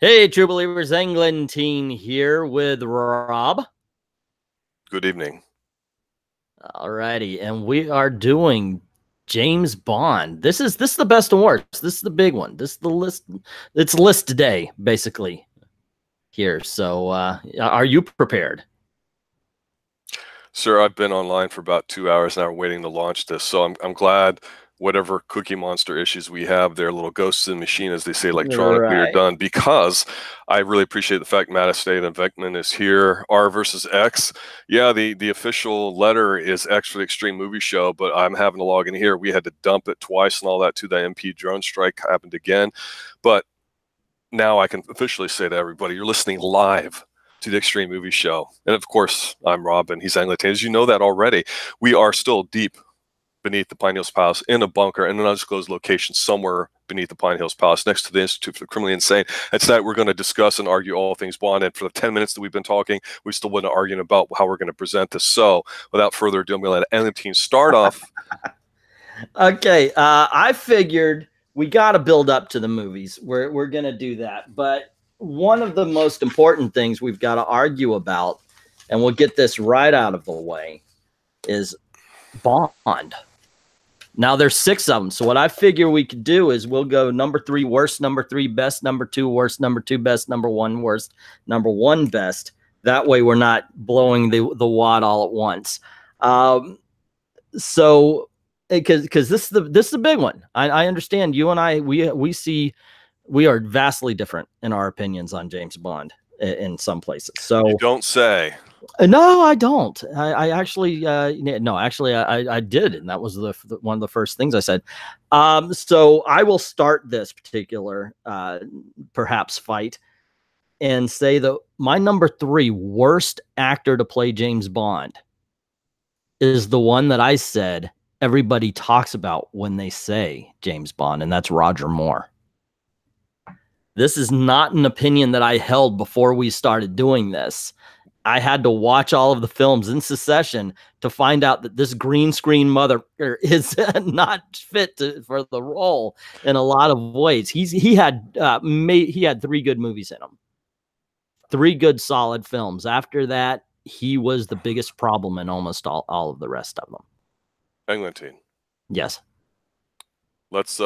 Hey, true believers, Englentine here with Rob. Good evening. Alrighty, and we are doing James Bond. This is the best and worst. This is the big one. This is the list. It's list day, basically, here. So are you prepared? Sir, I've been online for about 2 hours now waiting to launch this, so I'm glad whatever Cookie Monster issues we have, they're little ghosts in the machine, as they say, electronically are Right. done, because I really appreciate the fact Matt Estate and Venkman is here. R versus X. Yeah, the official letter is X for the Xtreme Movie Show, but I'm having to log in here. We had to dump it twice and all that too. The MP drone strike happened again. But now I can officially say to everybody, you're listening live to the Xtreme Movie Show. And of course, I'm Rob, and he's Englentine. As you know that already, we are still deep beneath the Pine Hills Palace in a bunker in an undisclosed location somewhere beneath the Pine Hills Palace next to the Institute for the Criminally Insane. And tonight we're going to discuss and argue all things Bond. And for the 10 minutes that we've been talking, we still been arguing about how we're going to present this. So without further ado, I'm going to let Englentine start off. Okay, I figured we got to build up to the movies. We're going to do that. But one of the most important things we've got to argue about, and we'll get this right out of the way, is Bond. Now there's 6 of them. So what I figure we could do is we'll go number 3 worst, number 3 best, number 2 worst, number 2 best, number 1 worst, number 1 best. That way we're not blowing the wad all at once. So because this is the big one. I understand you and I we are vastly different in our opinions on James Bond in some places. So You don't say. No, I don't. I actually, no, actually, I did, and that was one of the first things I said. So I will start this particular, perhaps fight, and say that my number 3 worst actor to play James Bond is the one that I said everybody talks about when they say James Bond, and that's Roger Moore. This is not an opinion that I held before we started doing this. I had to watch all of the films in succession to find out that this green screen mother is not fit for the role in a lot of ways. He had 3 good movies in him, 3 good solid films. After that, he was the biggest problem in almost all of the rest of them. Englentine. Yes. Let's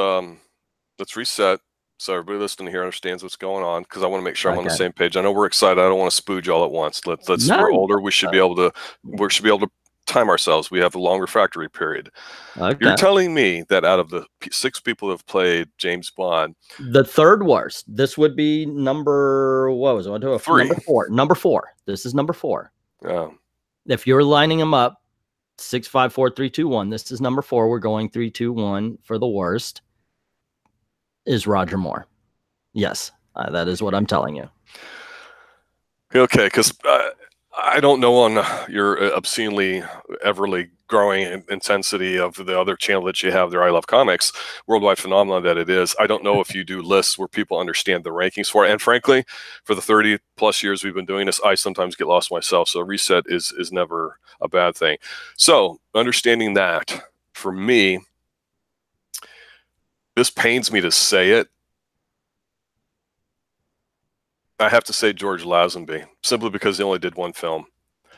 reset so everybody listening here understands what's going on, because I want to make sure I'm on the same page. I know we're excited. I don't want to spooge all at once. We're older. We should be able to time ourselves. We have a long refractory period. Okay. You're telling me that out of the 6 people who have played James Bond, the 3rd worst. This would be number, what was it? 3. Number 4. This is number 4. Yeah. If you're lining them up, 6, 5, 4, 3, 2, 1. This is number 4. We're going 3, 2, 1 for the worst. Is Roger Moore. Yes, that is what I'm telling you. Okay, because I don't know on your obscenely, everly growing intensity of the other channel that you have there, I Love Comics, worldwide phenomenon that it is. I don't know if you do lists where people understand the rankings for it. And frankly, for the 30 plus years we've been doing this, I sometimes get lost myself. So a reset is never a bad thing. So understanding that, for me, this pains me to say it, I have to say George Lazenby, simply because he only did 1 film.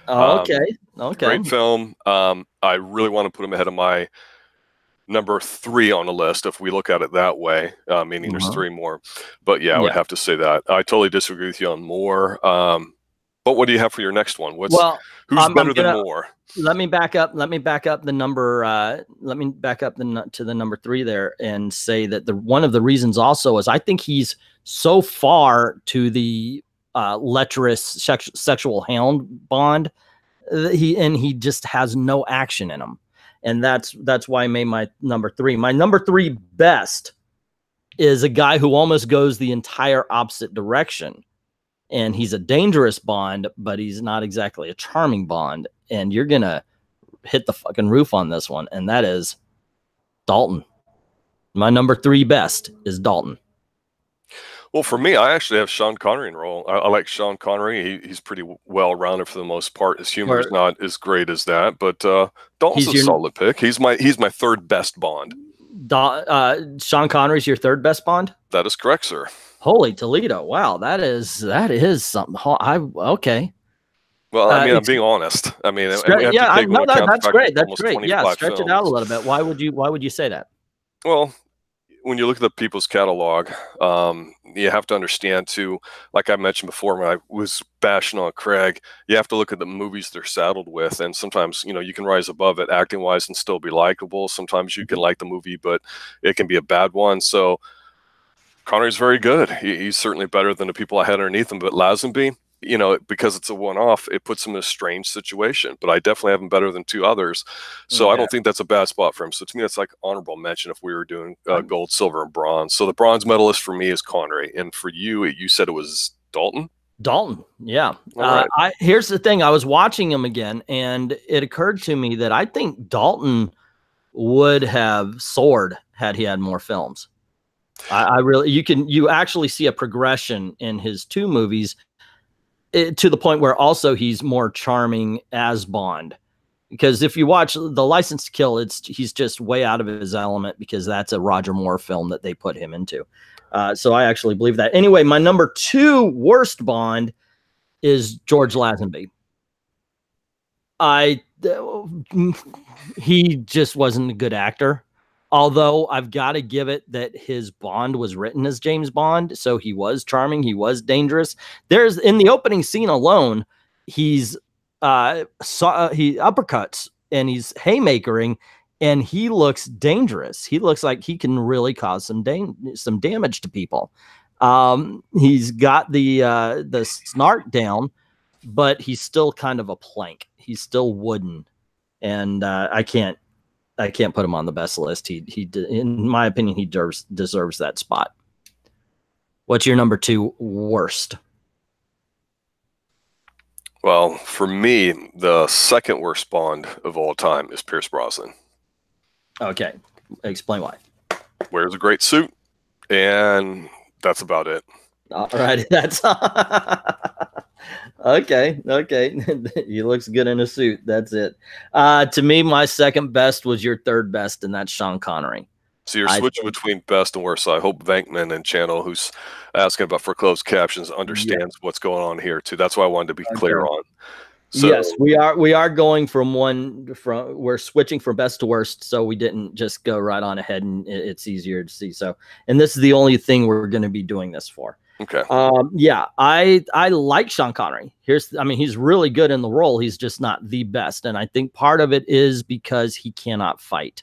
Oh, okay. Okay. Great film. I really want to put him ahead of my number 3 on the list, if we look at it that way, meaning there's 3 more. But yeah, I would have to say that. I totally disagree with you on Moore. But what do you have for your next one? Who's better than Moore? Let me back up the number. Let me back up to the number 3 there and say that one of the reasons also is I think he's so far to the lecherous sexual hound Bond. He just has no action in him, and that's why I made my number 3. My number 3 best is a guy who almost goes the entire opposite direction. And he's a dangerous Bond, but he's not exactly a charming Bond. And you're going to hit the fucking roof on this one. And that is Dalton. My number 3 best is Dalton. Well, for me, I actually have Sean Connery in role. I like Sean Connery. He's pretty well-rounded for the most part. His humor is not as great as that, but Dalton's a solid pick. He's my 3rd best Bond. Sean Connery's your third best Bond? That is correct, sir. Holy Toledo! Wow, that is something. Okay. Well, I mean, I'm being honest. I mean, and we have to take into account that's the fact great. that That's almost great. Yeah, 25 stretch it out a films. little bit. Why would you say that? Well, when you look at the people's catalog, you have to understand too, like I mentioned before when I was bashing on Craig, you have to look at the movies they're saddled with. And sometimes, you can rise above it acting wise and still be likable. Sometimes you can like the movie, but it can be a bad one. So Connery's very good. He's certainly better than the people I had underneath him. But Lazenby, because it's a one-off, it puts him in a strange situation. But I definitely have him better than two others. So Okay. I don't think that's a bad spot for him. So to me, that's like honorable mention if we were doing gold, silver, and bronze. So the bronze medalist for me is Connery. And for you, you said it was Dalton? Dalton, yeah. All right. Here's the thing. I was watching him again, and it occurred to me that I think Dalton would have soared had he had more films. I really, you actually see a progression in his two movies to the point where also he's more charming as Bond. Because if you watch The License to Kill, he's just way out of his element because that's a Roger Moore film that they put him into. So I actually believe that. Anyway, my number 2 worst Bond is George Lazenby. He just wasn't a good actor. Although I've got to give it that his Bond was written as James Bond, so he was charming, he was dangerous. There's in the opening scene alone, he uppercuts and he's haymakering, and he looks dangerous. He looks like he can really cause some damage to people. He's got the snark down, but he's still kind of a plank. He's still wooden, and I can't put him on the best list. He in my opinion, he deserves that spot. What's your number 2 worst? Well, for me, the second worst Bond of all time is Pierce Brosnan. Okay, explain why. Wears a great suit, and that's about it. All right, that's okay. He looks good in a suit. That's it. To me, my second best was your third best, and that's Sean Connery. So you're switching between best and worst. So I hope Venkman and Channel, who's asking about for closed captions, understands what's going on here too. That's why I wanted to be clear on. So, yes, we are going we're switching from best to worst, so we didn't just go right on ahead, and it's easier to see. So, and this is the only thing we're going to be doing this for. Okay. Yeah, I like Sean Connery. He's really good in the role. He's just not the best, and I think part of it is because he cannot fight.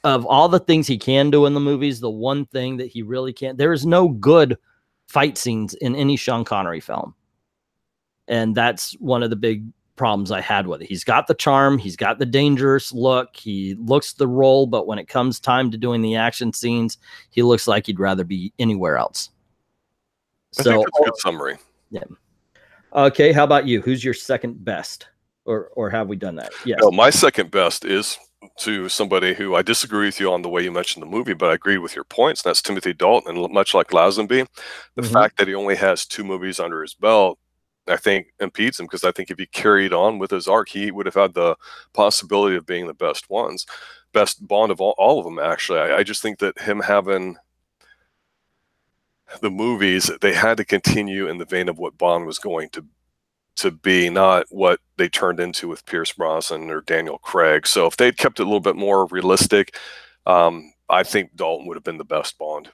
Of all the things he can do in the movies, the one thing that he really can't, there is no good fight scenes in any Sean Connery film. And that's one of the big problems I had with it. He's got the charm. He's got the dangerous look. He looks the role, but when it comes time to doing the action scenes, he looks like he'd rather be anywhere else. I think that's a good summary. Yeah. Okay. How about you? Who's your second best? Or have we done that? Yes. No, my second best is to somebody who I disagree with you on the way you mentioned the movie, but I agree with your points. And that's Timothy Dalton. And much like Lazenby, the fact that he only has 2 movies under his belt, I think impedes him, because I think if he carried on with his arc, he would have had the possibility of being the best Bond of all of them, actually. I just think that him having the movies, they had to continue in the vein of what Bond was going to be, not what they turned into with Pierce Brosnan or Daniel Craig. So if they'd kept it a little bit more realistic, I think Dalton would have been the best Bond.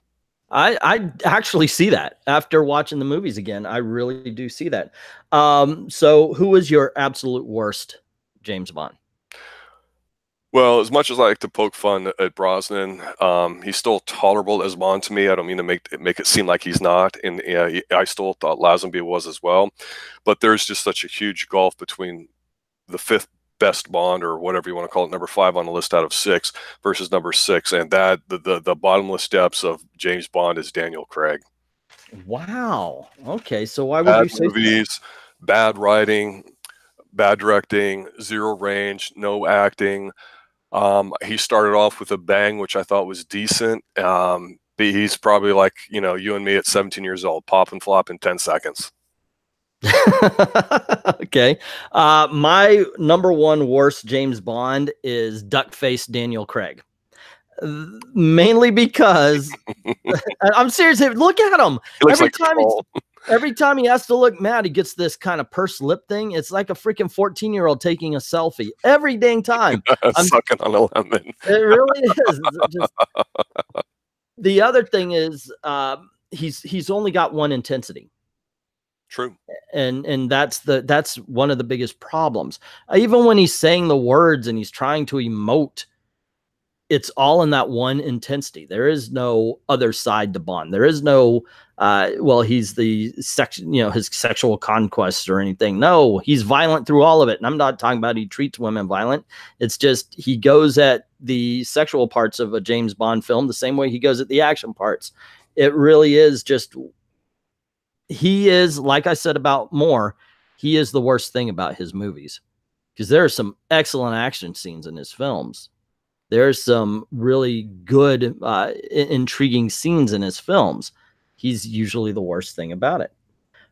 I actually see that after watching the movies again. I really do see that. So who was your absolute worst James Bond? Well, as much as I like to poke fun at Brosnan, he's still tolerable as Bond to me. I don't mean to make it seem like he's not, and I still thought Lazenby was as well. But there's just such a huge gulf between the 5th best Bond, or whatever you want to call it, number 5 on the list out of 6, versus number 6, and that the bottomless depths of James Bond is Daniel Craig. Wow. Okay, so why would you say movies, bad writing, bad directing, 0 range, no acting. He started off with a bang, which I thought was decent. He's probably like, you and me at 17 years old, pop and flop in 10 seconds. Okay. My number 1 worst James Bond is duck-faced Daniel Craig. Mainly because I'm serious. Look at him. Every time he has to look mad, he gets this kind of pursed lip thing. It's like a freaking 14-year-old taking a selfie every dang time. Sucking on a lemon. It really is. The other thing is, he's only got one intensity. True. And that's one of the biggest problems. Even when he's saying the words and he's trying to emote, it's all in that one intensity. There is no other side to Bond. There is no, well, he's the his sexual conquest or anything. No, he's violent through all of it. And I'm not talking about he treats women violent. It's just he goes at the sexual parts of a James Bond film the same way he goes at the action parts. It really is just, he is, like I said about Moore, he is the worst thing about his movies, because there are some excellent action scenes in his films. There's some really good, intriguing scenes in his films. He's usually the worst thing about it,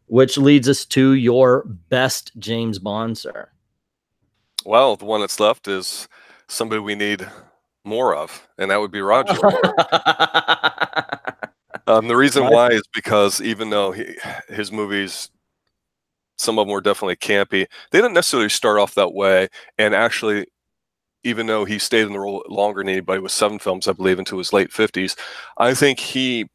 which leads us to your best James Bond, sir. Well, the one that's left is somebody we need more of, and that would be Roger Moore. The reason why is because even though his movies, some of them were definitely campy, they didn't necessarily start off that way. And actually, even though he stayed in the role longer than anybody, with 7 films, I believe, into his late 50s, I think he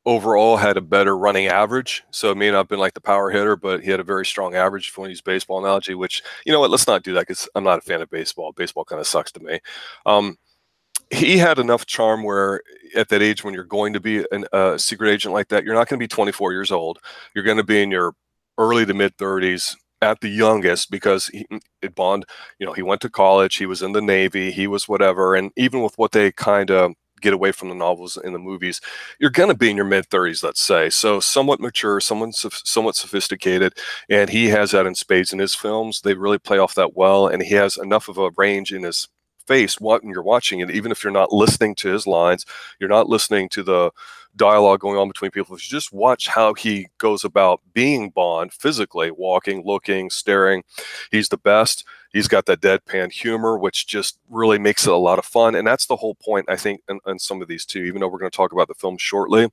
overall had a better running average. So it may not have been like the power hitter, but he had a very strong average, if you want to use baseball analogy, which, you know what, let's not do that, because I'm not a fan of baseball. Baseball kind of sucks to me. He had enough charm where at that age, when you're going to be a secret agent like that, you're not going to be 24 years old. You're going to be in your early to mid 30s at the youngest, because Bond, you know, he went to college, he was in the Navy, he was whatever. And even with what they kind of get away from the novels in the movies, you're going to be in your mid 30s, let's say. So somewhat mature, somewhat sophisticated. And he has that in spades in his films. They really play off that well. And he has enough of a range in his face when you're watching it, even if you're not listening to his lines, you're not listening to the dialogue going on between people. If you just watch how he goes about being Bond physically, walking, looking, staring, he's the best. He's got that deadpan humor, which just really makes it a lot of fun. And that's the whole point, I think, in some of these too, even though we're going to talk about the film shortly.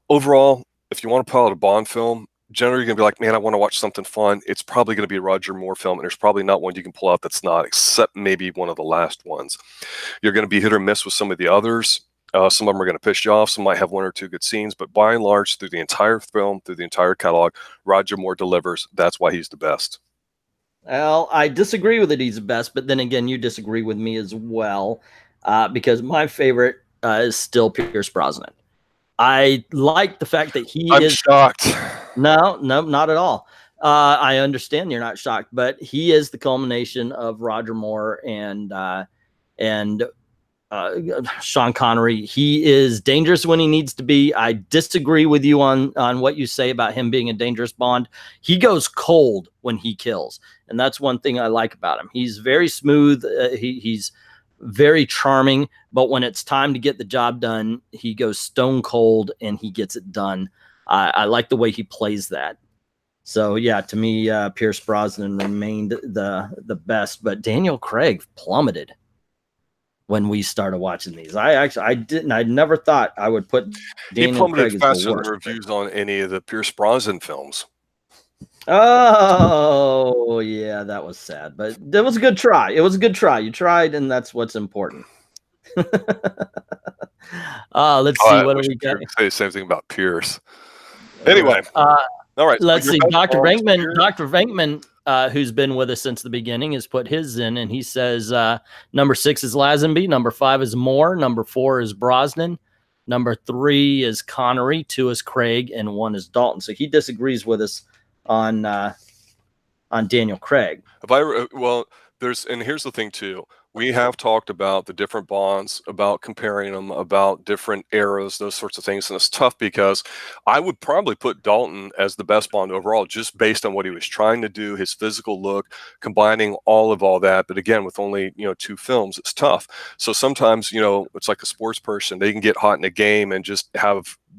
Overall, if you want to pull out a Bond film, generally you're going to be like, man, I want to watch something fun. It's probably going to be a Roger Moore film, and there's probably not one you can pull out that's not, except maybe one of the last ones. You're going to be hit or miss with some of the others. Some of them are going to piss you off. Some might have 1 or 2 good scenes, but by and large, through the entire film, through the entire catalog, Roger Moore delivers. That's why he's the best. Well, I disagree with it, he's the best, but then again, you disagree with me as well, because my favorite is still Pierce Brosnan. I like the fact that he I'm shocked. No, not at all. I understand you're not shocked, but he is the culmination of Roger Moore and Sean Connery. He is dangerous when he needs to be. I disagree with you on what you say about him being a dangerous Bond. He goes cold when he kills, and that's one thing I like about him. He's very smooth. He's very charming, but when it's time to get the job done, he goes stone cold and he gets it done. I like the way he plays that. So yeah, to me, Pierce Brosnan remained the best, but Daniel Craig plummeted when we started watching these. I never thought I would put Daniel Craig as faster the worst. than reviews on any of the Pierce Brosnan films. Oh yeah, that was sad, but it was a good try. It was a good try. You tried, and that's what's important. Let's see what do we got. Say the same thing about Pierce. Anyway, all right. Let's see. Dr. Venkman, who's been with us since the beginning, has put his in, and he says number 6 is Lazenby, number 5 is Moore, number 4 is Brosnan, number 3 is Connery, 2 is Craig, and 1 is Dalton. So he disagrees with us on Daniel Craig. And here's the thing too. We have talked about the different Bonds, about comparing them, about different eras, those sorts of things. And it's tough because I would probably put Dalton as the best Bond overall, just based on what he was trying to do, his physical look, combining all of that. But again, with only, 2 films, it's tough. So sometimes, it's like a sports person. They can get hot in a game and just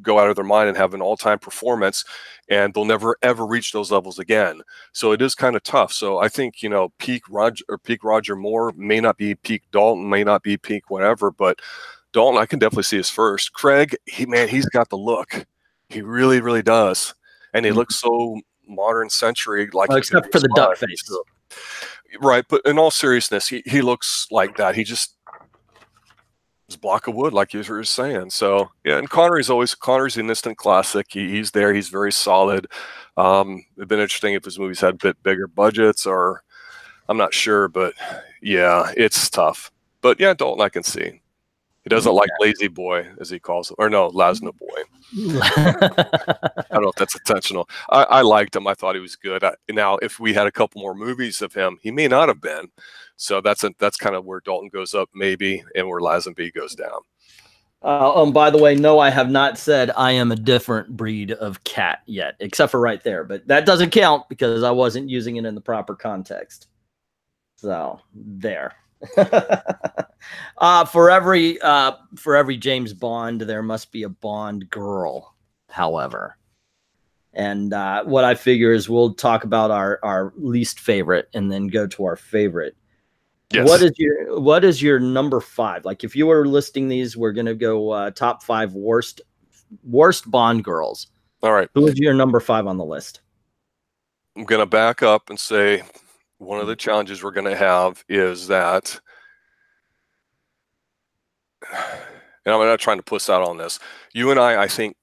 go out of their mind and have an all-time performance, and they'll never ever reach those levels again. So it is kind of tough. So I think, peak Roger Moore may not be peak Dalton, may not be peak whatever, but Dalton, I can definitely see his first. Craig, he's got the look. He really, really does. And he looks so modern century, like well, except for the duck face. Sure. Right, but in all seriousness, he looks like that. He just is a block of wood, like you were saying. So yeah, and Connery's an instant classic. He's there. He's very solid. It'd been interesting if his movies had a bit bigger budgets, or I'm not sure, but yeah, it's tough. But yeah, Dalton, I can see. He doesn't like Lazy Boy, as he calls it, or no, Lasna Boy. I don't know if that's intentional. I liked him. I thought he was good. Now, if we had a couple more movies of him, he may not have been. So that's kind of where Dalton goes up, maybe, and where Lazenby goes down. By the way, no, I have not said I am a different breed of cat yet, except for right there. But that doesn't count because I wasn't using it in the proper context. So there. For every James Bond, there must be a Bond girl, however. And what I figure is we'll talk about our least favorite and then go to our favorite. Yes. What is your number 5? Like, if you were listing these, we're gonna go top 5 worst Bond girls. All right. Who is your number 5 on the list? I'm gonna back up and say one of the challenges we're gonna have is that, and I'm not trying to puss out on this. You and I think,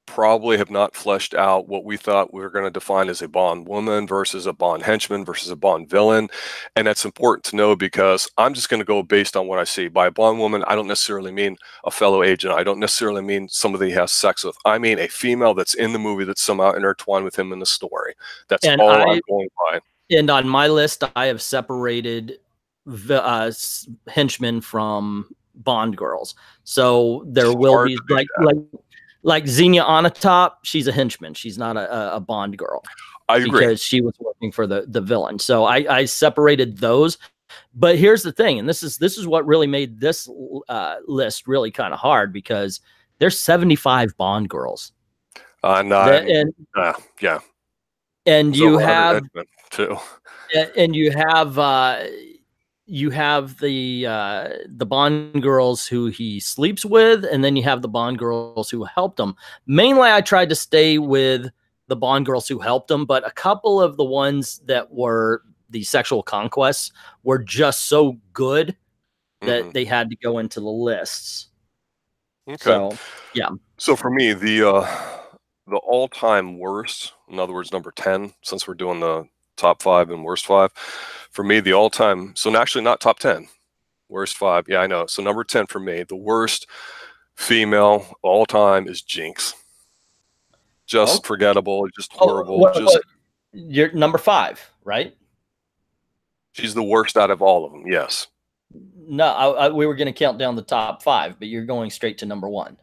probably have not fleshed out what we thought we were going to define as a Bond woman versus a Bond henchman versus a Bond villain. And that's important to know because I'm just going to go based on what I see. By a Bond woman, I don't necessarily mean a fellow agent. I don't necessarily mean somebody he has sex with. I mean a female that's in the movie that's somehow intertwined with him in the story. That's I'm going by. And on my list, I have separated henchmen from Bond girls. So there will be like Xenia Onatopp, she's a henchman. She's not a Bond girl. I agree. Because she was working for the villain. So I separated those. But here's the thing, and this is what really made this list really kind of hard because there's 75 Bond girls. Yeah. And you have too. And you have the Bond girls who he sleeps with, and then you have the Bond girls who helped him. Mainly, I tried to stay with the Bond girls who helped him, but a couple of the ones that were the sexual conquests were just so good that they had to go into the lists. Okay. So, yeah. So for me, the all-time worst, in other words, number 10, since we're doing the top 5 and worst 5. For me, the all-time, so actually not top 10, worst 5. Yeah, I know. So number 10 for me, the worst female all-time is Jinx. Just forgettable, just horrible. You're number 5, right? She's the worst out of all of them, yes. No, we were going to count down the top 5, but you're going straight to number 1.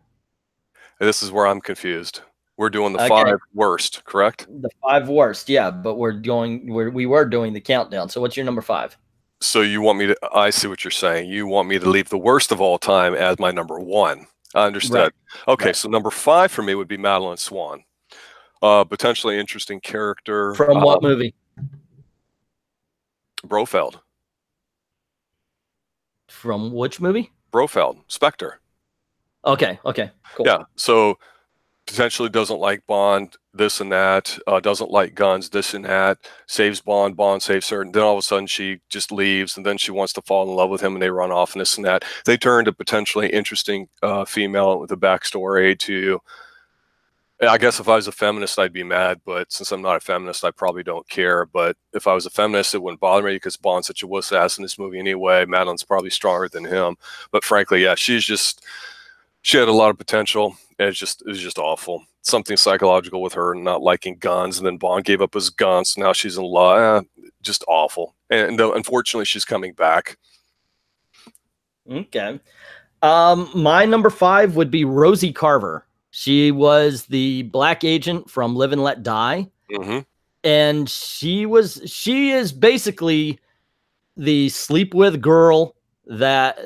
This is where I'm confused. We're doing the 5 worst, correct? The 5 worst, yeah, but we were doing the countdown. So what's your number 5? So you want me to, I see what you're saying. You want me to leave the worst of all time as my number 1. I understood. Right. Okay, so number 5 for me would be Madeline Swan. Potentially interesting character. From what movie? Brofeld. From which movie? Brofeld, Spectre. Okay, cool. Yeah, so potentially doesn't like Bond, this and that, doesn't like guns, this and that, saves Bond, Bond saves her, and then all of a sudden she just leaves, and then she wants to fall in love with him, and they run off, and this and that. They turned a potentially interesting female with a backstory to, I guess if I was a feminist, I'd be mad, but since I'm not a feminist, I probably don't care. But if I was a feminist, it wouldn't bother me because Bond's such a wuss ass in this movie anyway. Madeline's probably stronger than him. But frankly, yeah, she had a lot of potential. And it was just awful. Something psychological with her not liking guns, and then Bond gave up his guns. So now she's in love. Just awful. And unfortunately, she's coming back. Okay. My number 5 would be Rosie Carver. She was the black agent from Live and Let Die. Mm-hmm. And she is basically the sleep with girl that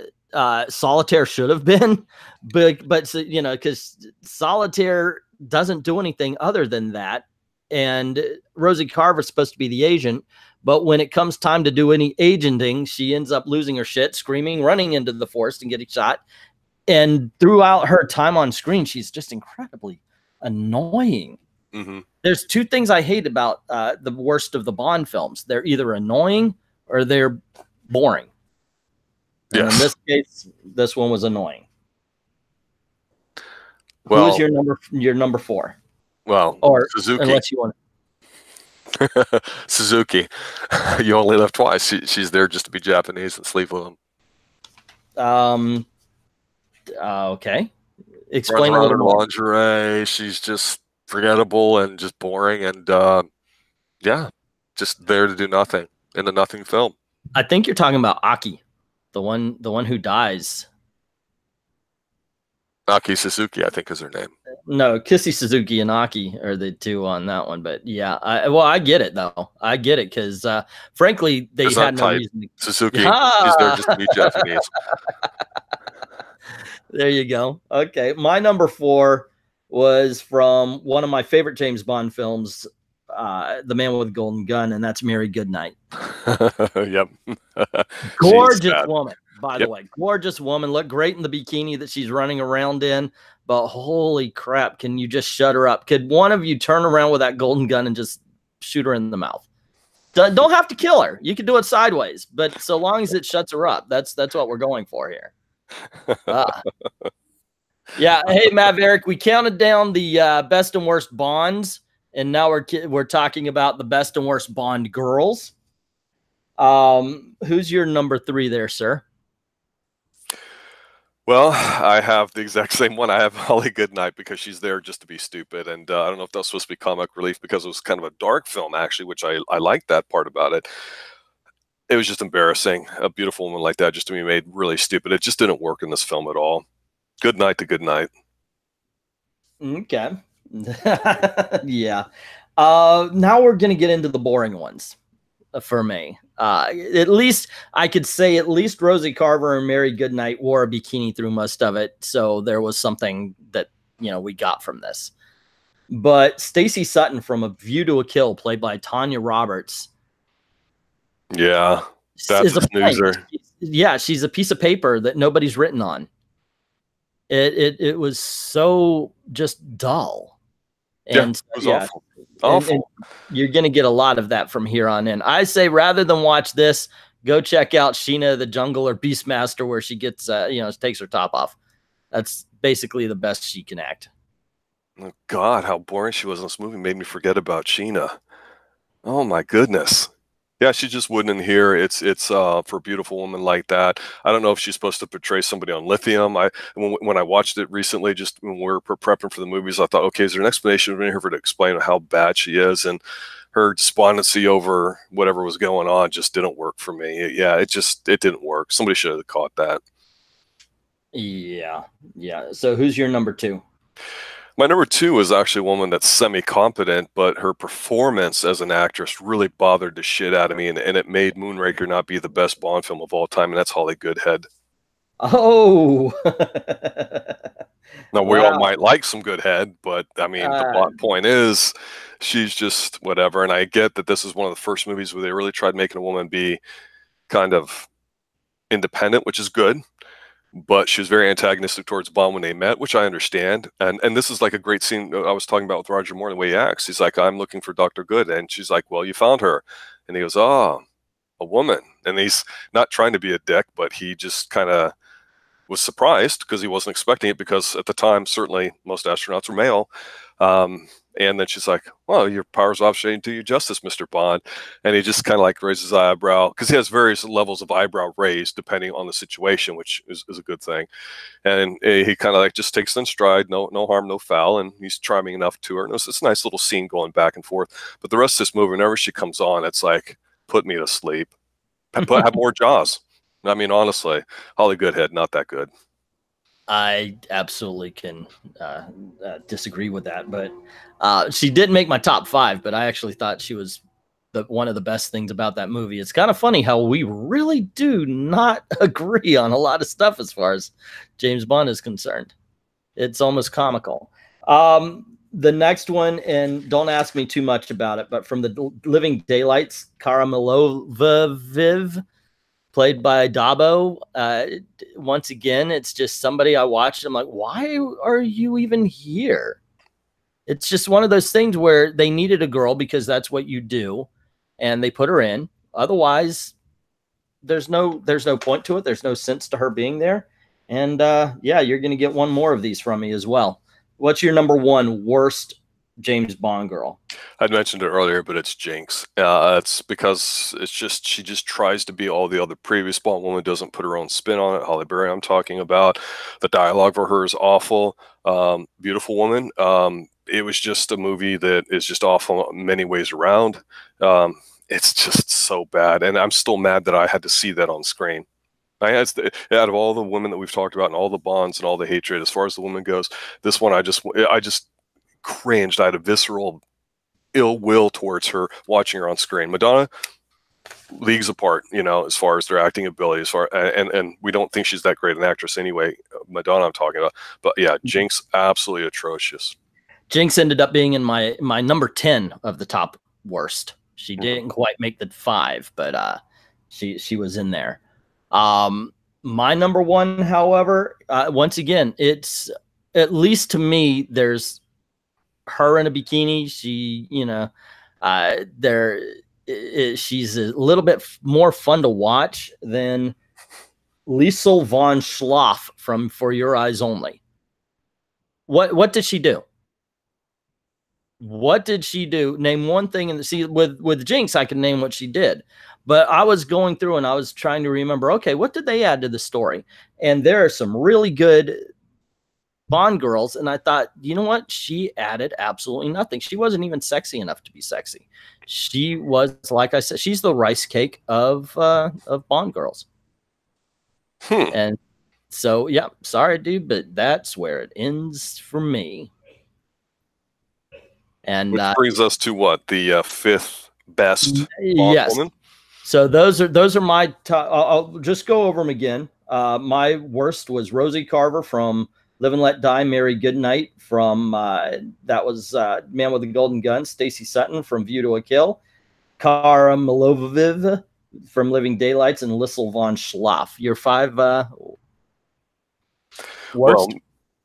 Solitaire should have been, but you know, because Solitaire doesn't do anything other than that, and Rosie Carver's supposed to be the agent, but when it comes time to do any agenting, she ends up losing her shit, screaming, running into the forest and getting shot, And throughout her time on screen, she's just incredibly annoying. Mm-hmm. There's two things I hate about the worst of the Bond films. They're either annoying or they're boring. And Yes. in this case, this one was annoying. Well, who is your number 4? Well, Or Suzuki. unless you want Suzuki. You only live twice. She's there just to be Japanese and sleep with him. Okay. Explain Runs a around little in more. lingerie. She's just forgettable and just boring, and yeah, just there to do nothing in a nothing film. I think you're talking about Aki, the one who dies. Aki Suzuki, I think, is her name. No, Kissy Suzuki and Aki are the two on that one. But yeah, I get it though. I get it because frankly, they had no reason to. Suzuki, she's there just to be Japanese. There you go. Okay, my number 4 was from one of my favorite James Bond films, The Man with the Golden Gun, and that's Mary Goodnight. Yep. Gorgeous woman, by the way. Gorgeous woman. Looked great in the bikini that she's running around in. But holy crap, can you just shut her up? Could one of you turn around with that golden gun and just shoot her in the mouth? Don't have to kill her. You can do it sideways. But so long as it shuts her up, that's what we're going for here. Yeah. Hey, Maverick, we counted down the best and worst Bonds, and now we're talking about the best and worst Bond girls. Who's your number 3 there, sir? Well, I have the exact same one. I have Holly Goodnight because she's there just to be stupid, and I don't know if that was supposed to be comic relief because it was kind of a dark film, actually, which I liked that part about it. It was just embarrassing. A beautiful woman like that just to be made really stupid. It just didn't work in this film at all. Good night to good night. Okay. Yeah. Now we're going to get into the boring ones for me. At least I could say at least Rosie Carver and Mary Goodnight wore a bikini through most of it. So there was something that, we got from this. But Stacey Sutton from A View to a Kill, played by Tanya Roberts. Yeah. That's a snoozer. Yeah. She's a piece of paper that nobody's written on. It was so just dull. And it was awful. Awful. And you're going to get a lot of that from here on in. I say rather than watch this, go check out Sheena the Jungle or Beastmaster, where she gets, takes her top off. That's basically the best she can act. Oh, God, how boring she was in this movie made me forget about Sheena. Oh, my goodness. Yeah, she just wouldn't in here. It's for a beautiful woman like that. I don't know if she's supposed to portray somebody on lithium. When I watched it recently, just when we were prepping for the movies, I thought, okay, is there an explanation in here for her to explain how bad she is? And her despondency over whatever was going on just didn't work for me. It didn't work. Somebody should have caught that. Yeah. So who's your number 2? My number 2 is actually a woman that's semi-competent, but her performance as an actress really bothered the shit out of me, and it made Moonraker not be the best Bond film of all time, and that's Holly Goodhead. Oh! Now, we all might like some Goodhead, but, I mean, the point is, she's just whatever, and I get that this is one of the first movies where they really tried making a woman be kind of independent, which is good. But she was very antagonistic towards Bond when they met, which I understand. And this is like a great scene I was talking about with Roger Moore, the way he acts. He's like, I'm looking for Dr. Good. And she's like, well, you found her. And he goes, oh, a woman. And he's not trying to be a dick, but he just kind of was surprised because he wasn't expecting it, because at the time, certainly most astronauts were male. And then she's like, well, your power's off, shame to you justice, Mr. Bond. And he just kind of like raises his eyebrow, because he has various levels of eyebrow raised depending on the situation, which is a good thing. And he kind of like just takes it in stride, no harm, no foul. And he's charming enough to her. And it's a nice little scene going back and forth. But the rest of this movie, whenever she comes on, it's like, put me to sleep. Have more Jaws. I mean, honestly, Holly Goodhead, not that good. I absolutely can disagree with that, but she didn't make my top 5, but I actually thought she was one of the best things about that movie. It's kind of funny how we really do not agree on a lot of stuff as far as James Bond is concerned. It's almost comical. The next one, and don't ask me too much about it, but from the Living Daylights, Kara Miloviv. played by Dabo. Once again, it's just somebody I watched. I'm like, why are you even here? It's just one of those things where they needed a girl because that's what you do, and they put her in. Otherwise, there's no point to it. There's no sense to her being there. And yeah, you're going to get one more of these from me as well. What's your number one worst James Bond girl? I'd mentioned it earlier, but it's Jinx. It's because she just tries to be all the other previous Bond woman, doesn't put her own spin on it. Holly Berry, I'm talking about. The dialogue for her is awful. Beautiful woman. It was just a movie that is just awful in many ways around. It's just so bad, and I'm still mad that I had to see that on screen. Out of all the women that we've talked about and all the Bonds and all the hatred, as far as the woman goes, this one I just cringed. I had a visceral ill will towards her watching her on screen. Madonna, leagues apart, as far as their acting ability, and we don't think she's that great an actress anyway. Madonna, I'm talking about, but yeah, Jinx, absolutely atrocious. Jinx ended up being in my number 10 of the top worst. She didn't quite make the 5, but she was in there. My number 1, however, once again, it's, at least to me, there's her in a bikini. She, she's a little bit more fun to watch than Liesl von Schlaf from For Your Eyes Only. What did she do? What did she do? Name one thing. And see, with Jinx, I can name what she did. But I was going through and I was trying to remember, okay, what did they add to the story? And there are some really good Bond girls. And I thought, you know what? She added absolutely nothing. She wasn't even sexy enough to be sexy. She was, like I said, she's the rice cake of Bond girls. And so, yeah, sorry, dude, but that's where it ends for me. And which brings us to what, the 5th best Bond woman? So those are my top. I'll just go over them again. My worst was Rosie Carver from Live and Let Die, Marry Goodnight from that was Man with the Golden Gun. Stacey Sutton from View to a Kill. Cara Miloviv from Living Daylights, and Liesl von Schlaf. Your 5 worst?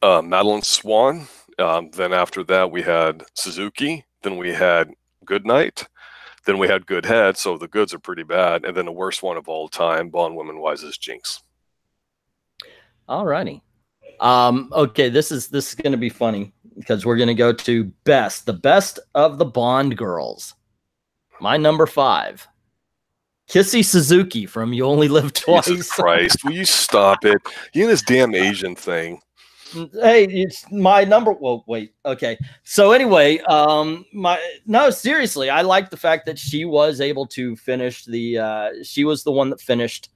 Well, Madeline Swan. Then after that, we had Suzuki. Then we had Goodnight. Then we had Good Head. So the goods are pretty bad. And then the worst one of all time, Bond woman wise, is Jinx. All righty. Okay, this is going to be funny because we're going to go to best, the best of the Bond girls. My number 5, Kissy Suzuki from You Only Live Twice. Jesus Christ, will you stop it? You and this damn Asian thing. Hey, it's my number. Well, wait. Okay. So anyway, no, seriously, I like the fact that she was able to finish she was the one that finished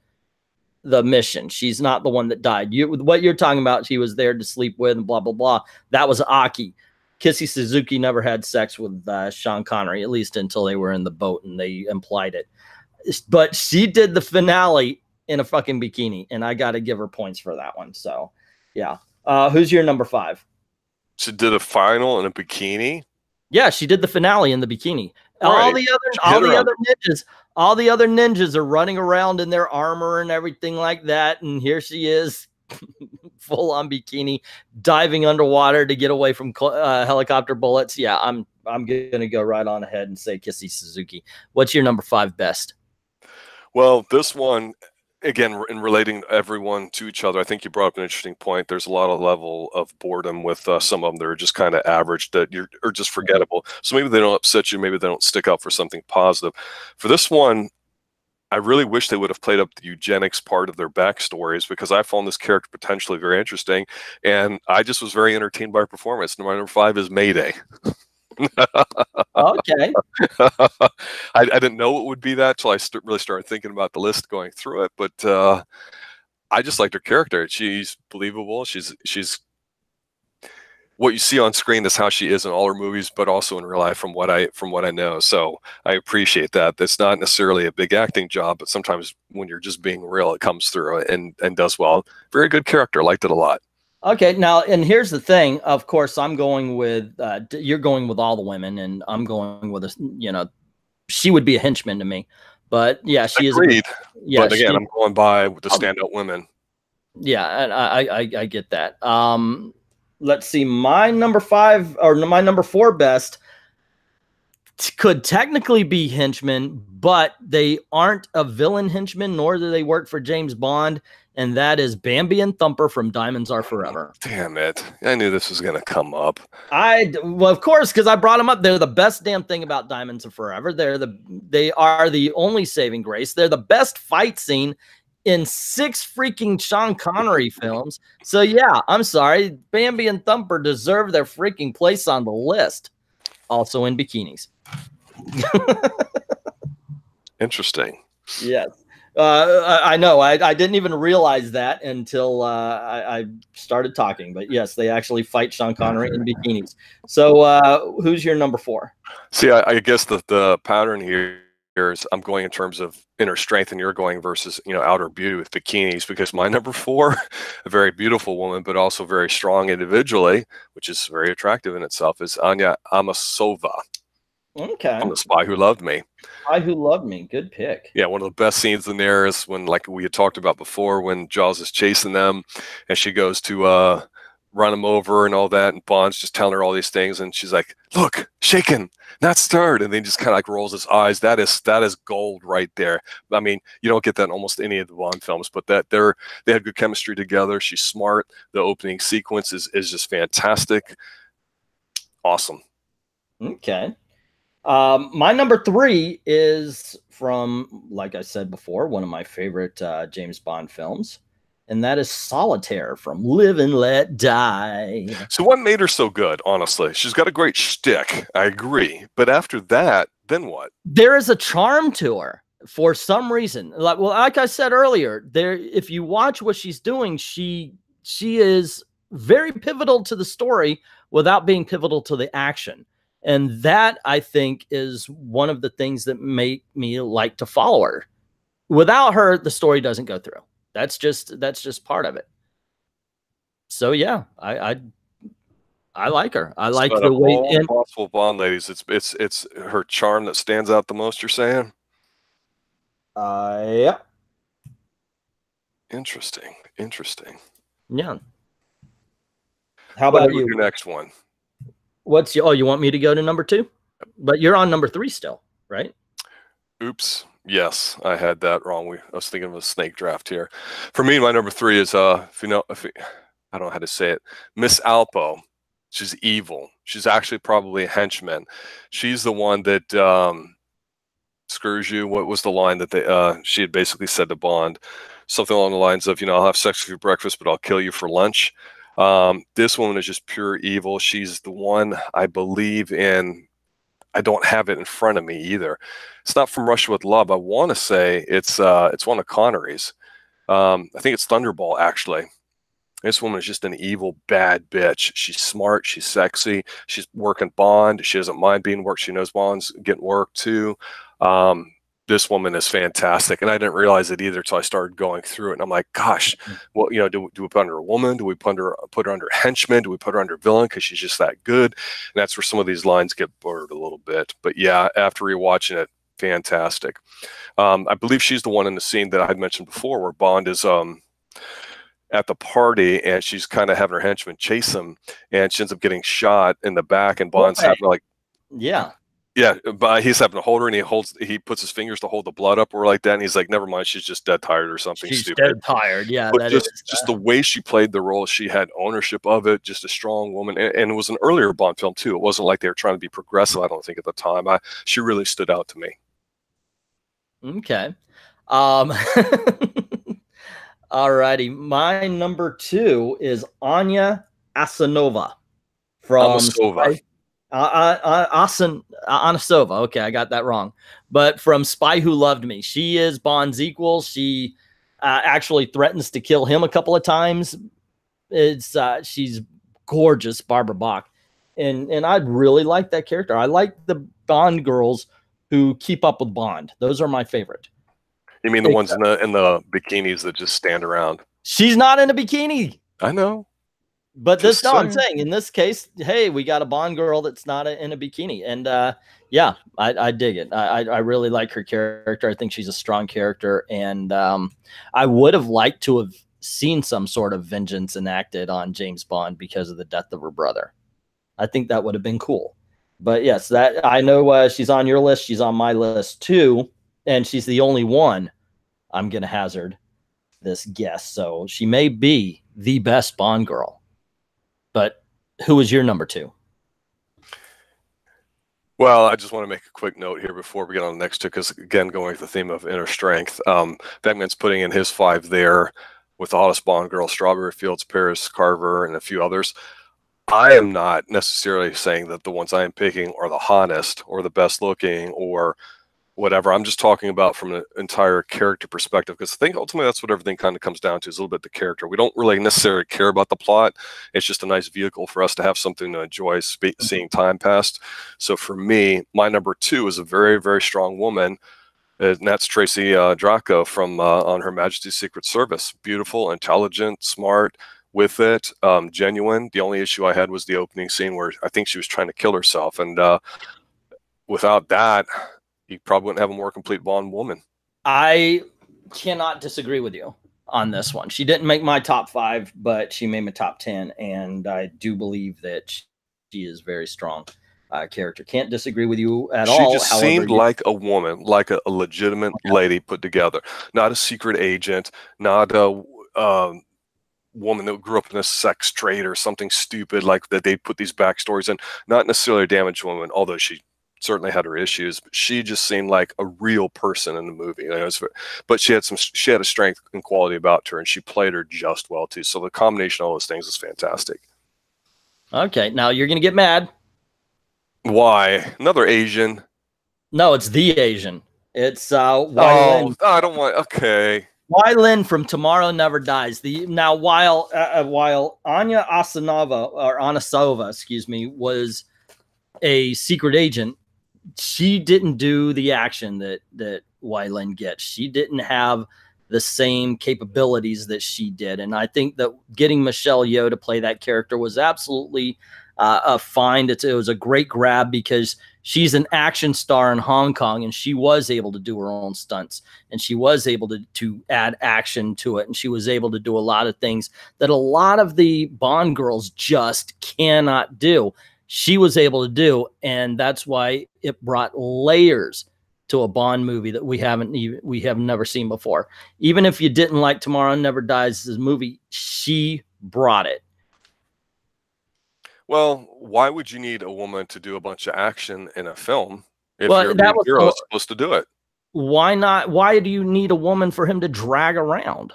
the mission. She's not the one that died. What you're talking about, she was there to sleep with and blah, blah, blah. That was Aki. Kissy Suzuki never had sex with Sean Connery, at least until they were in the boat and they implied it. But she did the finale in a fucking bikini, and I got to give her points for that one. So, yeah. Who's your number 5? She did a final in a bikini? Yeah, she did the finale in the bikini. Right. All the other ninjas are running around in their armor and everything like that, and here she is, full on bikini, diving underwater to get away from helicopter bullets. Yeah, I'm gonna go right on ahead and say Kissy Suzuki. What's your number 5 best? Well, this one, again, in relating everyone to each other, I think you brought up an interesting point. There's a lot of level of boredom with some of them that are just kind of average, that are just forgettable. So maybe they don't upset you. Maybe they don't stick out for something positive. For this one, I really wish they would have played up the eugenics part of their backstories, because I found this character potentially very interesting, and I just was very entertained by her performance. My number 5 is Mayday. Okay. I didn't know it would be that till I really started thinking about the list going through it, but I just liked her character. She's believable. She's what you see on screen is how she is in all her movies, but also in real life from what I know. So I appreciate that. That's not necessarily a big acting job, but sometimes when you're just being real, it comes through and does well. Very good character. Liked it a lot. Okay, now, and here's the thing. Of course, I'm going with, you're going with all the women, and I'm going with, she would be a henchman to me. But yeah, she Agreed. is. Yeah, but again, I'm going by with the standout women. Yeah, and I get that. Let's see, my number 5 or my number 4 best could technically be henchmen, but they aren't a villain henchman, nor do they work for James Bond, and that is Bambi and Thumper from Diamonds Are Forever. Damn it. I knew this was going to come up. Well, of course, because I brought them up. They're the best damn thing about Diamonds Are Forever. They are the only saving grace. They're the best fight scene in 6 freaking Sean Connery films. So yeah, I'm sorry. Bambi and Thumper deserve their freaking place on the list. Also in bikinis. Interesting. Yes. I know. I didn't even realize that until I started talking. But yes, they actually fight Sean Connery in bikinis. So who's your number 4? See, I guess the pattern here is I'm going in terms of inner strength, and you're going versus outer beauty with bikinis, because my number 4, a very beautiful woman, but also very strong individually, which is very attractive in itself, is Anya Amasova. Okay. From The Spy Who Loved Me. Spy Who Loved Me. Good pick. Yeah, one of the best scenes in there is when, like we had talked about before, when Jaws is chasing them and she goes to run him over and all that, and Bond's just telling her all these things, and she's like, "Look, shaken, not stirred," and then just kind of like rolls his eyes. That is gold right there. I mean, you don't get that in almost any of the Bond films, but they had good chemistry together. She's smart. The opening sequence is just fantastic. Awesome. Okay. My number 3 is from, like I said before, one of my favorite James Bond films, and that is Solitaire from Live and Let Die. So what made her so good, honestly? She's got a great shtick, I agree. But after that, then what? There is a charm to her for some reason. Like I said earlier, if you watch what she's doing, she is very pivotal to the story without being pivotal to the action. And that, I think, is one of the things that make me like to follow her. Without her, the story doesn't go through. That's just part of it. So yeah, I like her. I like the way all possible Bond ladies. It's her charm that stands out the most. You're saying? Yeah. Interesting. Yeah. How about you? Your next one? You want me to go to number 2? But you're on number 3 still, right? Oops. Yes, I had that wrong. I was thinking of a snake draft here. For me, my number 3 is I don't know how to say it, Miss Alpo. She's evil. She's actually probably a henchman. She's the one that screws you. What was the line that she had basically said to Bond? Something along the lines of, I'll have sex with you for breakfast, but I'll kill you for lunch. This woman is just pure evil. She's the one I believe in. I don't have it in front of me either. It's not from Russia with Love. I want to say it's one of Connery's. I think it's Thunderball, actually. This woman is just an evil, bad bitch. She's smart. She's sexy. She's working Bond. She doesn't mind being worked. She knows Bond's getting work too. This woman is fantastic, and I didn't realize it either until I started going through it. And I'm like, gosh, well, do we put her under a woman? Do we put her under henchman? Do we put her under villain because she's just that good? And that's where some of these lines get blurred a little bit. But yeah, after rewatching it, fantastic. I believe she's the one in the scene that I had mentioned before, where Bond is at the party, and she's kind of having her henchman chase him, and she ends up getting shot in the back, and Bond's having like, yeah, but he's having to hold her, and he puts his fingers to hold the blood up or like that, and he's like, never mind, she's just dead tired or something. She's stupid. Dead tired, yeah. But just the way she played the role, she had ownership of it, just a strong woman, and it was an earlier Bond film too. It wasn't like they were trying to be progressive, I don't think, at the time. She really stood out to me. Okay. Alrighty, my number 2 is Anya Asanova from Anisova. Okay, I got that wrong. But from Spy Who Loved Me. She is Bond's equal. She actually threatens to kill him a couple of times. She's gorgeous, Barbara Bach. And I really like that character. I like the Bond girls who keep up with Bond. Those are my favorite. You mean the ones in the bikinis that just stand around? She's not in a bikini. I know. But Just no, I'm saying. saying in this case, hey, we got a Bond girl that's not in a bikini, and yeah, I dig it. I really like her character. I think she's a strong character, and I would have liked to have seen some sort of vengeance enacted on James Bond because of the death of her brother. I think that would have been cool. But yes, that I know she's on your list. She's on my list too, and she's the only one I'm gonna hazard this guess. So she may be the best Bond girl. But who was your number 2? Well, I just want to make a quick note here before we get on the next two, because again, going with the theme of inner strength, Beckman's putting in his 5 there with the hottest Bond girl, Strawberry Fields, Paris, Carver, and a few others. I am not necessarily saying that the ones I am picking are the hottest or the best looking or whatever. I'm just talking about from an entire character perspective, because I think ultimately that's what everything kind of comes down to, is a little bit the character. We don't really necessarily care about the plot. It's just a nice vehicle for us to have something to enjoy seeing time past. So for me, my number 2 is a very, very strong woman, and that's Tracy Draco from On Her Majesty's Secret Service. Beautiful, intelligent, smart, with it, genuine. The only issue I had was the opening scene where I think she was trying to kill herself, and without that, you probably wouldn't have a more complete Bond woman. I cannot disagree with you on this one. She didn't make my top 5, but she made my top 10, and I do believe that she is very strong character. Can't disagree with you at all. She just seemed like a woman, like a legitimate lady put together, not a secret agent, not a woman that grew up in a sex trade or something stupid like that. They put these backstories in, not necessarily a damaged woman, although she certainly had her issues, but she just seemed like a real person in the movie. But she had a strength and quality about her, and she played her just well too. So the combination of all those things is fantastic. Okay, now you're gonna get mad. Why? Another Asian? No, it's the Asian. It's Oh, I don't want. Okay. Wai Lin from Tomorrow Never Dies. While Anya Asanova, excuse me, was a secret agent, she didn't do the action that Wai Lin gets. She didn't have the same capabilities that she did, and I think that getting Michelle Yeoh to play that character was absolutely a find. It was a great grab, because she's an action star in Hong Kong, and she was able to do her own stunts, and she was able to add action to it, and she was able to do a lot of things that a lot of the Bond girls just cannot do. She was able to do, and that's why it brought layers to a Bond movie that we have never seen before. Even if you didn't like Tomorrow Never Dies as a movie, she brought it. Well, why would you need a woman to do a bunch of action in a film if Well, your hero is supposed to do it? Why not? Why do you need a woman for him to drag around?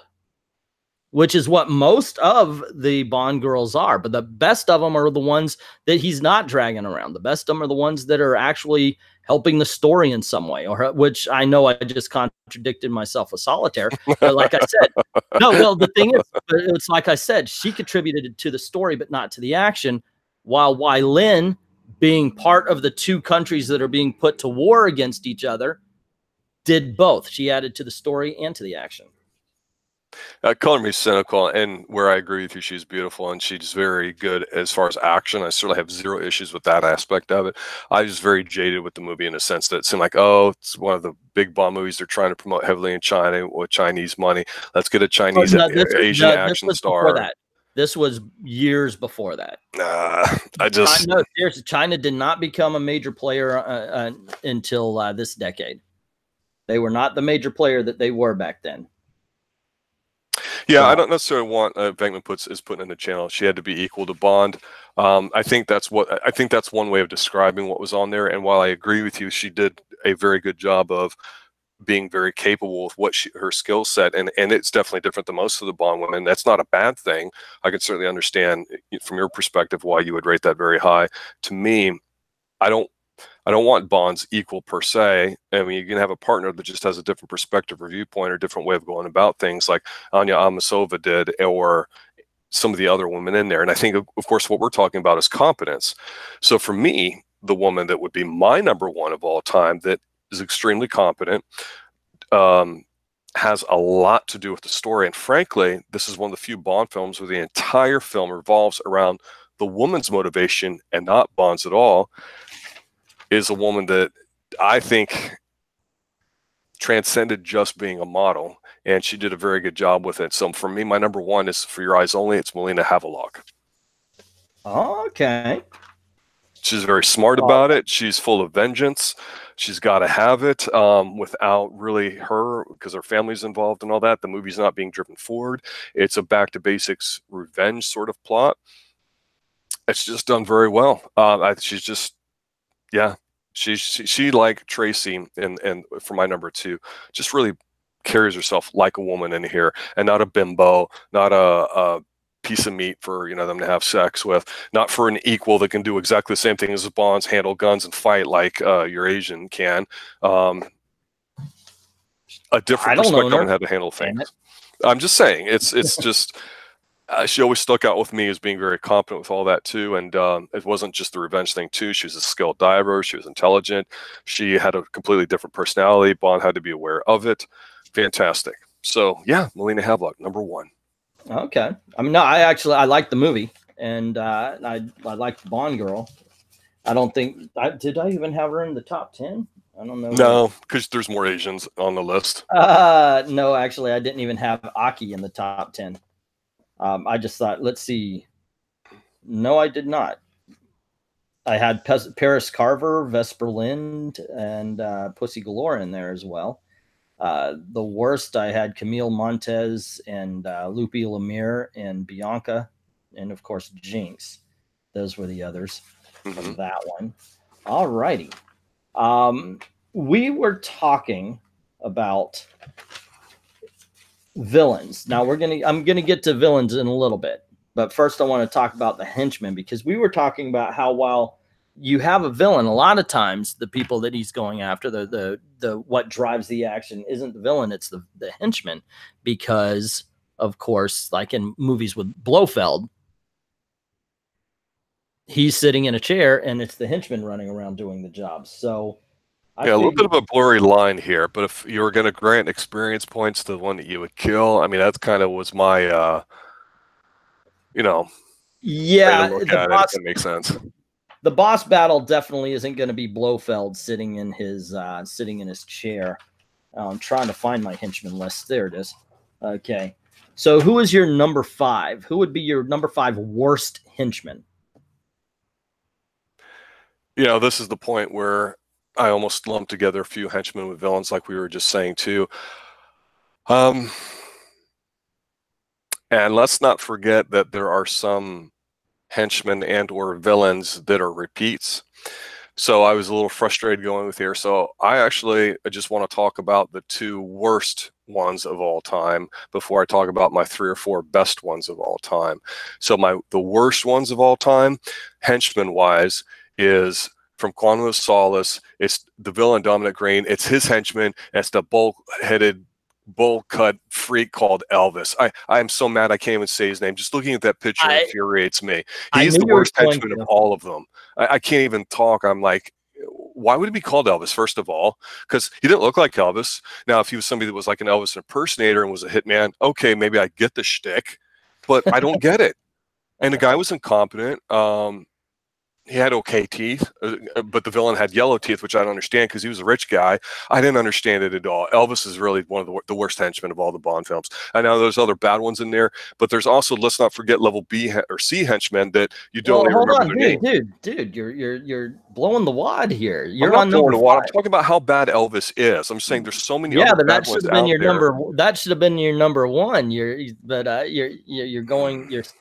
Which is what most of the Bond girls are. But the best of them are the ones that he's not dragging around. The best of them are the ones that are actually helping the story in some way, or which I know I just contradicted myself with Solitaire. But like I said, no, well, the thing is, it's like I said, she contributed to the story, but not to the action. While Wai Lin, being part of the 2 countries that are being put to war against each other, did both. She added to the story and to the action. Calling me cynical, and where I agree with you, she's beautiful and she's very good as far as action. I certainly have 0 issues with that aspect of it. I was very jaded with the movie in a sense that it seemed like, oh, it's one of the big Bond movies they're trying to promote heavily in China with Chinese money. Let's get a Chinese Asian action star. This was years before that. China did not become a major player until this decade. They were not the major player that they were back then. Yeah, I don't necessarily want Venkman is putting in the channel. She had to be equal to Bond. I think that's one way of describing what was on there. And while I agree with you, she did a very good job of being very capable with what her skill set, and it's definitely different than most of the Bond women. That's not a bad thing. I can certainly understand from your perspective why you would rate that very high. To me, I don't want Bonds equal per se. I mean, you can have a partner that just has a different perspective or viewpoint or different way of going about things, like Anya Amasova did, or some of the other women in there. And I think, of course, what we're talking about is competence. So for me, the woman that would be my number 1 of all time that is extremely competent, has a lot to do with the story. And frankly, this is one of the few Bond films where the entire film revolves around the woman's motivation and not Bond's at all. Is a woman that I think transcended just being a model, and she did a very good job with it. So for me, my number one is For Your Eyes Only. It's Melina Havelock. Okay. She's very smart about it. She's full of vengeance. She's got to have it without really her, because her family's involved and all that. The movie's not being driven forward. It's a back to basics revenge sort of plot. It's just done very well. She's just, yeah, she like Tracy, and for my number two, just really carries herself like a woman in here, and not a bimbo, not a piece of meat for them to have sex with, not for an equal that can do exactly the same thing as Bonds, handle guns and fight like your Asian can. A different perspective on how to handle things. I'm just saying, it's just she always stuck out with me as being very competent with all that too, and it wasn't just the revenge thing too. She was a skilled diver. She was intelligent. She had a completely different personality. Bond had to be aware of it. Fantastic. So yeah, Melina Havelock, number one. Okay. I mean, no, I like the movie, and I like Bond Girl. I don't think did I even have her in the top 10? I don't know. No, because there's more Asians on the list. No, actually, I didn't even have Aki in the top 10. I just thought, let's see. No, I did not. I had Paris Carver, Vesper Lind, and Pussy Galore in there as well. The worst, I had Camille Montez and Lupe Lemire and Bianca, and of course Jinx. Those were the others of that one. All righty. We were talking about villains. Now I'm gonna get to villains in a little bit, but first I want to talk about the henchmen, because we were talking about how while you have a villain, a lot of times the people that he's going after, the what drives the action isn't the villain, it's the henchman, because of course, like in movies with Blofeld, he's sitting in a chair and it's the henchman running around doing the job. So a little bit of a blurry line here, but if you were going to grant experience points to the one that you would kill, I mean, that's kind of was my yeah, way to look at it, if that makes sense. The boss battle definitely isn't going to be Blofeld sitting in his chair. I'm trying to find my henchman list. There it is. Okay. So who is your number 5? Who would be your number 5 worst henchman? This is the point where I almost lumped together a few henchmen with villains, like we were just saying too. And let's not forget that there are some henchmen and or villains that are repeats. So I was a little frustrated going with here. So I just want to talk about the 2 worst ones of all time before I talk about my 3 or 4 best ones of all time. So the worst ones of all time, henchman wise, is from Quantum of Solace. It's the villain Dominic Green. It's his henchman. It's the bull-headed, bowl-cut freak called Elvis. I am so mad I can't even say his name. Just looking at that picture infuriates me. He's the worst henchman of all of them. I can't even talk. I'm like, why would he be called Elvis, first of all? Because he didn't look like Elvis. Now, if he was somebody that was like an Elvis impersonator and was a hitman, okay, maybe I get the shtick, but I don't get it. And the guy was incompetent. He had okay teeth, but the villain had yellow teeth, which I don't understand because he was a rich guy. I didn't understand it at all. Elvis is really one of the worst henchmen of all the Bond films. I know there's other bad ones in there, but there's also, let's not forget, level B or C henchmen that you don't even remember their name. Dude, you're blowing the wad here. You're on number 5. I'm talking about how bad Elvis is. I'm saying there's so many other bad ones out there. That should have been your number 1. You're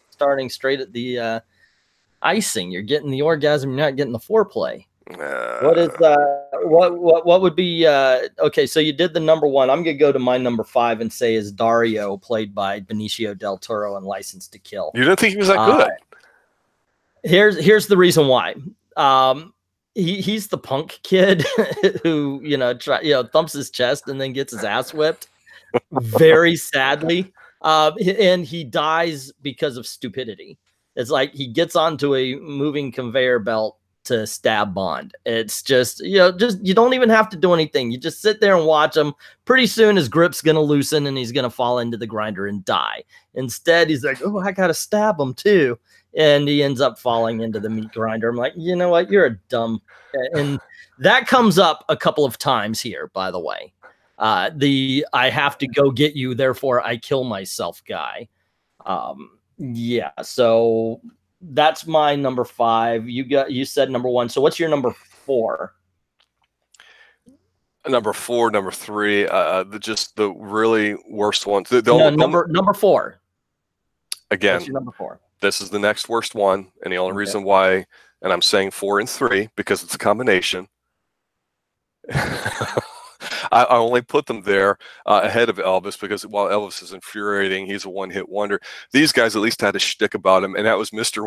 starting straight at the icing. You're getting the orgasm, you're not getting the foreplay. What would be okay, so you did the number 1. I'm gonna go to my number 5 and say is Dario, played by Benicio del Toro in License to Kill. You didn't think he was that good? Here's the reason why. He's the punk kid who thumps his chest and then gets his ass whipped very sadly, and he dies because of stupidity. It's like he gets onto a moving conveyor belt to stab Bond. It's just, you don't even have to do anything. You just sit there and watch him. Pretty soon his grip's going to loosen and he's going to fall into the grinder and die. Instead, he's like, oh, I got to stab him too. And he ends up falling into the meat grinder. I'm like, you know what? You're a dumb. And that comes up a couple of times here, by the way. I have to go get you, therefore I kill myself guy. Yeah, so that's my number 5. You said number 1. So what's your number 4? Number 4, number 3, the really worst ones. Number 4. Again, what's your number 4? This is the next worst one, and the only reason why, and I'm saying 4 and 3 because it's a combination. I only put them there ahead of Elvis because while Elvis is infuriating, he's a one-hit wonder. These guys at least had a shtick about him, and that was Mr.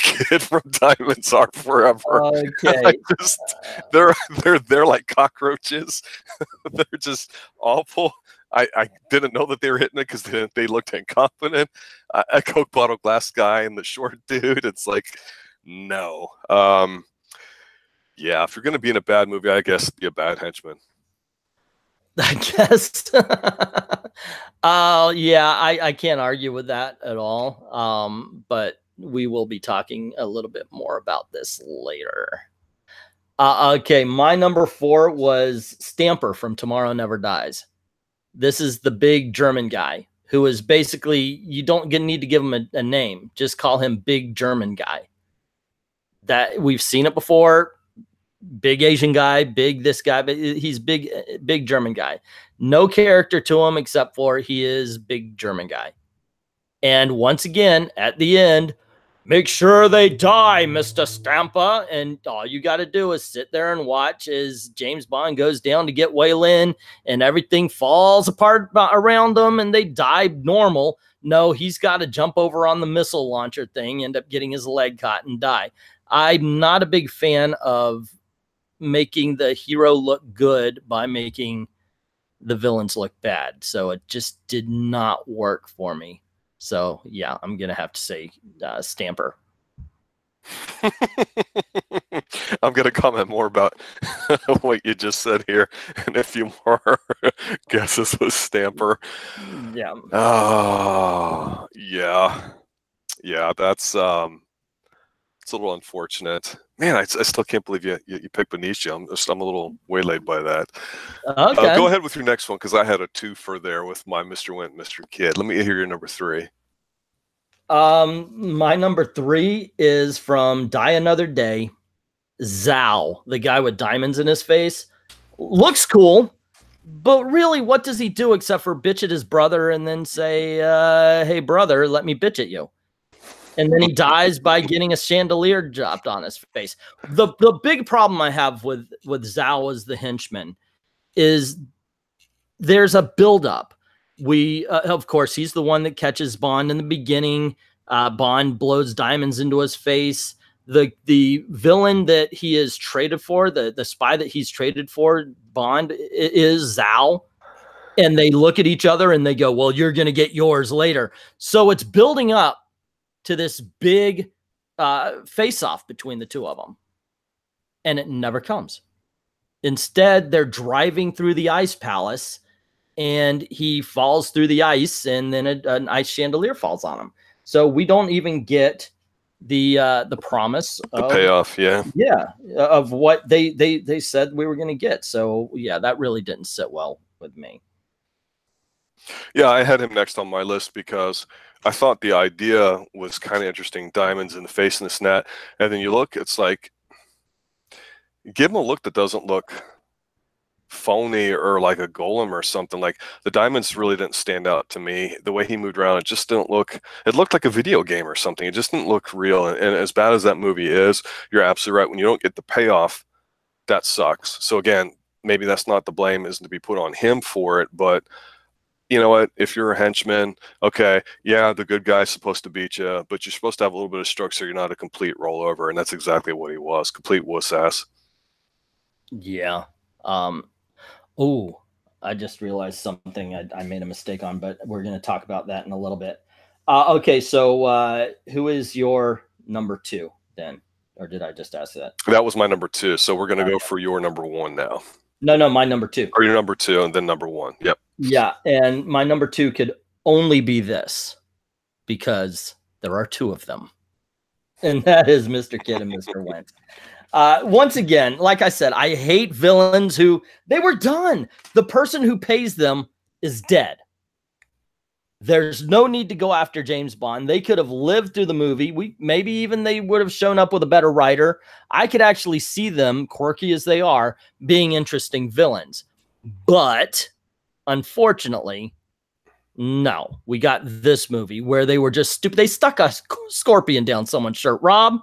Kid from Diamonds Are Forever. Okay, they're like cockroaches. They're just awful. I didn't know that they were hitting it because they looked incompetent. A Coke bottle glass guy and the short dude. It's like, no. Yeah, if you're going to be in a bad movie, I guess be a bad henchman. I guess. Yeah, I can't argue with that at all. But we will be talking a little bit more about this later. Okay, my number 4 was Stamper from Tomorrow Never Dies. This is the big German guy who is basically, you don't need to give him a name. Just call him Big German Guy. That we've seen it before. Big Asian guy, big this guy, but he's big German guy. No character to him except for he is big German guy. And once again, at the end, make sure they die, Mr. Stamper. And all you got to do is sit there and watch as James Bond goes down to get Wei Lin and everything falls apart around them and they die normal. No, he's got to jump over on the missile launcher thing, end up getting his leg caught and die. I'm not a big fan of making the hero look good by making the villains look bad. So it just did not work for me. So yeah, I'm going to have to say Stamper. I'm going to comment more about what you just said here and a few more guesses with Stamper. Yeah. Yeah, that's it's a little unfortunate. Man, I still can't believe you picked Benicio. I'm a little waylaid by that. Okay. Go ahead with your next one because I had a 2 for there with my Mr. Wint, Mr. Kid. Let me hear your number 3. My number 3 is from Die Another Day. Zhao, the guy with diamonds in his face, looks cool, but really, what does he do except for bitch at his brother and then say, "Hey, brother, let me bitch at you." And then he dies by getting a chandelier dropped on his face. The big problem I have with Zhao as the henchman is there's a buildup. Of course, he's the one that catches Bond in the beginning. Bond blows diamonds into his face. The villain that he is traded for, the spy that he's traded for, Bond, is Zhao. And they look at each other and they go, well, you're going to get yours later. So it's building up to this big face-off between the two of them. And it never comes. Instead, they're driving through the ice palace and he falls through the ice and then an ice chandelier falls on him. So we don't even get the promise of the payoff, of what they said we were going to get. So yeah, that really didn't sit well with me. Yeah, I had him next on my list because I thought the idea was kind of interesting. Diamonds in the face and this and that. And then you look, it's like, give him a look that doesn't look phony or like a golem or something. Like the diamonds really didn't stand out to me. The way he moved around, it just didn't look, it looked like a video game or something. It just didn't look real. And as bad as that movie is, you're absolutely right. When you don't get the payoff, that sucks. So again, maybe that's not the blame isn't to be put on him for it, but you know what? If you're a henchman, okay, yeah, the good guy's supposed to beat you, but you're supposed to have a little bit of structure. So you're not a complete rollover, and that's exactly what he was, complete wuss ass. Yeah. Oh, I just realized something I made a mistake on, but we're going to talk about that in a little bit. Okay, so who is your number 2 then? or did I just ask that? That was my number 2. So we're going to go for your number 1 now. No, my number 2. Or your number 2 and then number 1. Yep. Yeah, and my number 2 could only be this, because there are 2 of them, and that is Mr. Kid and Mr. Wentz. Once again, like I said, I hate villains who they were done. The person who pays them is dead. There's no need to go after James Bond. They could have lived through the movie. Maybe even they would have shown up with a better writer. I could actually see them, quirky as they are, being interesting villains. But unfortunately, no. We got this movie where they were just stupid. They stuck a scorpion down someone's shirt, Rob.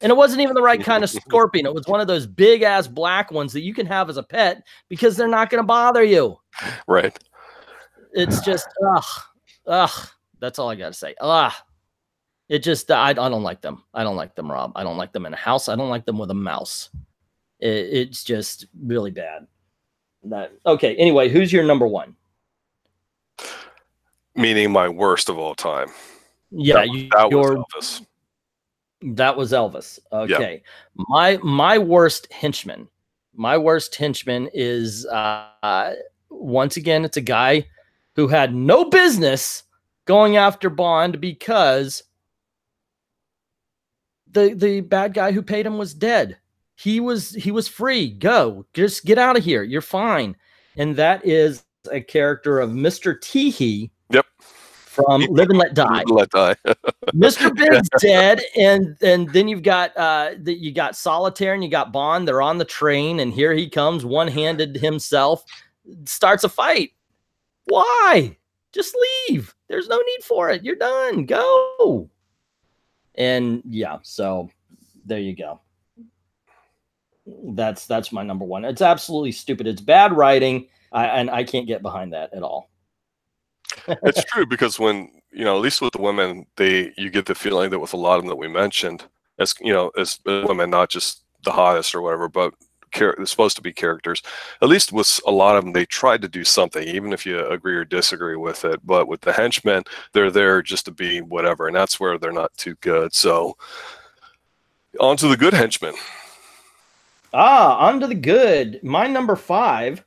And it wasn't even the right kind of scorpion. It was one of those big-ass black ones that you can have as a pet because they're not going to bother you. Right. It's just, ugh. That's all I got to say. It just, I don't like them. I don't like them, Rob. I don't like them in a house. I don't like them with a mouse. It's just really bad. Okay, anyway, who's your number 1? Meaning my worst of all time. Yeah, that was Elvis. That was Elvis. Okay. Yep. My worst henchman. My worst henchman is, once again, it's a guy who had no business going after Bond because the bad guy who paid him was dead. He was free. Go. Just get out of here. You're fine. And that is a character of Mr. Teehee. Yep. From Live and Let Die. Let Die. Mr. Big's dead, and then you've got you got Solitaire and you got Bond. They're on the train, and here he comes, one-handed himself, starts a fight. Why? Just leave. There's no need for it. You're done. Go. And yeah, so there you go. That's my number 1. It's absolutely stupid. It's bad writing, and I can't get behind that at all. It's true, because when, at least with the women, you get the feeling that with a lot of them that we mentioned, as women, not just the hottest or whatever, but they're supposed to be characters. At least with a lot of them, they tried to do something, even if you agree or disagree with it. But with the henchmen, they're there just to be whatever, and that's where they're not too good. So, on to the good henchmen. On to the good. My number 5,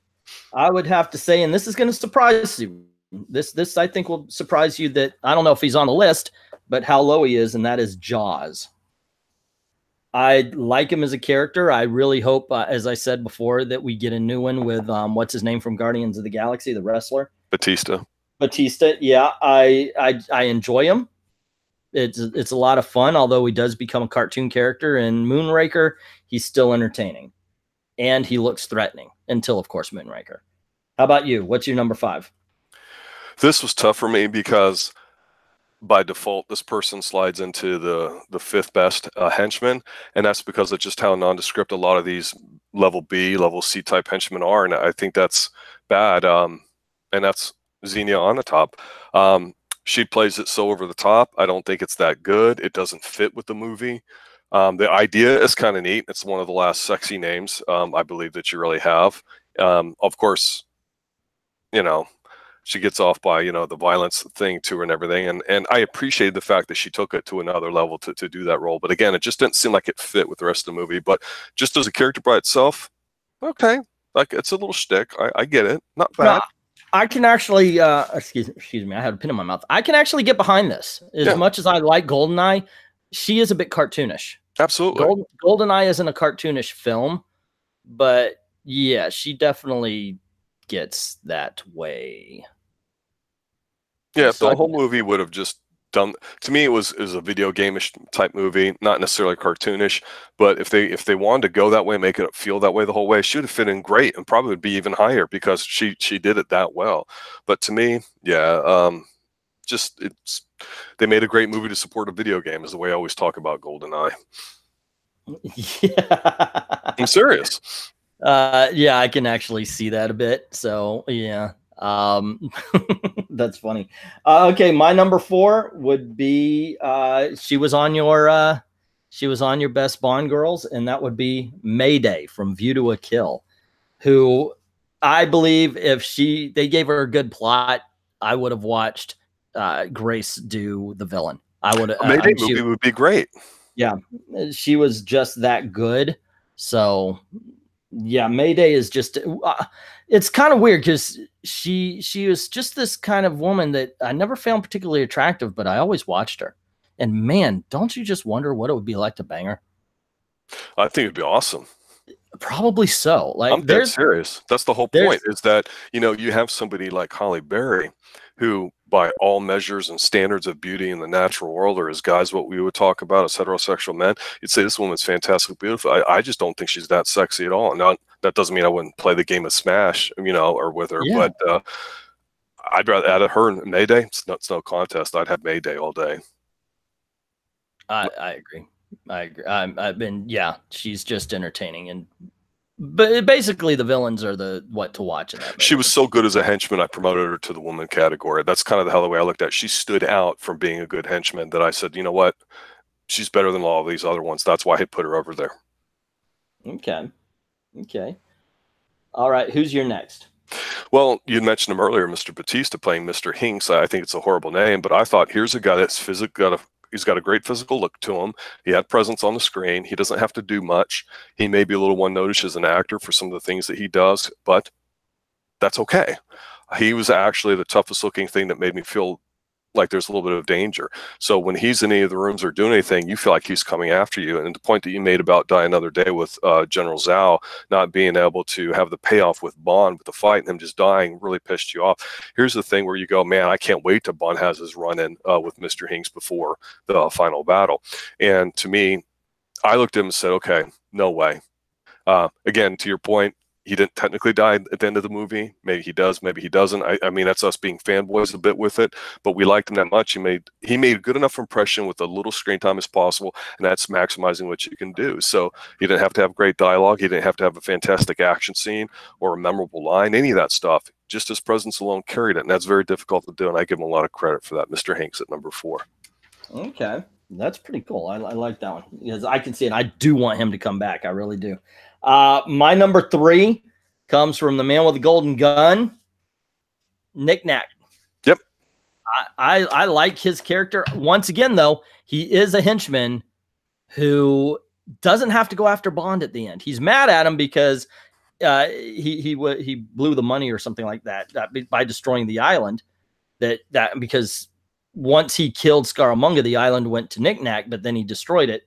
I would have to say, and this is going to surprise you. This I think will surprise you, that I don't know if he's on the list, but how low he is, and that is Jaws. I like him as a character. I really hope, as I said before, that we get a new one with what's his name from Guardians of the Galaxy, the wrestler, Batista. Yeah, I enjoy him. It's a lot of fun. Although he does become a cartoon character in Moonraker, he's still entertaining, and he looks threatening until, of course, Moonraker. How about you? What's your number 5? This was tough for me because by default, this person slides into the 5th best henchman, and that's because of just how nondescript a lot of these level B, level C type henchmen are, and I think that's bad. And that's Xenia Onatopp. She plays it so over the top. I don't think it's that good. It doesn't fit with the movie. The idea is kind of neat. It's one of the last sexy names I believe that you really have. Of course, she gets off by, the violence thing to her and everything. And I appreciated the fact that she took it to another level to do that role. But again, it just didn't seem like it fit with the rest of the movie. But just as a character by itself, okay. Like, it's a little shtick. I get it. Not bad. No, I can actually, excuse me, I had a pin in my mouth. I can actually get behind this. As much as I like GoldenEye, she is a bit cartoonish. Absolutely. GoldenEye isn't a cartoonish film, but yeah, she definitely gets that way. Yeah, if the whole movie would have just done, to me, it was a video game-ish type movie, not necessarily cartoonish. But if they wanted to go that way, make it feel that way the whole way, she would have fit in great and probably would be even higher because she did it that well. But to me, yeah, they made a great movie to support a video game, is the way I always talk about GoldenEye. Yeah, I'm serious. Yeah, I can actually see that a bit. So yeah, that's funny. Okay, my number 4 would be she was on your Best Bond Girls, and that would be Mayday from View to a Kill, who I believe if they gave her a good plot, I would have watched Grace do the villain. I would. Mayday movie would be great. Yeah, she was just that good. So yeah, Mayday is just it's kind of weird because she was just this kind of woman that I never found particularly attractive, but I always watched her. And man, don't you just wonder what it would be like to bang her? I think it'd be awesome. Probably so. Like I'm dead serious. That's the whole there's point, is that, you know, you have somebody like Holly Berry, who by all measures and standards of beauty in the natural world, or as guys what we would talk about as heterosexual men, you'd say this woman's fantastically beautiful. I just don't think she's that sexy at all. Now that doesn't mean I wouldn't play the game of Smash, you know, or with her, yeah. but I'd rather add her and Mayday. It's no contest. I'd have Mayday all day. I agree. I agree. I've been, yeah, she's just entertaining. And but basically the villains are the what to watch in that movie. She was so good as a henchman, I promoted her to the woman category. That's kind of the way I looked at it. She stood out from being a good henchman, that I said, you know what, she's better than all of these other ones. That's why I put her over there. Okay. Okay. All right. Who's your next? Well, you mentioned him earlier, Mr. Batista playing Mr. Hinks. I think it's a horrible name, but I thought, here's a guy that's he's got a great physical look to him. He had presence on the screen. He doesn't have to do much. He may be a little one notice as an actor for some of the things that he does, but that's okay. He was actually the toughest looking thing that made me feel like there's a little bit of danger. So when he's in any of the rooms or doing anything, you feel like he's coming after you. And the point that you made about Die Another Day with General Zhao not being able to have the payoff with Bond with the fight and him just dying really pissed you off. Here's the thing where you go, man, I can't wait till Bond has his run-in with Mr. Hinks before the final battle. And to me, I looked at him and said, okay, no way. Again, to your point, he didn't technically die at the end of the movie. Maybe he does, maybe he doesn't. I mean, that's us being fanboys a bit with it, but we liked him that much. He made a good enough impression with a little screen time as possible, and that's maximizing what you can do. So he didn't have to have great dialogue. He didn't have to have a fantastic action scene or a memorable line, any of that stuff. Just his presence alone carried it, and that's very difficult to do, and I give him a lot of credit for that. Mr. Hinks at number 4. Okay. That's pretty cool. I like that one because I can see it. I do want him to come back. I really do. My number 3 comes from the man with the golden gun, Nick Nack. Yep. I like his character. Once again, though, he is a henchman who doesn't have to go after Bond at the end. He's mad at him because he blew the money or something like that by destroying the island. That because once he killed Scaramanga, the island went to Nick Nack, but then he destroyed it.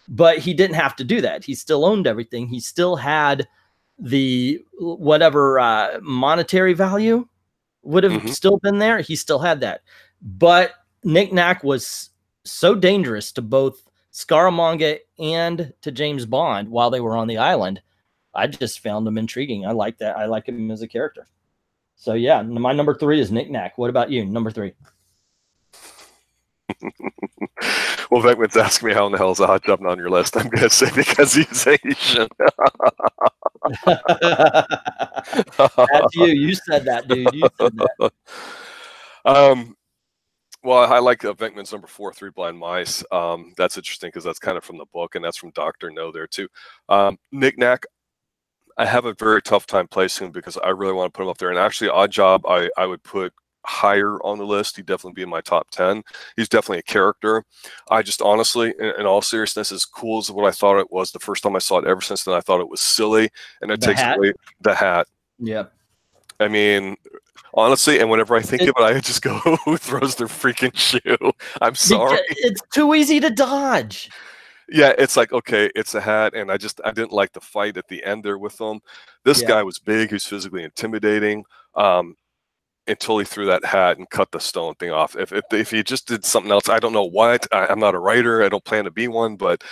But he didn't have to do that. He still owned everything. He still had the whatever monetary value would have still been there. He still had that. But Nick Nack was so dangerous to both Scaramanga and to James Bond while they were on the island. I just found him intriguing. I like that. I like him as a character. So yeah, my number 3 is Nick Nack. What about you? Number 3. Well, Beckman's asking me how in the hell is a hot job not on your list. I'm going to say because he's Asian. That's you. You said that, dude. You said that. Well, I like Venkman's number 4, 3 Blind Mice. That's interesting because that's kind of from the book, and that's from Dr. No there too. Nick Nack, I have a very tough time placing him because I really want to put him up there. And actually, Odd Job, I would put higher on the list. He'd definitely be in my top 10. He's definitely a character. I just honestly, in all seriousness, as cool as what I thought it was the first time I saw it, ever since then I thought it was silly, and it takes away the hat. Yeah. I mean, honestly, and whenever I think of it, I just go, who throws their freaking shoe? I'm sorry. It's too easy to dodge. Yeah, it's like, okay, it's a hat, and I didn't like the fight at the end there with them. This guy was big, he was physically intimidating. Until he threw that hat and cut the stone thing off. If he just did something else, I don't know what. I'm not a writer. I don't plan to be one, but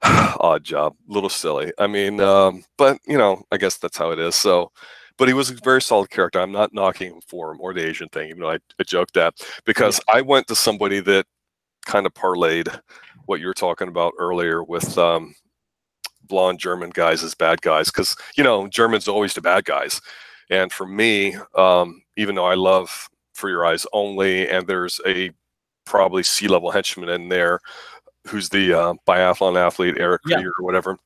Odd Job, a little silly. I mean, but you know, I guess that's how it is. So, but he was a very solid character. I'm not knocking him for him or the Asian thing, even though I joked that, because I went to somebody that kind of parlayed what you were talking about earlier with blonde German guys as bad guys, because you know Germans are always the bad guys. And for me, even though I love For Your Eyes Only, and there's a probably C-level henchman in there who's the biathlon athlete, Eric Krieger or whatever,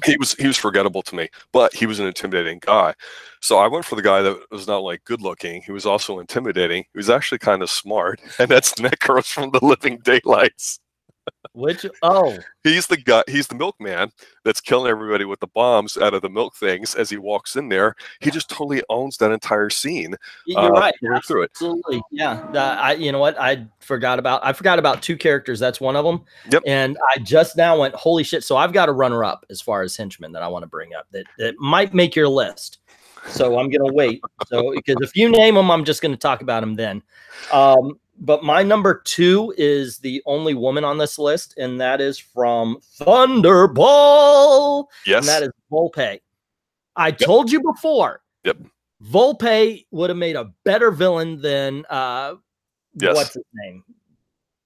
he was forgettable to me, but he was an intimidating guy. So I went for the guy that was not like good looking. He was also intimidating. He was actually kind of smart, and that's Necros from The Living Daylights. Which, oh, He's the guy. He's the milkman that's killing everybody with the bombs out of the milk things as he walks in there. He just totally owns that entire scene. you're right. Right through it. Absolutely. Yeah. You know what? I forgot about two characters. That's one of them. Yep. And I just now went, holy shit. So I've got a runner up as far as henchmen that I want to bring up that might make your list. So I'm going to wait. So, because if you name them, I'm just going to talk about them then. But my number 2 is the only woman on this list, and that is from Thunderball. Yes. And that is Volpe. I told you before. Yep. Volpe would have made a better villain than what's his name?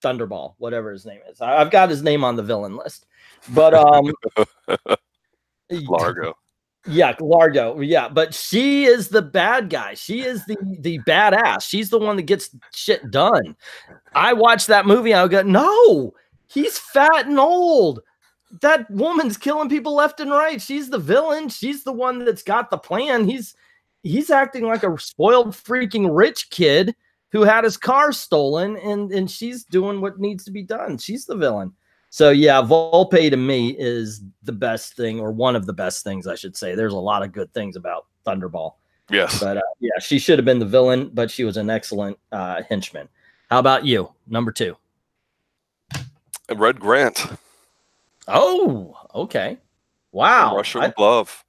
Thunderball, whatever his name is. I've got his name on the villain list. But Largo. Yeah, Largo. Yeah, but she is the bad guy. She is the badass. She's the one that gets shit done. I watched that movie. I go, no, he's fat and old. That woman's killing people left and right. She's the villain. She's the one that's got the plan. He's acting like a spoiled freaking rich kid who had his car stolen, and she's doing what needs to be done. She's the villain. So yeah, Volpe to me is the best thing, or one of the best things, I should say. There's a lot of good things about Thunderball. Yes. But yeah, she should have been the villain, but she was an excellent henchman. How about you? Number 2. Red Grant. Oh, okay. Wow. Russia with love.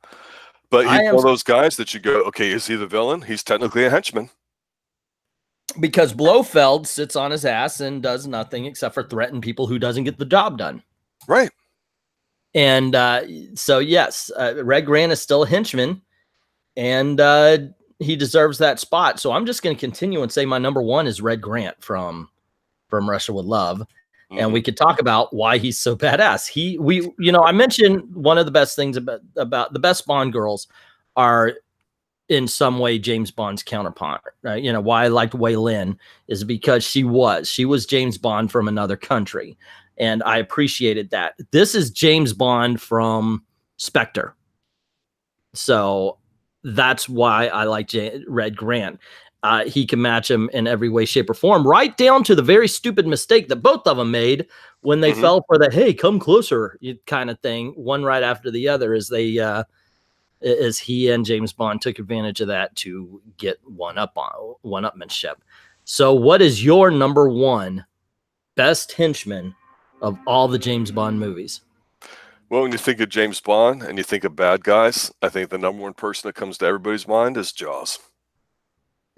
But he's one of those guys that you go, okay, is he the villain? He's technically a henchman. Because Blofeld sits on his ass and does nothing except for threaten people who doesn't get the job done. Right. And so, yes, Red Grant is still a henchman, and he deserves that spot. So I'm just going to continue and say my number 1 is Red Grant from Russia with Love. Mm-hmm. And we could talk about why he's so badass. I mentioned one of the best things about the best Bond girls are in some way James Bond's counterpart. Why I liked Wei Lin is because she was James Bond from another country, and I appreciated that. This is James Bond from Spectre, so that's why I like Red Grant. He can match him in every way, shape, or form, right down to the very stupid mistake that both of them made when they fell for the "hey, come closer" kind of thing, one right after the other, as he and James Bond took advantage of that to get one-upmanship. So what is your number 1 best henchman of all the James Bond movies? Well, when you think of James Bond and you think of bad guys, I think the number 1 person that comes to everybody's mind is Jaws.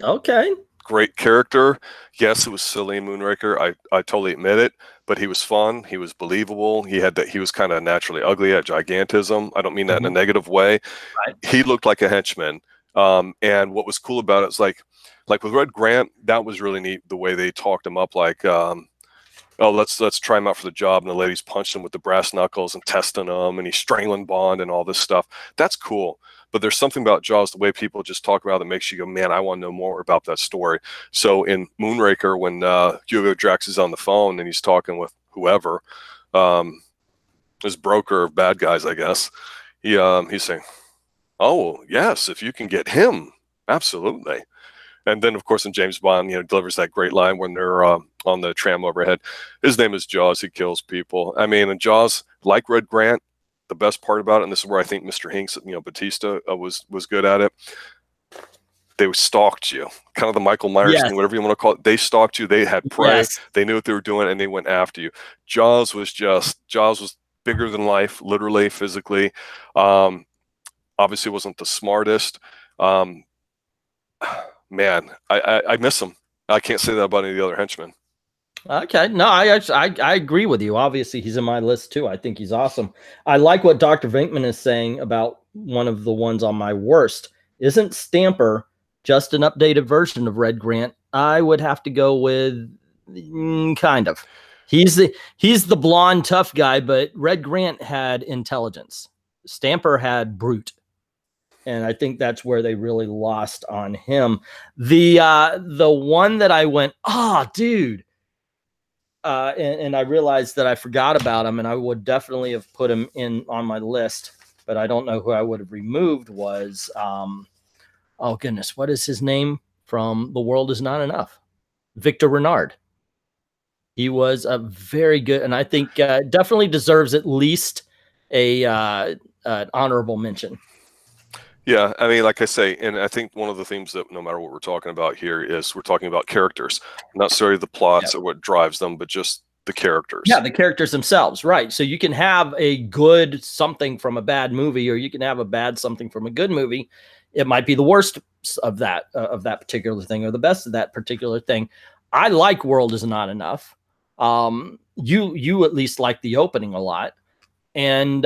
Okay. Great character. Yes, it was silly in Moonraker. I totally admit it, but he was fun. He was believable. He was kind of naturally ugly at gigantism. I don't mean that in a negative way. Right. He looked like a henchman. And what was cool about it is like with Red Grant, that was really neat the way they talked him up. Like, oh, let's try him out for the job. And the ladies punched him with the brass knuckles and testing him, and he's strangling Bond and all this stuff. That's cool. But there's something about Jaws, the way people just talk about it, that makes you go, man, I want to know more about that story. So in Moonraker, when Hugo Drax is on the phone and he's talking with whoever, his broker of bad guys, I guess, he's saying, oh, yes, if you can get him, absolutely. And then, of course, in James Bond, delivers that great line when they're on the tram overhead. His name is Jaws. He kills people. I mean, in Jaws, like Red Grant, the best part about it, and this is where I think Mr. Hinks, Batista was good at it. They stalked you, kind of the Michael Myers thing, whatever you want to call it. They stalked you. They had prey. Yes. They knew what they were doing, and they went after you. Jaws was bigger than life, literally, physically. Obviously, wasn't the smartest. Man, I miss him. I can't say that about any of the other henchmen. Okay. No, I agree with you. Obviously, he's in my list too. I think he's awesome. I like what Dr. Vinkman is saying about one of the ones on my worst. Isn't Stamper just an updated version of Red Grant? I would have to go with kind of. He's the blonde tough guy, but Red Grant had intelligence. Stamper had brute. And I think that's where they really lost on him. The one that I went, dude. And I realized that I forgot about him, and I would definitely have put him in on my list, but I don't know who I would have removed was, oh goodness, what is his name from The World Is Not Enough? Victor Renard. He was a very good, and I think definitely deserves at least a an honorable mention. Yeah, I mean, like I say, and I think one of the themes that no matter what we're talking about here is we're talking about characters, not necessarily the plots or what drives them, but just the characters. Yeah, the characters themselves, right? So you can have a good something from a bad movie, or you can have a bad something from a good movie. It might be the worst of that particular thing, or the best of that particular thing. I like World Is Not Enough. You at least like the opening a lot, and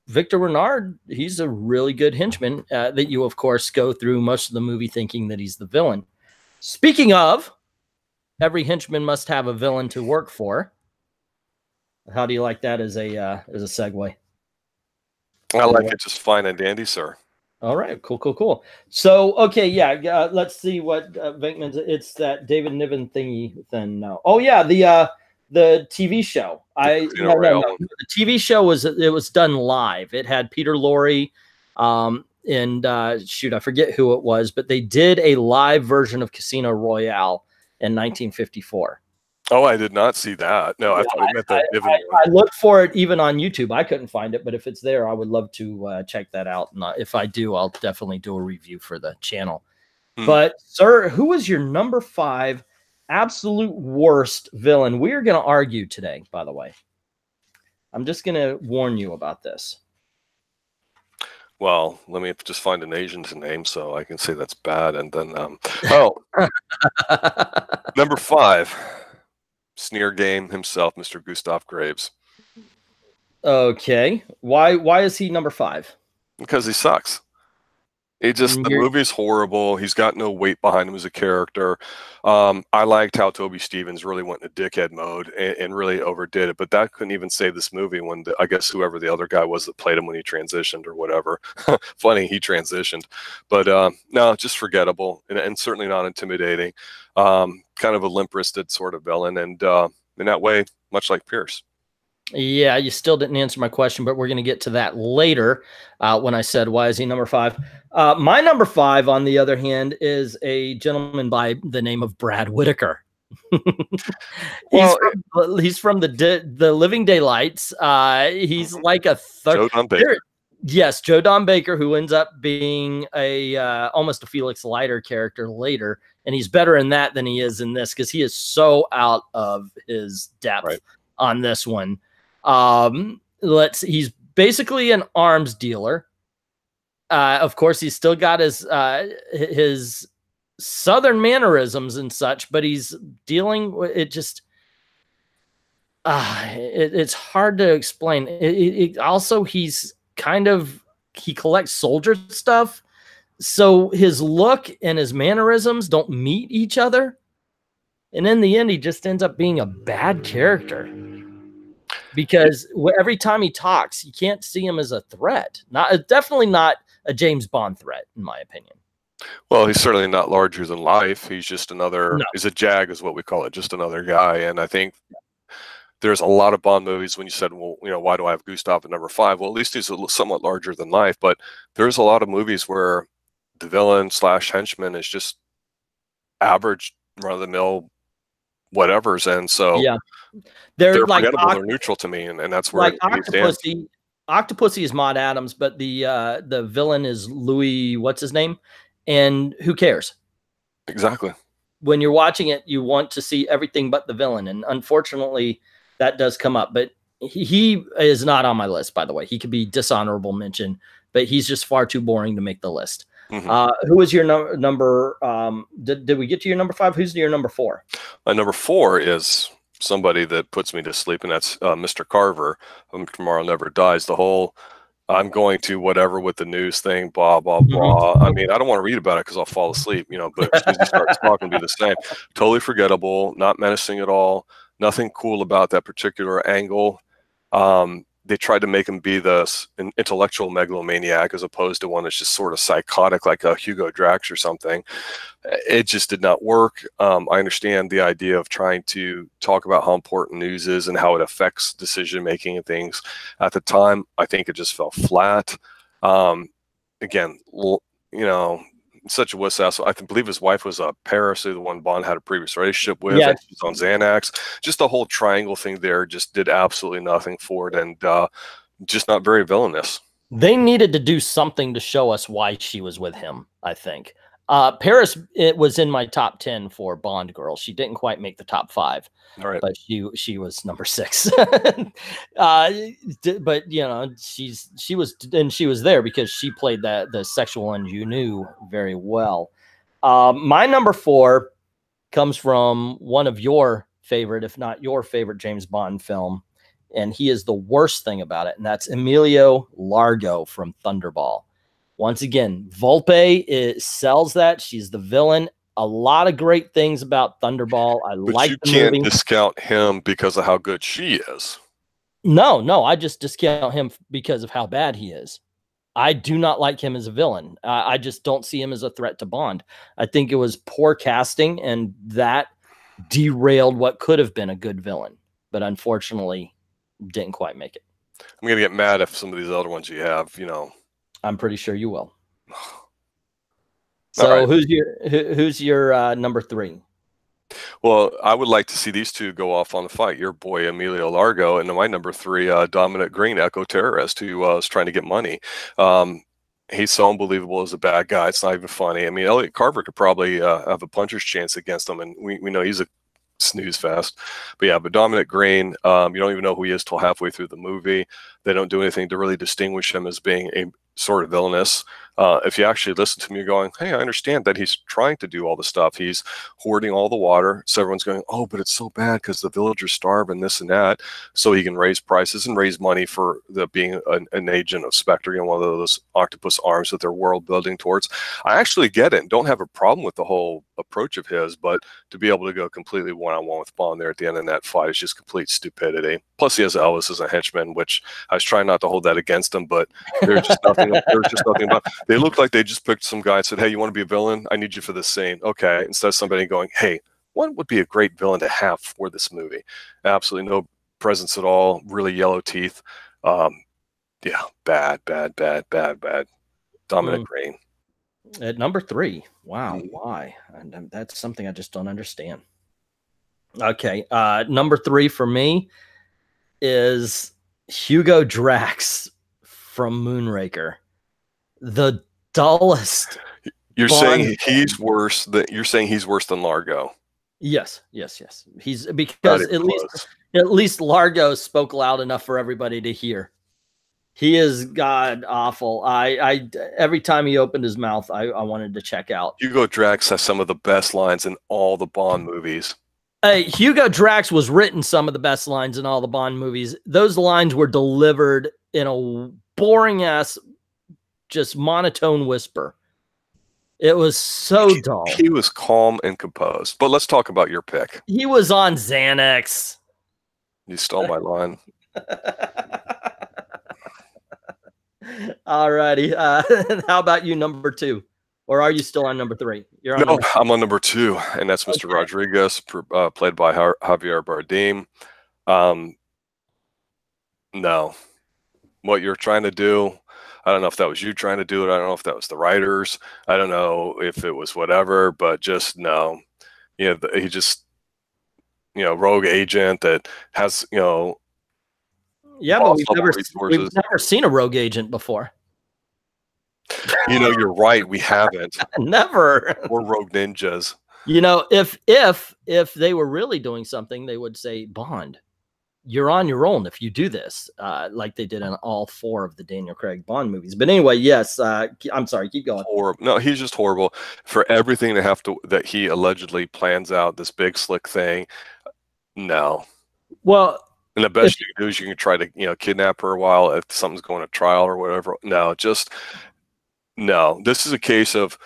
Victor Renard, he's a really good henchman that you, of course, go through most of the movie thinking that he's the villain. Speaking of, every henchman must have a villain to work for. How do you like that as a segue? I like it just fine and dandy, sir. All right, cool. So, okay, yeah, let's see what Venkman's. It's that David Niven thingy thing. No, oh yeah, the TV show. No. The TV show was done live. It had Peter Lorre, and shoot, I forget who it was, but they did a live version of Casino Royale in 1954. Oh, I did not see that. No, I looked for it even on YouTube. I couldn't find it, but if it's there, I would love to check that out. And if I do, I'll definitely do a review for the channel. But, sir, who is your number 5 absolute worst villain? We're going to argue today, by the way. I'm just going to warn you about this. Well, let me just find an Asian's name so I can say that's bad. And then, number 5. Sneer game himself, Mr. Gustav Graves. Okay. Why is he number 5? Because he sucks. The movie's horrible. He's got no weight behind him as a character. I liked how Toby Stephens really went into dickhead mode and really overdid it, but that couldn't even save this movie when I guess whoever the other guy was that played him when he transitioned or whatever. Funny, he transitioned. But no, just forgettable and certainly not intimidating. Kind of a limp-wristed sort of villain, and in that way, much like Pierce. Yeah, you still didn't answer my question, but we're going to get to that later when I said, why is he number 5? My number 5, on the other hand, is a gentleman by the name of Brad Whitaker. He's from the Living Daylights. He's like a Joe Don Baker. Yes, Joe Don Baker, who ends up being almost a Felix Leiter character later, and he's better in that than he is in this because he is so out of his depth on this one. He's basically an arms dealer. Of course, he's still got his Southern mannerisms and such, but he's dealing with it. Just it's hard to explain. Also, he collects soldier stuff, so his look and his mannerisms don't meet each other, and in the end, he just ends up being a bad character. Because every time he talks, you can't see him as a threat. Definitely not a James Bond threat, in my opinion. Well, he's certainly not larger than life. He's just another. He's a jag, is what we call it, just another guy. And I think there's a lot of Bond movies when you said, well, why do I have Gustav at number 5? Well, at least he's somewhat larger than life. But there's a lot of movies where the villain / henchman is just average, run-of-the-mill whatevers, and so they're like forgettable. They're neutral to me, and that's where like Octopussy is Maude Adams, but the villain is Louis, what's his name, and who cares? Exactly. When you're watching it, you want to see everything but the villain, and unfortunately, that does come up. But he is not on my list, by the way. He could be dishonorable mention, but he's just far too boring to make the list. Who is your number? Did we get to your number 5? Who's your number 4? My number 4 is somebody that puts me to sleep, and that's Mr. Carver from Tomorrow Never Dies. The whole I'm going to whatever with the news thing, blah, blah, blah. I mean, I don't want to read about it because I'll fall asleep, but as soon as he starts talking, be the same. Totally forgettable, not menacing at all. Nothing cool about that particular angle. They tried to make him be an intellectual megalomaniac as opposed to one that's just sort of psychotic, like a Hugo Drax or something. It just did not work. I understand the idea of trying to talk about how important news is and how it affects decision-making and things. At the time, I think it just fell flat. Again, such a wuss ass. I believe his wife was Paris, the one Bond had a previous relationship with, Yeah, and she's on Xanax. Just the whole triangle thing there just did absolutely nothing for it, and just not very villainous. they needed to do something to show us why she was with him, I think. Paris, it was in my top 10 for Bond girls. She didn't quite make the top 5. All right. But she was number 6. But you know, she was there because she played the sexual ingenue very well. My number 4 comes from one of your favorite, if not your favorite, James Bond film, and he is the worst thing about it, and that's Emilio Largo from Thunderball. Once again, Volpe sells that. She's the villain. A lot of great things about Thunderball. I like the movie. But you can't discount him because of how good she is. No, I just discount him because of how bad he is. I do not like him as a villain. I just don't see him as a threat to Bond. I think it was poor casting, and that derailed what could have been a good villain, but unfortunately didn't quite make it. I'm going to get mad if some of these other ones you have, you know. I'm pretty sure you will. So right. Who's your number 3? Well, I would like to see these two go off on the fight. Your boy Emilio Largo, and my number 3, Dominic Green, eco-terrorist, who was trying to get money. He's so unbelievable as a bad guy. It's not even funny. I mean, Elliot Carver could probably have a puncher's chance against him, and we know he's a snooze fest. But yeah, but Dominic Green, you don't even know who he is till halfway through the movie. They don't do anything to really distinguish him as being a sort of villainous. If you actually listen to me, you're going, hey, I understand that he's trying to do all the stuff. He's hoarding all the water. So everyone's going, oh, but it's so bad because the villagers starve and this and that. So he can raise prices and raise money for being an agent of Spectre, you know, one of those octopus arms that they're world building towards. I actually get it and don't have a problem with the whole approach of his, but to be able to go completely one-on-one with Bond there at the end of that fight is just complete stupidity. Plus he has Elvis as a henchman, which I was trying not to hold that against him, but there's just nothing about it. They look like they just picked some guy and said, hey, you want to be a villain? I need you for this scene. Okay. Instead of somebody going, hey, what would be a great villain to have for this movie? Absolutely no presence at all. Really yellow teeth. Yeah, bad. Dominic Green. At number 3. Wow. Why? And that's something I just don't understand. Okay. Number 3 for me is Hugo Drax from Moonraker. The dullest. You're saying he's worse than Largo. Yes. He's because at least Largo spoke loud enough for everybody to hear. He is god awful. I every time he opened his mouth, I wanted to check out. Hugo Drax has some of the best lines in all the Bond movies. Hugo Drax was written some of the best lines in all the Bond movies. Those lines were delivered in a boring ass, just monotone whisper. It was so dull. He was calm and composed. But let's talk about your pick. He was on Xanax. You stole my line. All righty. How about you, number 2? Or are you still on number 3? You're on I'm on number 2, and that's Mr. Rodriguez, played by Javier Bardem. No. What you're trying to do, I don't know if that was you trying to do it. I don't know if that was the writers. I don't know if it was whatever, but just no. You know, he just, you know, rogue agent that has, you know. Yeah, but we've never seen a rogue agent before. You know, you're right. We haven't. Never. We're rogue ninjas. You know, if they were really doing something, they would say, Bond, you're on your own if you do this, like they did in all 4 of the Daniel Craig Bond movies. But anyway, yes, I'm sorry, keep going. Horrible. No, he's just horrible for everything that he allegedly plans out, this big slick thing. No. Well, and the best you can do is you can try to, you know, kidnap her while if something's going to trial or whatever. No, just no. This is a case of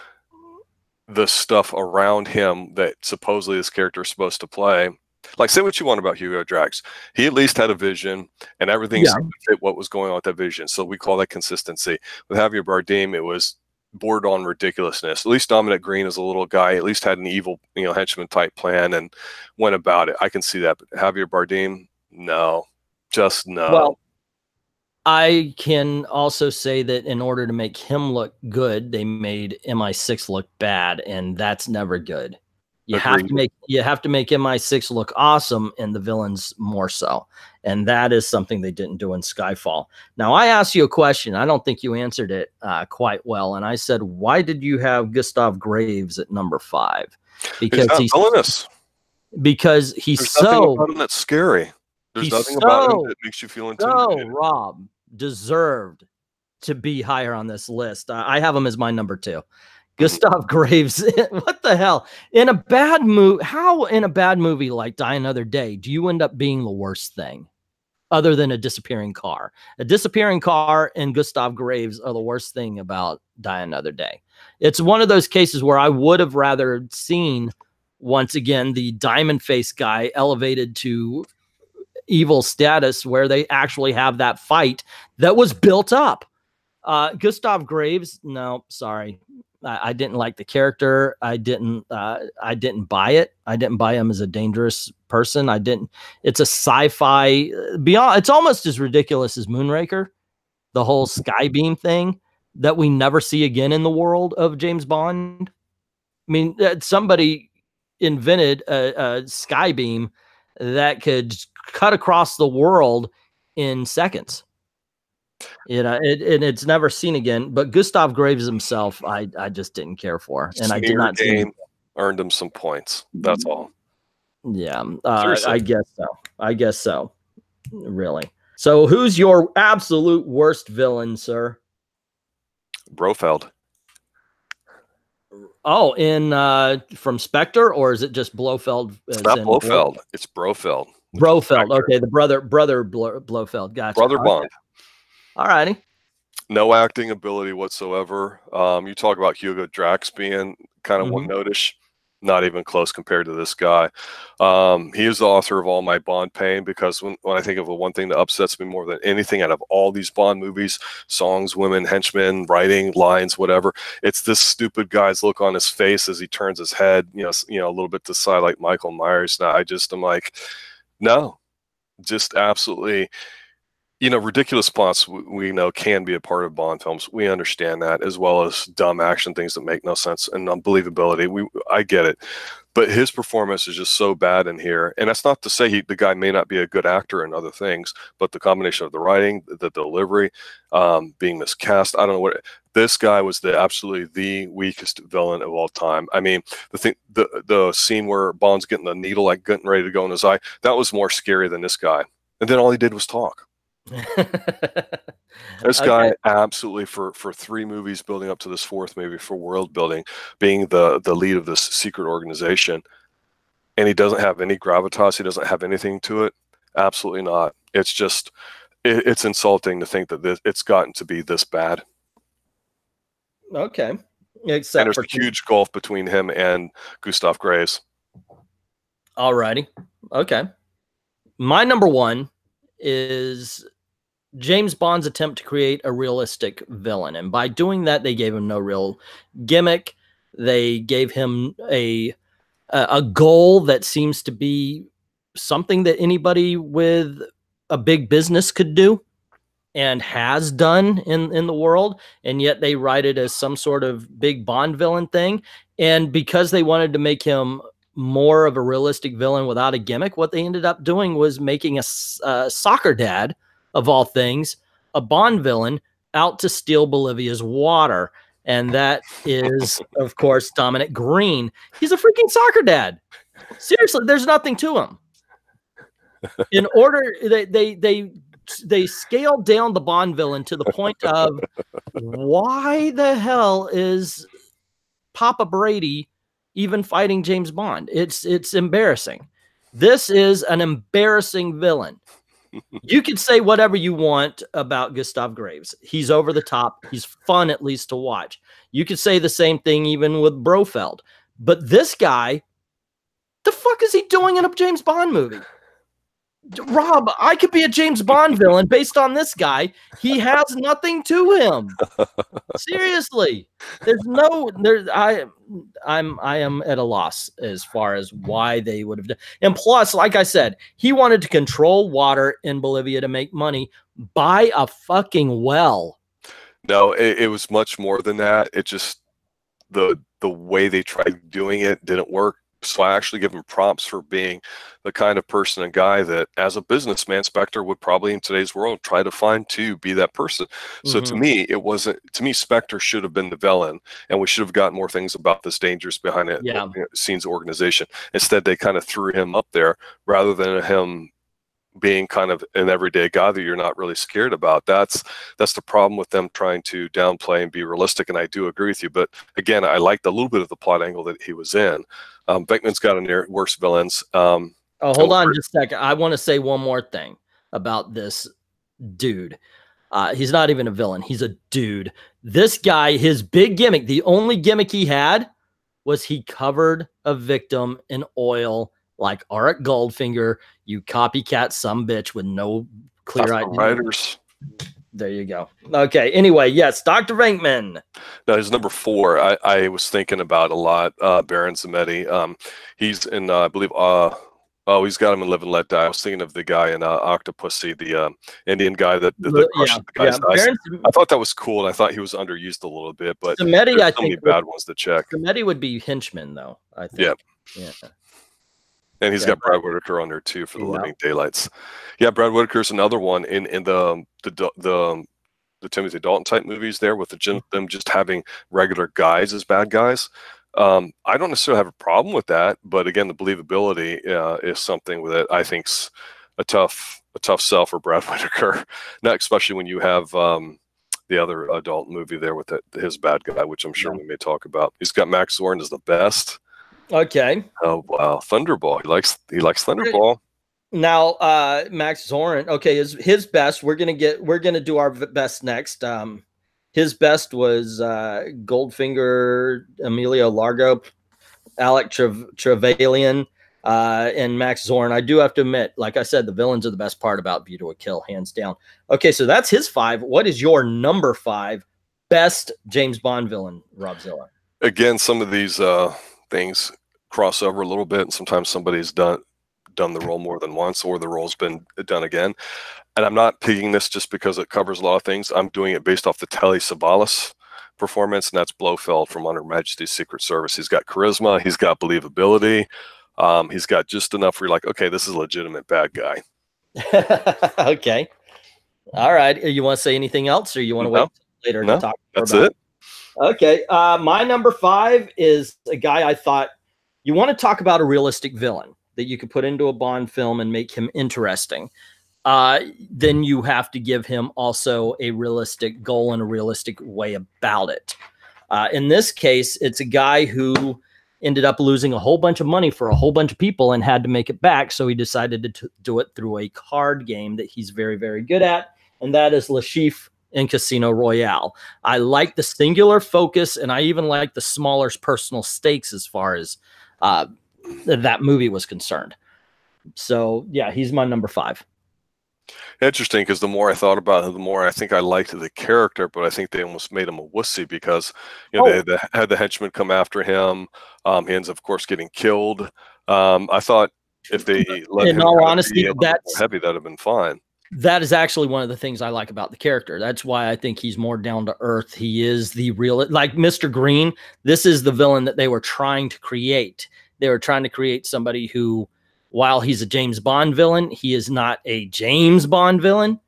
the stuff around him that supposedly this character is supposed to play. Like, say what you want about Hugo Drax. He at least had a vision, and everything seemed to fit what was going on with that vision. So we call that consistency. With Javier Bardem, it was bordered on ridiculousness. At least Dominic Green, as a little guy, at least had an evil, you know, henchman type plan and went about it. I can see that. But Javier Bardem, no, just no. Well, I can also say that in order to make him look good, they made MI6 look bad, and that's never good. Agreed. You have to make MI6 look awesome, and the villains more so. And that is something they didn't do in Skyfall. Now, I asked you a question. I don't think you answered it quite well. And I said, why did you have Gustav Graves at number 5? He's not villainous. Because he's There's nothing about him that's scary. There's nothing about him that makes you feel intimidated. Rob deserved to be higher on this list. I have him as my number 2. Gustav Graves. What the hell? In a bad movie, how in a bad movie like Die Another Day do you end up being the worst thing other than a disappearing car? A disappearing car and Gustav Graves are the worst thing about Die Another Day. It's one of those cases where I would have rather seen, once again, the diamond face guy elevated to evil status where they actually have that fight that was built up. Gustav Graves, no, sorry. I didn't like the character. I didn't buy it. I didn't buy him as a dangerous person. It's a sci-fi beyond. It's almost as ridiculous as Moonraker, the whole skybeam thing that we never see again in the world of James Bond. I mean, somebody invented a skybeam that could cut across the world in seconds. You know, and it's never seen again. But Gustav Graves himself, I just didn't care for, and I did not see him. Earned him some points. That's all. Yeah, I guess so. I guess so. Really. So, who's your absolute worst villain, sir? Brofeld. Oh, in from Spectre, or is it just Blofeld? It's not Blofeld. It's Brofeld. Brofeld. Okay, the brother Blofeld. Gotcha. Brother Bond. All righty. No acting ability whatsoever. You talk about Hugo Drax being kind of one-notish. Not even close compared to this guy. He is the author of all my Bond pain, because when I think of the one thing that upsets me more than anything out of all these Bond movies, songs, women, henchmen, writing, lines, whatever, it's this stupid guy's look on his face as he turns his head, you know, a little bit to the side like Michael Myers. Now I'm like, no, just absolutely. You know, ridiculous plots we know can be a part of Bond films. We understand that, as well as dumb action things that make no sense and unbelievability. I get it. But his performance is just so bad in here. And that's not to say the guy may not be a good actor in other things, but the combination of the writing, the delivery, being miscast, I don't know what. This guy was absolutely the weakest villain of all time. I mean, the scene where Bond's getting the needle, like getting ready to go in his eye, that was more scary than this guy. And then all he did was talk. This guy absolutely for 3 movies building up to this 4th movie for world building, being the lead of this secret organization, and he doesn't have any gravitas. He doesn't have anything to it. Absolutely not. It's just it's insulting to think that it's gotten to be this bad. Okay. Except and there's a huge gulf between him and Gustav Graves. Alrighty. Okay. My number 1 is James Bond's attempt to create a realistic villain. And by doing that, they gave him no real gimmick. They gave him a goal that seems to be something that anybody with a big business could do and has done in the world. And yet they write it as some sort of big Bond villain thing. And because they wanted to make him more of a realistic villain without a gimmick, what they ended up doing was making a soccer dad, of all things, a Bond villain out to steal Bolivia's water. And that is, of course, Dominic Green. He's a freaking soccer dad. Seriously, there's nothing to him. In order, they scaled down the Bond villain to the point of, why the hell is Papa Brady even fighting James Bond? It's embarrassing. This is an embarrassing villain. You could say whatever you want about Gustav Graves. He's over the top. He's fun, at least, to watch. You could say the same thing even with Brofeld. But this guy, the fuck is he doing in a James Bond movie? Rob, I could be a James Bond villain based on this guy. He has nothing to him. Seriously, there's no there. I am at a loss as far as why they would have done. And plus, like I said, he wanted to control water in Bolivia to make money. Buy a fucking well. No, it was much more than that. It just the way they tried doing it didn't work. So I actually give him props for being the kind of person and guy that, as a businessman, Spectre would probably in today's world try to find to be that person. So to me, it wasn't. To me, Spectre should have been the villain, and we should have gotten more things about this dangerous behind it scenes organization. Instead, they kind of threw him up there rather than him being kind of an everyday guy that you're not really scared about. That's the problem with them trying to downplay and be realistic. And I do agree with you. But again, I liked a little bit of the plot angle that he was in. Beckman's got a worse villains. Oh, hold on just a second. I want to say one more thing about this dude. He's not even a villain. He's a dude. This guy, his big gimmick, the only gimmick he had was he covered a victim in oil like Art Goldfinger, you copycat sumbitch with no clear idea. Writers. There you go. Okay. Anyway, yes, Dr. Venkman. No, he's number 4. I was thinking about a lot. Baron Zametti. He's in, I believe, he's got him in Live and Let Die. I was thinking of the guy in Octopussy, the Indian guy that crushed the guy's eyes. I thought that was cool, and I thought he was underused a little bit. But Zametti, I think, bad ones to check. Zametti would be henchman, though. I think. Yeah. And he's got Brad Whitaker on there too for the Living Daylights. Yeah, Brad Whitaker's another one in the Timothy Dalton type movies there with them just having regular guys as bad guys. I don't necessarily have a problem with that, but again, the believability is something that I think's a tough sell for Brad Whitaker. Not especially when you have the other adult movie there with his bad guy, which I'm sure we may talk about. He's got Max Zorn as the best. Okay. Oh wow, Thunderball. He likes Thunderball. Now, Max Zorn. Okay, his best. We're gonna do our best next. His best was Goldfinger, Emilio Largo, Alec Trevelyan, and Max Zorn. I do have to admit, like I said, the villains are the best part about View to a Kill, hands down. Okay, so that's his 5. What is your number 5 best James Bond villain, Rob Zilla? Again, some of these things cross over a little bit, and sometimes somebody's done the role more than once, or the role's been done again. And I'm not picking this just because it covers a lot of things. I'm doing it based off the Telly Savalas performance, and that's Blofeld from Under Majesty's Secret Service. He's got charisma, he's got believability, he's got just enough where you're like, okay, this is a legitimate bad guy. Okay. All right. You want to say anything else, or you want to wait later to talk more about it? Okay. My number 5 is a guy I thought, you want to talk about a realistic villain that you could put into a Bond film and make him interesting. Then you have to give him also a realistic goal and a realistic way about it. In this case, it's a guy who ended up losing a whole bunch of money for a whole bunch of people and had to make it back. So he decided to do it through a card game that he's very, very good at. And that is Le Chiffre in Casino Royale. I like the singular focus, and I even like the smaller personal stakes as far as that movie was concerned. So yeah, he's my number 5. Interesting, because the more I thought about it, the more I think I liked the character, but I think they almost made him a wussy because they had the henchmen come after him. He ends up, of course, getting killed. I thought if they let him, in all honesty, that's heavy, that'd have been fine. That is actually one of the things I like about the character. That's why I think he's more down to earth. He is the real, like Mr. Green. This is the villain that they were trying to create. They were trying to create somebody who, while he's a James Bond villain, he is not a James Bond villain,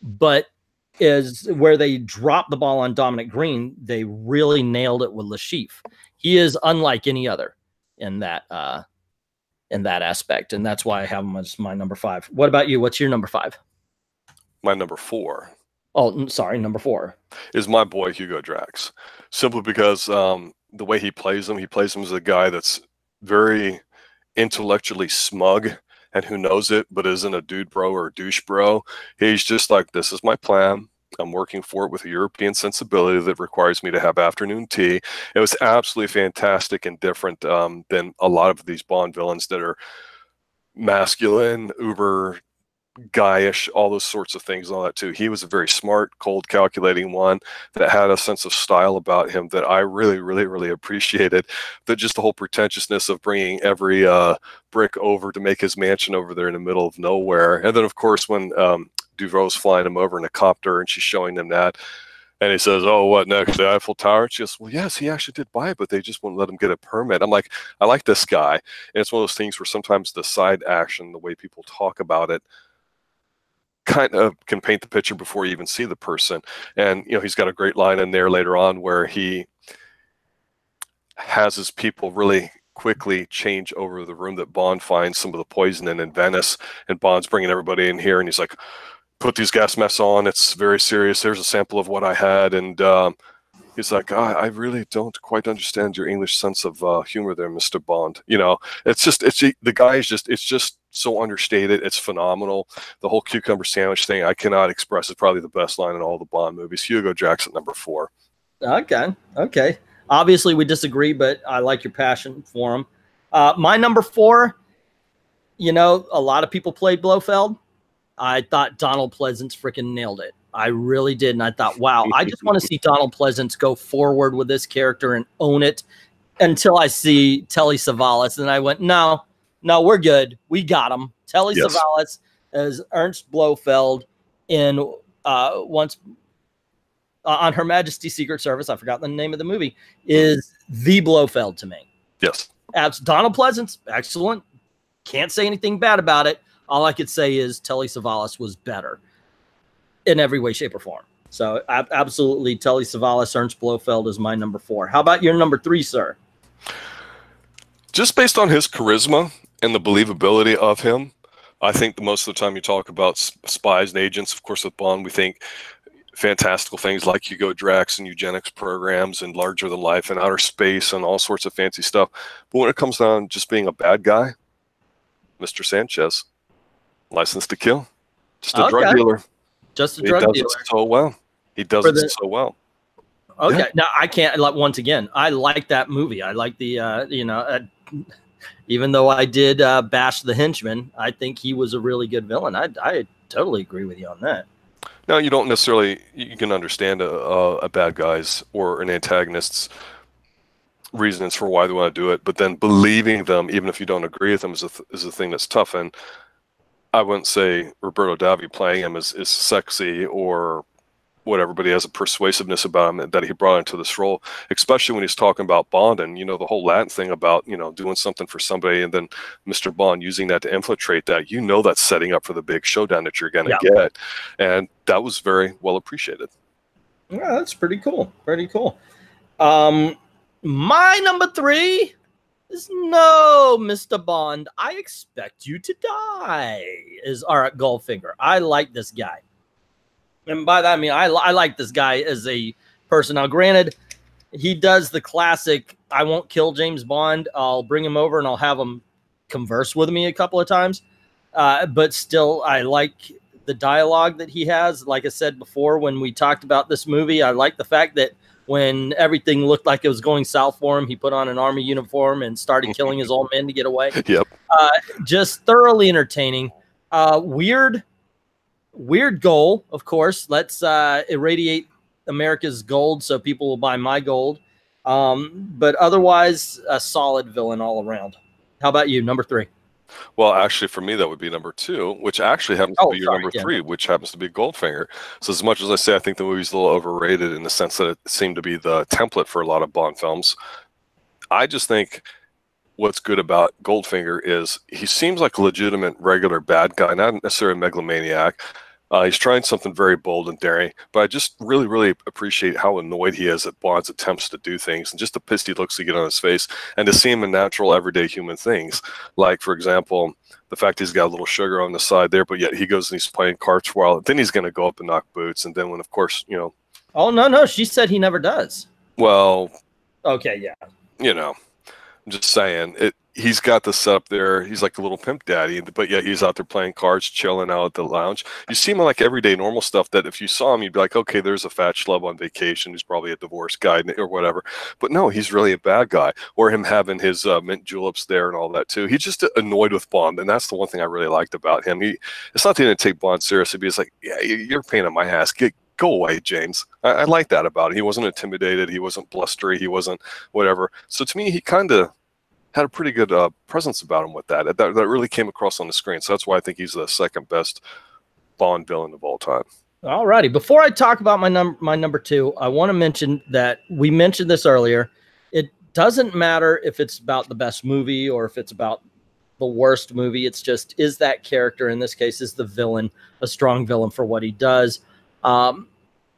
but is where they dropped the ball on Dominic Green. They really nailed it with Le Chiffre. He is unlike any other in that aspect. And that's why I have him as my number 5. What about you? What's your number 5? My number 4. Oh, sorry. Number 4 is my boy, Hugo Drax, simply because the way he plays him as a guy that's very intellectually smug and who knows it, but isn't a dude bro or a douche bro. He's just like, this is my plan. I'm working for it with a European sensibility that requires me to have afternoon tea. It was absolutely fantastic and different than a lot of these Bond villains that are masculine, uber guyish, all those sorts of things and all that too. He was a very smart, cold, calculating one that had a sense of style about him that I really, really, really appreciated. That just the whole pretentiousness of bringing every brick over to make his mansion over there in the middle of nowhere. And then, of course, when Duvall's flying him over in a copter and she's showing him that, and he says, "Oh, what next? The Eiffel Tower?" She goes, "Well, yes, he actually did buy it, but they just won't let him get a permit." I'm like, I like this guy. And it's one of those things where sometimes the side action, the way people talk about it, kind of can paint the picture before you even see the person. And, you know, he's got a great line in there later on where he has his people really quickly change over the room that Bond finds some of the poison in Venice. And Bond's bringing everybody in here, and he's like, "Put these gas masks on. It's very serious. There's a sample of what I had." And he's like, I really don't quite understand your English sense of humor there, Mr. Bond. You know, the guy is just, it's just so understated. It's phenomenal. The whole cucumber sandwich thing, I cannot express. It's probably the best line in all the Bond movies. Hugo Jackson, number 4. Okay. Obviously, we disagree, but I like your passion for him. My number 4, you know, a lot of people played Blofeld. I thought Donald Pleasance freaking nailed it. I really did. And I thought, wow, I just want to see Donald Pleasance go forward with this character and own it until I see Telly Savalas. And I went, no, we're good. We got him. Telly Savalas as Ernst Blofeld in once on Her Majesty's Secret Service. I forgot the name of the movie. Is the Blofeld to me. Yes. Donald Pleasance, excellent. Can't say anything bad about it. All I could say is Telly Savalas was better in every way, shape, or form. So absolutely, Telly Savalas, Ernst Blofeld is my number 4. How about your number 3, sir? Just based on his charisma and the believability of him, I think most of the time you talk about spies and agents, of course, with Bond, we think fantastical things like Hugo Drax and eugenics programs and larger than life and outer space and all sorts of fancy stuff. But when it comes down to just being a bad guy, Mr. Sanchez, License to Kill, just a drug dealer. Just a drug dealer. He does it so well. He does it so well. Okay. Yeah. Now, I can't, once again, I like that movie. I like the, you know, even though I did bash the henchman, I think he was a really good villain. I totally agree with you on that. Now, you don't necessarily, you can understand a bad guy's or an antagonist's reasons for why they want to do it, but then believing them, even if you don't agree with them, is a thing that's tough. And I wouldn't say Roberto Davi playing him is sexy or whatever, but he has a persuasiveness about him that he brought into this role, especially when he's talking about Bond and, you know, the whole Latin thing about, you know, doing something for somebody and then Mr. Bond using that to infiltrate that. You know, that's setting up for the big showdown that you're going to get. And that was very well appreciated. Yeah, that's pretty cool. Pretty cool. My number 3 is no, Mr. Bond, I expect you to die, is our Goldfinger. I like this guy. And by that, I mean, I like this guy as a person. Now, granted, he does the classic, I won't kill James Bond. I'll bring him over and I'll have him converse with me a couple of times. But still, I like the dialogue that he has. Like I said before, when we talked about this movie, I like the fact that when everything looked like it was going south for him, he put on an army uniform and started killing his old men to get away. Yep. Just thoroughly entertaining. Weird goal, of course. Let's irradiate America's gold so people will buy my gold. But otherwise, a solid villain all around. How about you, number 3? Well, actually, for me, that would be number 2, which actually happens to be your number 3, which happens to be Goldfinger. So as much as I say I think the movie's a little overrated in the sense that it seemed to be the template for a lot of Bond films, I just think what's good about Goldfinger is he seems like a legitimate, regular bad guy, not necessarily a megalomaniac. He's trying something very bold and daring, but I just really, really appreciate how annoyed he is at Bond's attempts to do things and just the pissed he looks to get on his face and to see him in natural, everyday human things. Like, for example, the fact he's got a little sugar on the side there, but yet he goes and he's playing cards while then he's going to go up and knock boots. And then when, of course, you know. Oh, no. She said he never does. Well. Okay, yeah. You know, I'm just saying he's got the setup there. He's like a little pimp daddy, but yet he's out there playing cards, chilling out at the lounge. You see him on like everyday normal stuff that if you saw him, you'd be like, okay, there's a fat schlub on vacation. He's probably a divorced guy or whatever. But no, he's really a bad guy. Or him having his mint juleps there and all that too. He's just annoyed with Bond, and that's the one thing I really liked about him. It's not that he didn't take Bond seriously, but he's like, yeah, you're a pain in my ass. Go away, James. I like that about it. He wasn't intimidated. He wasn't blustery. He wasn't whatever. So to me, he kind of had a pretty good presence about him with that. That really came across on the screen. So that's why I think he's the second best Bond villain of all time. All righty. Before I talk about my number two, I want to mention that we mentioned this earlier. It doesn't matter if it's about the best movie or if it's about the worst movie. It's just, is that character, in this case, is the villain, a strong villain for what he does.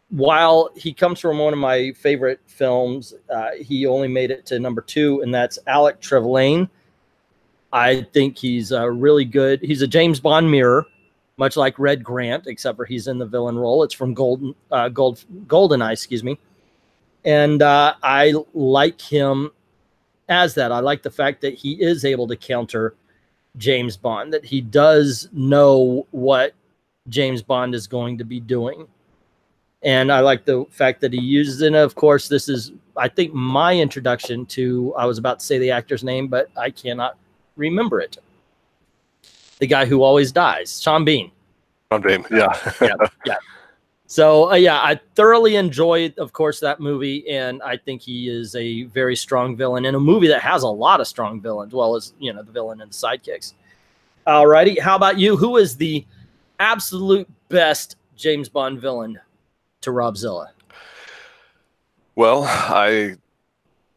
While he comes from one of my favorite films, he only made it to number two, and that's Alec Trevelyan. I think he's really good. He's a James Bond mirror, much like Red Grant, except for he's in the villain role. It's from GoldenEye, excuse me. And I like him as that. I like the fact that he is able to counter James Bond, that he does know what James Bond is going to be doing. And I like the fact that he uses it. And of course, this is, I think, my introduction to, I was about to say the actor's name, but I cannot remember it. The guy who always dies, Sean Bean. Sean Bean, yeah. Yeah. So, yeah, I thoroughly enjoyed, of course, that movie. And I think he is a very strong villain in a movie that has a lot of strong villains, as well as, the villain and the sidekicks. All righty. How about you? Who is the absolute best James Bond villain to Rob Zilla? Well, I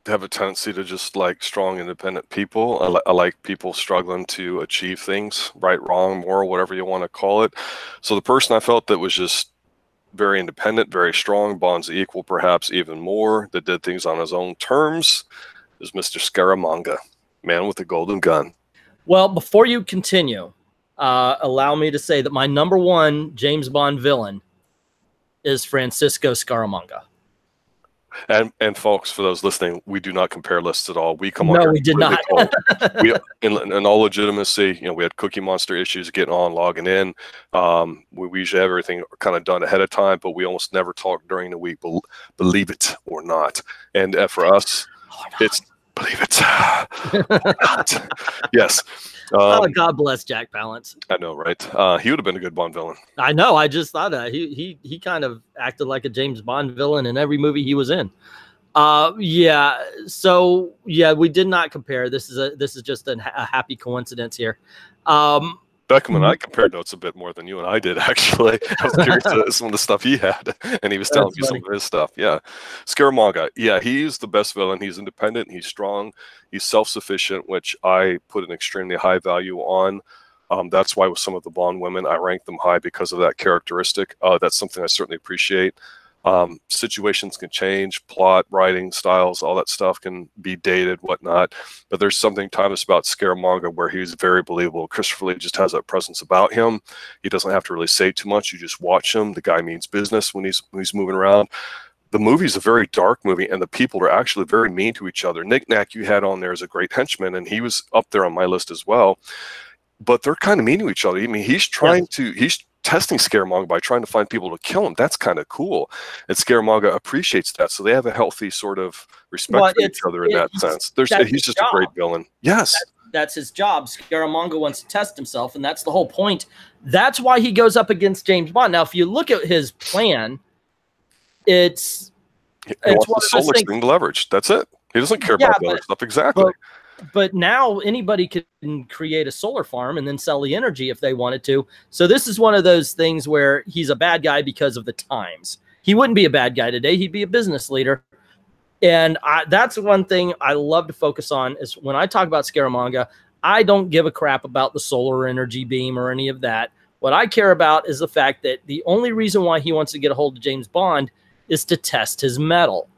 have a tendency to just like strong, independent people. I like people struggling to achieve things, right, wrong, moral, whatever you want to call it. So the person I felt that was just very independent, very strong, Bond's equal, perhaps even more, that did things on his own terms, is Mr. Scaramanga, man with the golden gun. Well, before you continue, allow me to say that my number one James Bond villain is Francisco Scaramanga. And folks, for those listening, we do not compare lists at all. We come on. No, we did not. In all legitimacy, we had Cookie Monster issues getting on, logging in. We usually have everything kind of done ahead of time, but we almost never talk during the week. Believe it or not. And for us, it's believe it or not. Yes. God bless Jack Palance. I know, right? He would have been a good Bond villain. I know. I just thought that he kind of acted like a James Bond villain in every movie he was in. Yeah. So yeah, we did not compare. This is just a happy coincidence here. Beckham and I compared notes a bit more than you and I did, actually. I was curious to some of the stuff he had, and he was telling me some of his stuff. Yeah. Scaramanga, yeah, he's the best villain. He's independent, he's strong, he's self-sufficient, which I put an extremely high value on. That's why with some of the Bond women, I rank them high because of that characteristic. That's something I certainly appreciate. Situations can change, plot, writing styles, all that stuff can be dated, whatnot. But there's something timeless about Scaramanga where he's very believable. Christopher Lee just has that presence about him. He doesn't have to really say too much. You just watch him. The guy means business when he's moving around. The movie's a very dark movie, and the people are actually very mean to each other. Nick Nack, you had on there as a great henchman, and he was up there on my list as well. But they're kind of mean to each other. I mean, he's testing Scaramanga by trying to find people to kill him. That's kind of cool. And Scaramanga appreciates that. So they have a healthy sort of respect for each other in that sense. He's just a great villain. Yes. That's his job. Scaramanga wants to test himself, and that's the whole point. That's why he goes up against James Bond. Now, if you look at his plan, he wants the solar thing to leverage. That's it. He doesn't care about the other stuff. Exactly. But now anybody can create a solar farm and then sell the energy if they wanted to. So this is one of those things where he's a bad guy because of the times. He wouldn't be a bad guy today. He'd be a business leader. And that's one thing I love to focus on is when I talk about Scaramanga, I don't give a crap about the solar energy beam or any of that. What I care about is the fact that the only reason why he wants to get a hold of James Bond is to test his mettle.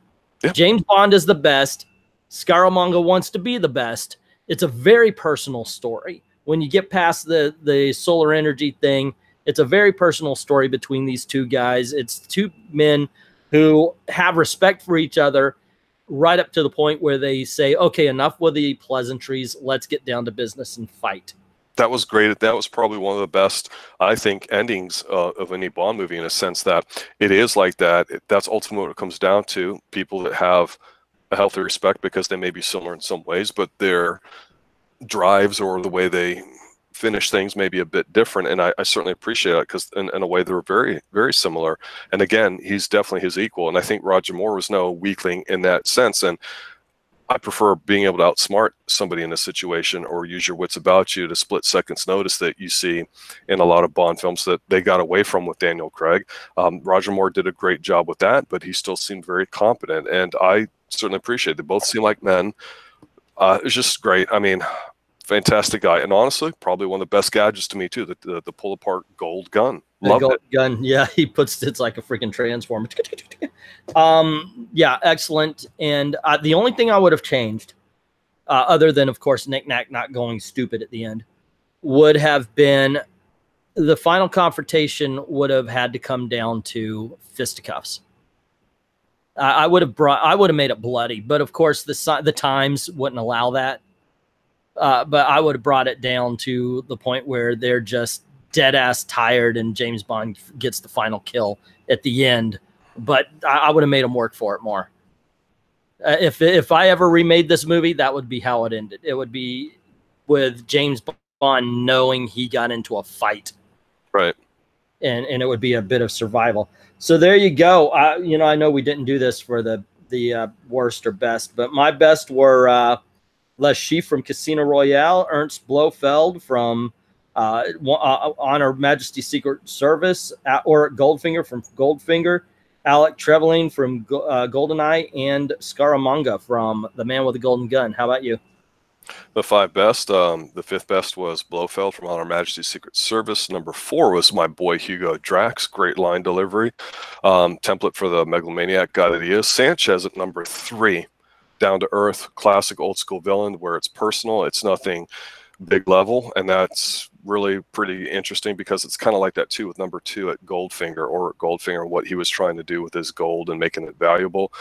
Yeah. James Bond is the best. Scaramanga wants to be the best. It's a very personal story. When you get past the solar energy thing, it's a very personal story between these two guys. It's two men who have respect for each other right up to the point where they say, okay, enough with the pleasantries. Let's get down to business and fight. That was great. That was probably one of the best, I think, endings of any Bond movie, in a sense that it is like that. That's ultimately what it comes down to. People that have a healthy respect, because they may be similar in some ways, but their drives or the way they finish things may be a bit different. And I certainly appreciate it, because in a way they're very, very similar. And again, he's definitely his equal. And I think Roger Moore was no weakling in that sense. And I prefer being able to outsmart somebody in a situation, or use your wits about you, to split seconds notice that you see in a lot of Bond films that they got away from with Daniel Craig. Roger Moore did a great job with that, but he still seemed very competent, and I certainly appreciate it. They both seem like men. It's just great. I mean, fantastic guy, and honestly, probably one of the best gadgets to me too. The pull apart gold gun. Loved gold it. gun, yeah, he puts it's like a freaking transformer. Yeah, excellent. And the only thing I would have changed, other than of course Nick Nack not going stupid at the end, would have been the final confrontation would have had to come down to fisticuffs. I would have made it bloody, but of course the times wouldn't allow that. But I would have brought it down to the point where they're just dead ass tired, and James Bond gets the final kill at the end. But I would have made him work for it more. If I ever remade this movie, that would be how it ended. It would be with James Bond knowing he got into a fight, right? And it would be a bit of survival. So there you go. I know we didn't do this for the worst or best, but my best were Les Chiffres from Casino Royale, Ernst Blofeld from On Her Majesty's Secret Service, or Goldfinger from Goldfinger, Alec Trevelyan from GoldenEye, and Scaramanga from The Man with the Golden Gun. How about you? The 5 best. The 5th best was Blofeld from On Her Majesty's Secret Service. Number 4 was my boy Hugo Drax. Great line delivery. Template for the megalomaniac guy that he is. Sanchez at number 3. Down to earth, classic old school villain where it's personal. It's nothing big level, and that's really pretty interesting, because it's kind of like that too with number 2 at Goldfinger, what he was trying to do with his gold and making it valuable.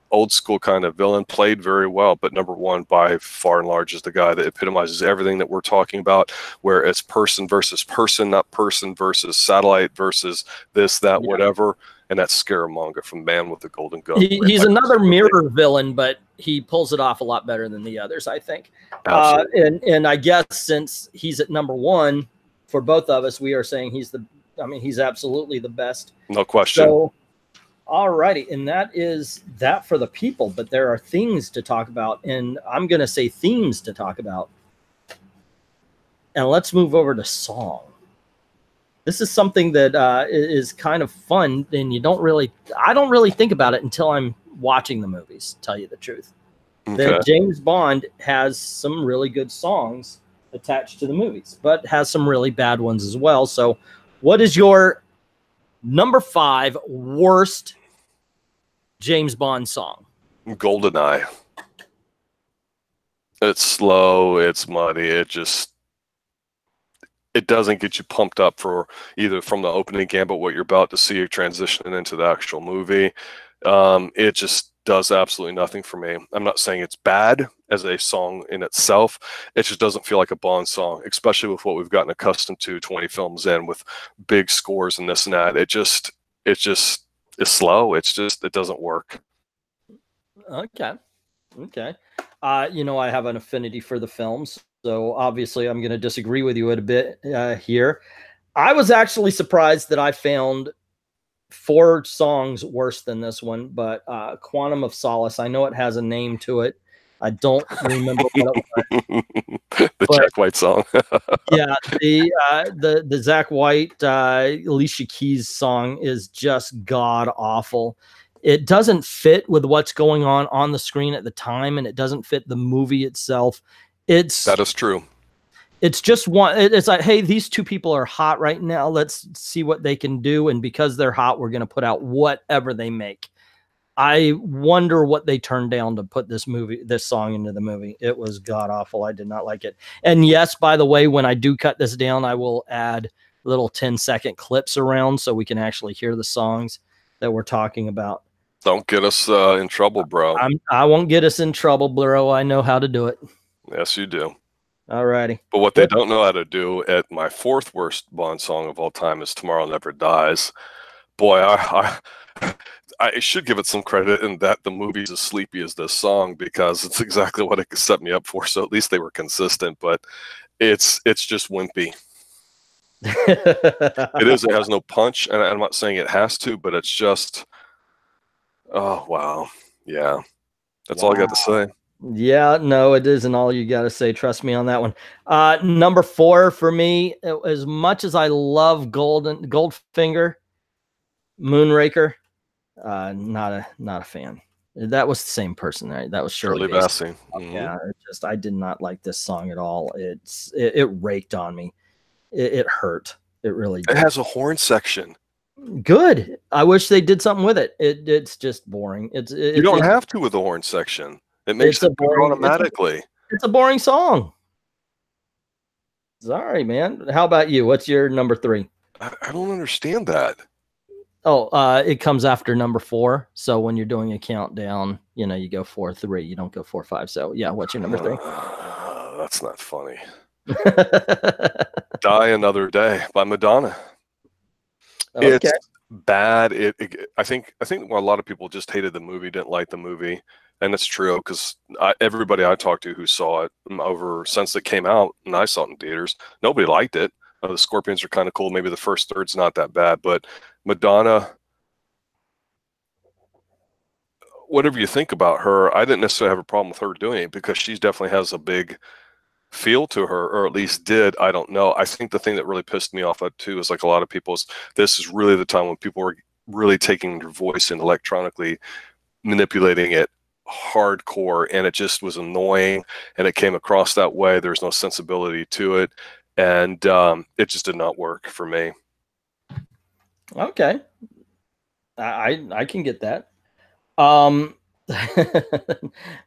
Old school kind of villain, played very well, but number 1 by far and large is the guy that epitomizes everything that we're talking about, where it's person versus person, not person versus satellite versus this, that, whatever. And that's Scaramanga from Man with the Golden Gun. He's another mirror villain, but he pulls it off a lot better than the others, I think. And I guess since he's at number 1 for both of us, we are saying he's absolutely the best. No question. So, all righty. And that is that for the people, but there are things to talk about, and I'm going to say themes to talk about. And let's move over to song. This is something that is kind of fun, and I don't really think about it until I'm watching the movies, to tell you the truth. Okay. That James Bond has some really good songs attached to the movies, but has some really bad ones as well. So what is your number 5 worst James Bond song? GoldenEye. It's slow, it's muddy, it doesn't get you pumped up for either from the opening gambit, what you're about to see, or transitioning into the actual movie. It just does absolutely nothing for me. I'm not saying it's bad as a song in itself. It just doesn't feel like a Bond song, especially with what we've gotten accustomed to 20 films in, with big scores and this and that. It just is slow. It doesn't work. Okay. I have an affinity for the films, so obviously I'm going to disagree with you a bit here. I was actually surprised that I found 4 songs worse than this one, but Quantum of Solace, I know it has a name to it. I don't remember what it was. Jack White song. Yeah, the Zach White, Alicia Keys song is just god awful. It doesn't fit with what's going on the screen at the time, and it doesn't fit the movie itself. That is true. It's just one. It's like, hey, these 2 people are hot right now. Let's see what they can do, and because they're hot, we're going to put out whatever they make. I wonder what they turned down to put this song into the movie. It was god awful. I did not like it. And yes, by the way, when I do cut this down, I will add little 10-second clips around so we can actually hear the songs that we're talking about. Don't get us in trouble, bro. I won't get us in trouble, bro. I know how to do it. Yes, you do. All righty. But what they don't know how to do at my fourth worst Bond song of all time is Tomorrow Never Dies. Boy, I should give it some credit in that the movie's as sleepy as this song, because it's exactly what it set me up for. So at least they were consistent, but it's just wimpy. It is. It has no punch, and I'm not saying it has to, but it's just, oh wow, yeah. That's all I got to say. Yeah, no, it isn't all you got to say. Trust me on that one. Number 4 for me, as much as I love Goldfinger, Moonraker, not a fan. That was the same person, right? That was Shirley Bassey. Mm-hmm. Yeah, I did not like this song at all. It raked on me. It hurt. It really did. It has a horn section. Good. I wish they did something with it. It's just boring. You don't have to with the horn section. It makes it boring automatically. It's a boring song. Sorry, man. How about you? What's your number 3? I don't understand that. Oh, it comes after number 4. So when you're doing a countdown, you go 4, 3. You don't go 4, 5. So yeah, what's your number 3? That's not funny. Die Another Day by Madonna. Okay. It's bad. I think a lot of people just hated the movie, didn't like the movie. And it's true, because everybody I talked to who saw it since it came out, and I saw it in theaters, nobody liked it. The Scorpions are kind of cool. Maybe the first third's not that bad, but Madonna, whatever you think about her, I didn't necessarily have a problem with her doing it, because she definitely has a big feel to her, or at least did. I don't know. I think the thing that really pissed me off too is, like a lot of people's, this is really the time when people were really taking their voice and electronically manipulating it hardcore, and it just was annoying, and it came across that way. There's no sensibility to it, and it just did not work for me. Okay, I can get that.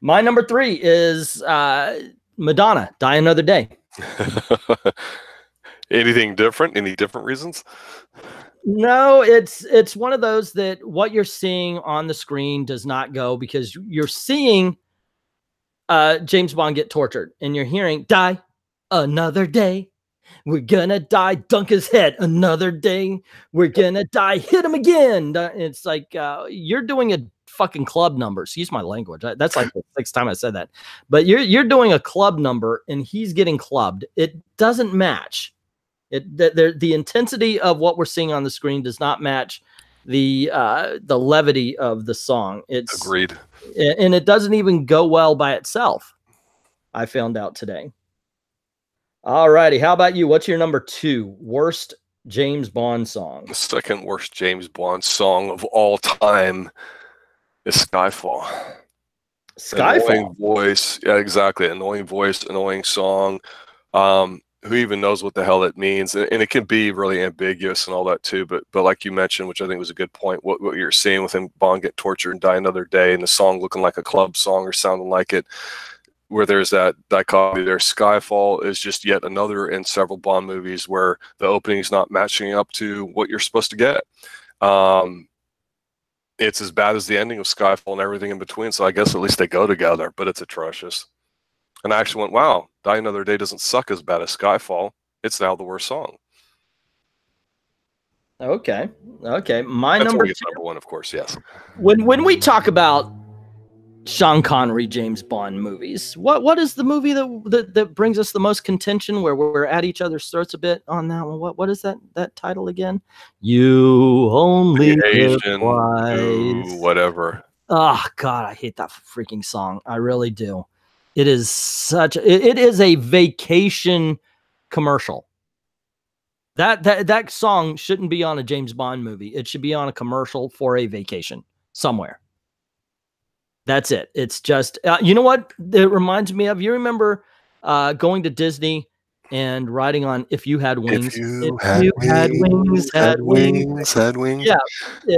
My number 3 is Madonna, Die Another Day. Anything different? Any different reasons? No, it's one of those that what you're seeing on the screen does not go, because you're seeing James Bond get tortured, and you're hearing "Die Another Day, we're gonna die, dunk his head, another day, we're gonna die, hit him again." It's like you're doing a fucking club number. Excuse my language. That's like the 6th time I said that. But you're doing a club number, and he's getting clubbed. It doesn't match. The intensity of what we're seeing on the screen does not match the levity of the song. It's agreed, and it doesn't even go well by itself. I found out today. All righty, how about you? What's your number 2 worst James Bond song? The second worst James Bond song of all time is Skyfall. Annoying voice, yeah, exactly. Annoying voice, annoying song. Who even knows what the hell it means? And it can be really ambiguous and all that too. But like you mentioned, which I think was a good point, what you're seeing with him, Bond get tortured and Die Another Day, and the song looking like a club song or sounding like it, where there's that dichotomy there. Skyfall is just yet another in several Bond movies where the opening is not matching up to what you're supposed to get. It's as bad as the ending of Skyfall and everything in between. So I guess at least they go together, but it's atrocious. And I actually went, wow, Die Another Day doesn't suck as bad as Skyfall. It's now the worst song. Okay. That's number 1, of course, yes. When we talk about Sean Connery James Bond movies, what is the movie that brings us the most contention, where we're at each other's throats a bit on that one? What is that title again? You Only Live Twice. Whatever. Oh God, I hate that freaking song. I really do. It is it is a vacation commercial. That song shouldn't be on a James Bond movie. It should be on a commercial for a vacation somewhere. That's it. It's just, you know what it reminds me of? You remember going to Disney and riding on If You Had Wings? If you had wings. Yeah,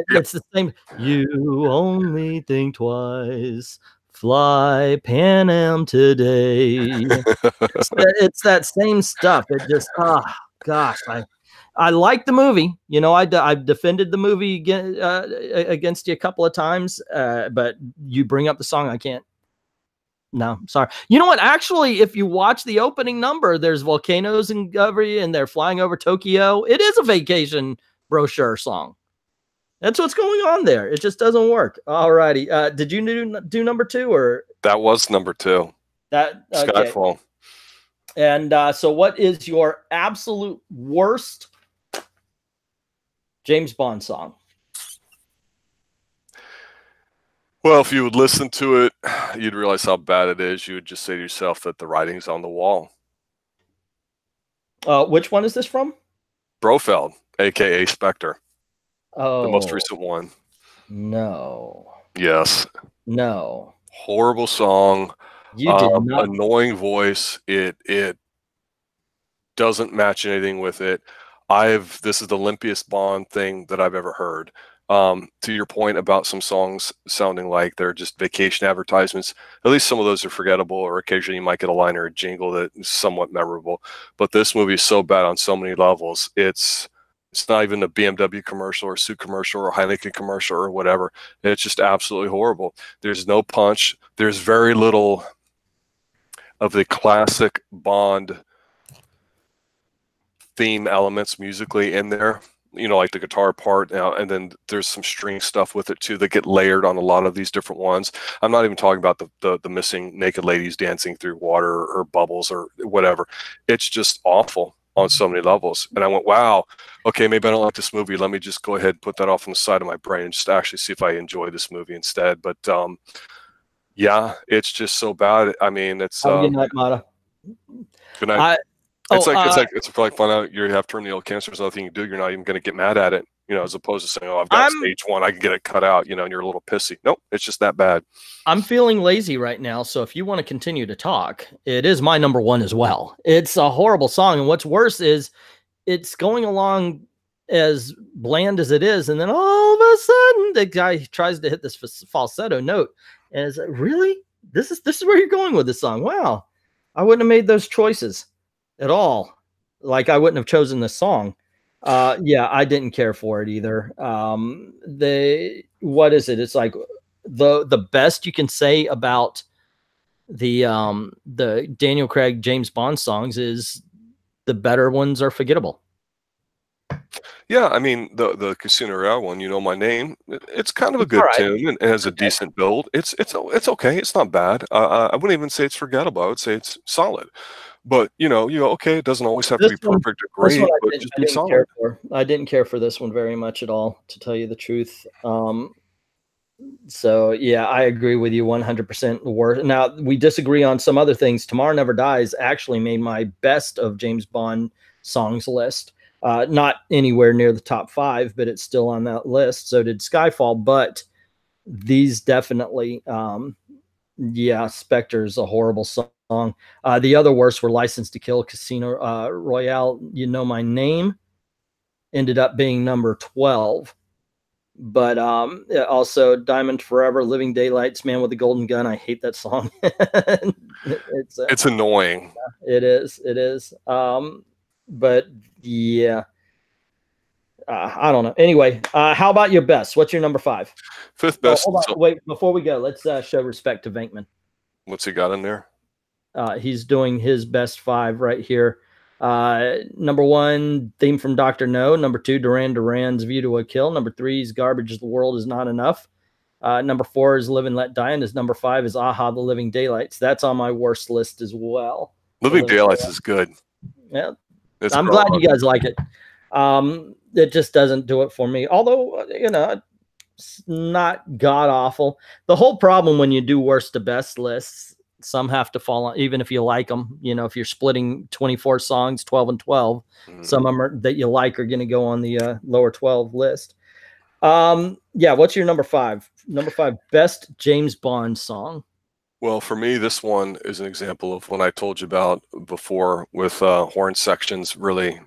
it's the same. You only think twice. Fly Pan Am today. It's that same stuff. It just, gosh, I like the movie. You know, I've defended the movie against you a couple of times, but you bring up the song, I can't. No, sorry. You know what? Actually, if you watch the opening number, there's volcanoes and they're flying over Tokyo. It is a vacation brochure song. That's what's going on there. It just doesn't work. All righty. Did you do number 2 or? That was number 2. That okay. Skyfall. And so what is your absolute worst James Bond song? Well, if you would listen to it, you'd realize how bad it is. You would just say to yourself that the writing's on the wall. Which one is this from? Brofeld, a.k.a. Spectre. Oh. The most recent one. No. Yes. No. Horrible song. You did not. Annoying voice. It doesn't match anything with it. This is the limpiest Bond thing that I've ever heard. To your point about some songs sounding like they're just vacation advertisements, at least some of those are forgettable, or occasionally you might get a line or a jingle that is somewhat memorable. But this movie is so bad on so many levels. It's not even a BMW commercial or a suit commercial or a Heineken commercial or whatever. It's just absolutely horrible. There's no punch. There's very little of the classic Bond theme elements musically in there, you know, like the guitar part now, and then there's some string stuff with it too that get layered on a lot of these different ones. I'm not even talking about the missing naked ladies dancing through water or bubbles or whatever. It's just awful on so many levels. And I went, wow, okay, maybe I don't like this movie. Let me just go ahead and put that off on the side of my brain and just actually see if I enjoy this movie instead. But yeah, it's just so bad. I mean, it's good night, Mata. Good night. It's like finding out you have terminal cancer. There's nothing you can do. You're not even going to get mad at it, you know, as opposed to saying, "Oh, I've got stage 1. I can get it cut out," you know, and you're a little pissy. Nope, it's just that bad. I'm feeling lazy right now, so if you want to continue to talk, it is my number 1 as well. It's a horrible song, and what's worse is it's going along as bland as it is, and then all of a sudden the guy tries to hit this falsetto note, and it's like, really? This is where you're going with this song? Wow, I wouldn't have made those choices at all. Like, I wouldn't have chosen this song. Yeah, I didn't care for it either. What is it? It's like the best you can say about the Daniel Craig James Bond songs is the better ones are forgettable. Yeah, I mean the Casino Royale one, You Know My Name, it's kind of a good tune and has a decent build. It's okay. It's not bad. I wouldn't even say it's forgettable. I would say it's solid. But you know, okay, it doesn't always have to be perfect or great, but just be solid. I didn't care for this one very much at all, to tell you the truth. So yeah, I agree with you 100%. Worse. Now we disagree on some other things. Tomorrow Never Dies actually made my best of James Bond songs list. Not anywhere near the top 5, but it's still on that list. So did Skyfall, but these definitely, yeah, Spectre's a horrible song. The other worst were License to Kill, Casino Royale, You Know My Name, ended up being number 12. But also Diamond Forever, Living Daylights, Man with a Golden Gun. I hate that song. It's annoying. It is. But yeah, I don't know. Anyway, how about your best? What's your number 5? 5th best. Hold on, wait, before we go, let's show respect to Venkman. What's he got in there? He's doing his best 5 right here. Number 1, theme from Dr. No. Number 2, Duran Duran's View to a Kill. Number 3 is Garbage The World Is Not Enough. Number 4 is Live and Let Die. And his number 5 is Aha, The Living Daylights. That's on my worst list as well. Living Daylights is good. Yeah. I'm glad you guys like it. It just doesn't do it for me. Although, you know, it's not god awful. The whole problem when you do worst to best lists, some have to fall on, even if you like them. You know, if you're splitting 24 songs, 12 and 12, some of them that you like are going to go on the lower 12 list. Yeah, what's your number 5? Number 5, best James Bond song. Well, for me, this one is an example of what I told you about before with horn sections really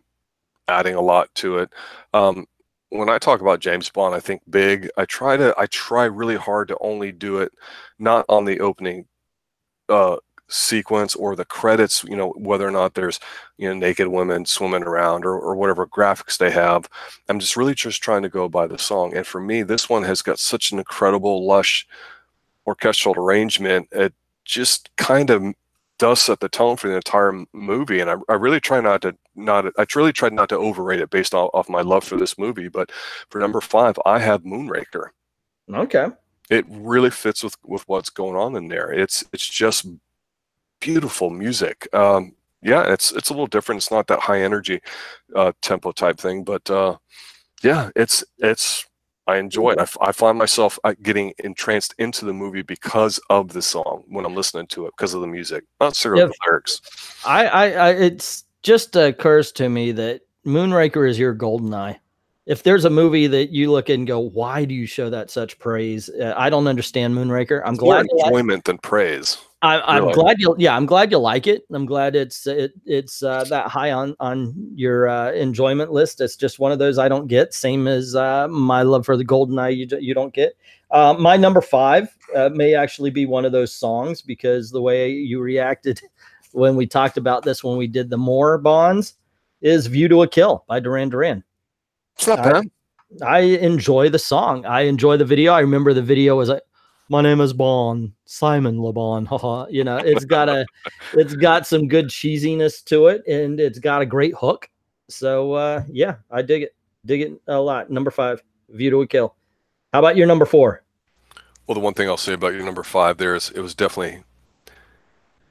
adding a lot to it. When I talk about James Bond, I think big. I try really hard to only do it not on the opening sequence or the credits, you know, whether or not there's, you know, naked women swimming around or whatever graphics they have. I'm just really just trying to go by the song. And for me, this one has got such an incredible, lush orchestral arrangement. It just kind of does set the tone for the entire movie. And I really try I really tried not to overrate it based off my love for this movie. But for number 5, I have Moonraker. Okay. It really fits with what's going on in there. It's just beautiful music. Yeah, it's a little different. It's not that high energy tempo type thing, but yeah, it's I enjoy it. I find myself getting entranced into the movie because of the song when I'm listening to it, because of the music, not necessarily the lyrics. It's just occurs to me that Moonraker is your GoldenEye. If there's a movie that you look at and go, why do you show that such praise? I don't understand Moonraker. I'm glad more enjoyment than praise. I'm glad I'm glad you like it. I'm glad it's that high on your enjoyment list. It's just one of those I don't get. Same as my love for the GoldenEye you don't get. My number 5 may actually be one of those songs, because the way you reacted when we talked about this when we did the More Bonds is "View to a Kill" by Duran Duran. It's not bad. I enjoy the song. I enjoy the video. I remember the video was like, "My name is Bond, Simon Le Bon." You know, it's got some good cheesiness to it, and it's got a great hook. So yeah, I dig it a lot. Number 5, "View to a Kill." How about your number 4? Well, the one thing I'll say about your number 5 there is it was definitely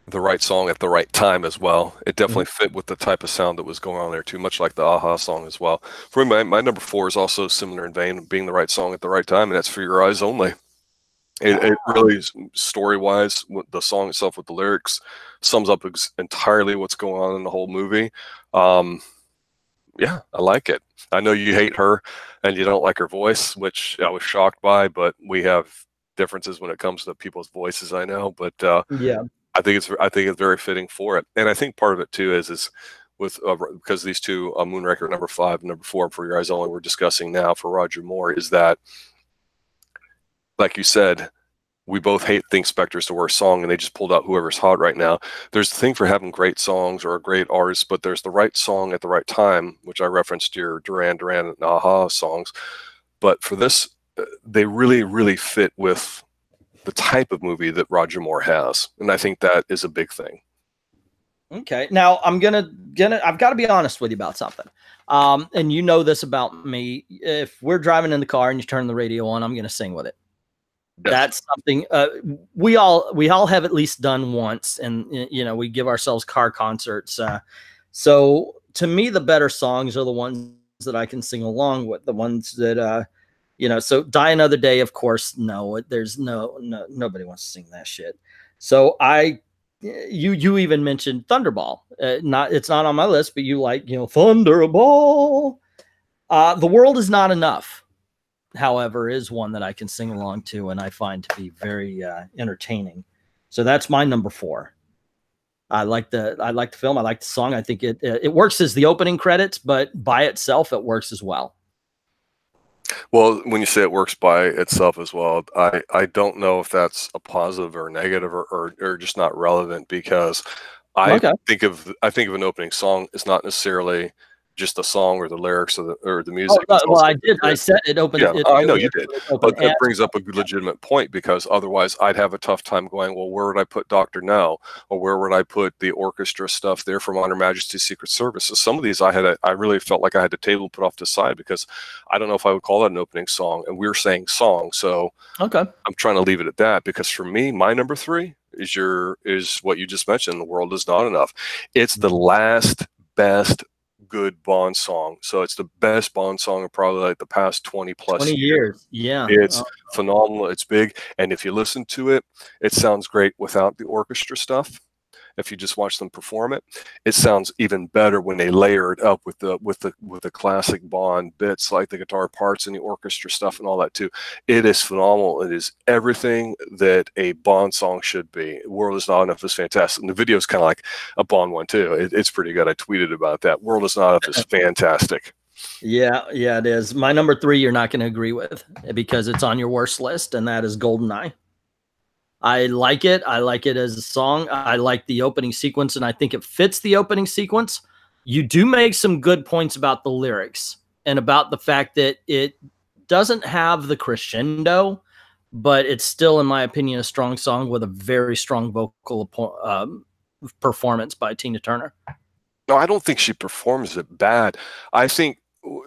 the right song at the right time as well. It definitely fit with the type of sound that was going on there too, much like the Aha song as well. For me, my number 4 is also similar in vein, being the right song at the right time, and that's "For Your Eyes Only." It really, story-wise, the song itself with the lyrics sums up entirely what's going on in the whole movie. Yeah, I like it. I know you hate her and you don't like her voice, which I was shocked by, but we have differences when it comes to people's voices, I know. But Yeah. I think it's very fitting for it. And I think part of it too is with because these two, Moonraker number 5 and number 4, "For Your Eyes Only," we're discussing now for Roger Moore, is that, like you said, we both think Spectre's the worst song, and they just pulled out whoever's hot right now. There's the thing for having great songs or a great artist, but there's the right song at the right time, which I referenced your Duran Duran and Aha songs. But for this, they really, really fit with the type of movie that Roger Moore has, and I think that is a big thing. Okay, now I've got to be honest with you about something. And you know this about me. If we're driving in the car and you turn the radio on, I'm gonna sing with it. Yes. That's something we all have at least done once, and you know, we give ourselves car concerts. So to me, the better songs are the ones that I can sing along with. The ones that you know. So "Die Another Day," of course, no, there's nobody wants to sing that shit. So you even mentioned Thunderball. It's not on my list, but you like, you know, Thunderball. "The World Is Not Enough," however, is one that I can sing along to, and I find to be very entertaining. So that's my number 4. I like the film. I like the song. I think it works as the opening credits, but by itself, it works as well. Well, when you say it works by itself as well, I don't know if that's a positive or negative or just not relevant, because I think of an opening song as not necessarily just the song or the lyrics or the music. Well, I did. I said it opened. Yeah, I know you did, but that brings up a legitimate point, because otherwise I'd have a tough time going, well, where would I put Dr. No, or where would I put the orchestra stuff there from On Her Majesty's Secret Service? So some of these I really felt like I had to table put off to the side, because I don't know if I would call that an opening song, and we're saying song, so okay, I'm trying to leave it at that, because for me, my number 3 is what you just mentioned, "The World Is Not Enough." It's the last best good Bond song. So it's the best Bond song of probably like the past 20 years. Yeah. It's phenomenal. It's big. And if you listen to it, it sounds great without the orchestra stuff. If you just watch them perform it, it sounds even better when they layer it up with the classic Bond bits, like the guitar parts and the orchestra stuff and all that too. It is phenomenal. It is everything that a Bond song should be. "World Is Not Enough" is fantastic, and the video is kind of like a Bond one too. It's pretty good. I tweeted about that. "World Is Not Enough" is fantastic. Yeah, it is. My number 3, you're not going to agree with, because it's on your worst list, and that is "GoldenEye." I like it. I like it as a song. I like the opening sequence, and I think it fits the opening sequence. You do make some good points about the lyrics and about the fact that it doesn't have the crescendo, but it's still, in my opinion, a strong song with a very strong vocal performance by Tina Turner. No, I don't think she performs it bad. I think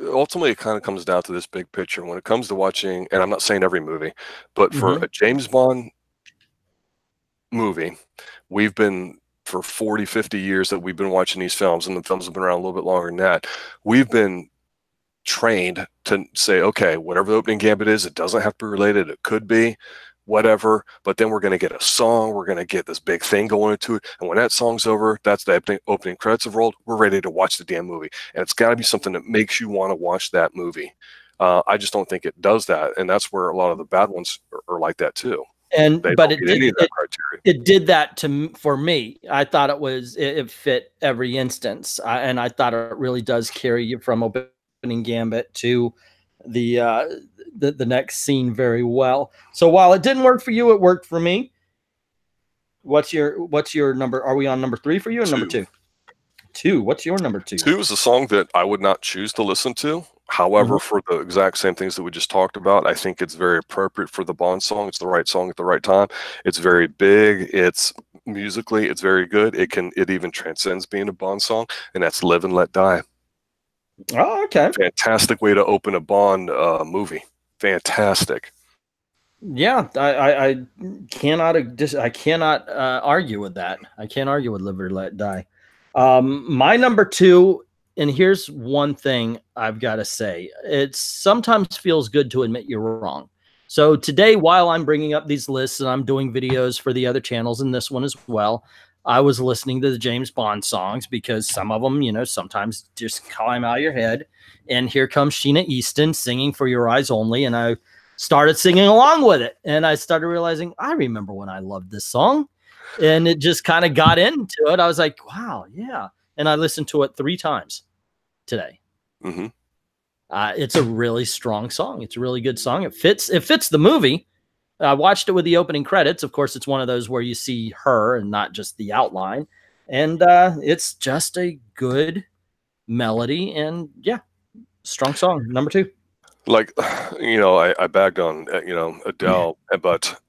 ultimately it kind of comes down to this big picture when it comes to watching, and I'm not saying every movie, but for a James Bond movie, we've been for 40, 50 years that we've been watching these films, and the films have been around a little bit longer than that. We've been trained to say, okay, whatever the opening gambit is, it doesn't have to be related. It could be whatever, but then we're going to get a song. We're going to get this big thing going into it. And when that song's over, that's the opening credits have rolled. We're ready to watch the damn movie. And it's got to be something that makes you want to watch that movie. I just don't think it does that. And that's where a lot of the bad ones are like that too. And but it did that for me. I thought it fit every instance, and I thought it really does carry you from opening gambit to the next scene very well. So while it didn't work for you, it worked for me. What's your number? Are we on number 3 for you, or number 2? 2. What's your number 2? 2 is a song that I would not choose to listen to. However, for the exact same things that we just talked about, I think it's very appropriate for the Bond song. It's the right song at the right time. It's very big. It's musically, it's very good. It even transcends being a Bond song, and that's "Live and Let Die." Oh, okay. Fantastic way to open a Bond movie. Fantastic. Yeah, I cannot argue with that. I can't argue with "Live and Let Die." My number 2. And here's one thing I've got to say. It sometimes feels good to admit you're wrong. So today, while I'm bringing up these lists and I'm doing videos for the other channels and this one as well, I was listening to the James Bond songs because some of them, sometimes just climb out of your head. And here comes Sheena Easton singing "For Your Eyes Only." And I started singing along with it. And I started realizing, I remember when I loved this song. And it just kind of got into it. I was like, wow, yeah. And I listened to it 3 times today. It's a really strong song. It's a really good song. It fits the movie. I watched it with the opening credits. Of course, it's one of those where you see her and not just the outline. And it's just a good melody. And yeah, strong song. Number 2. Like, I bagged on, Adele, but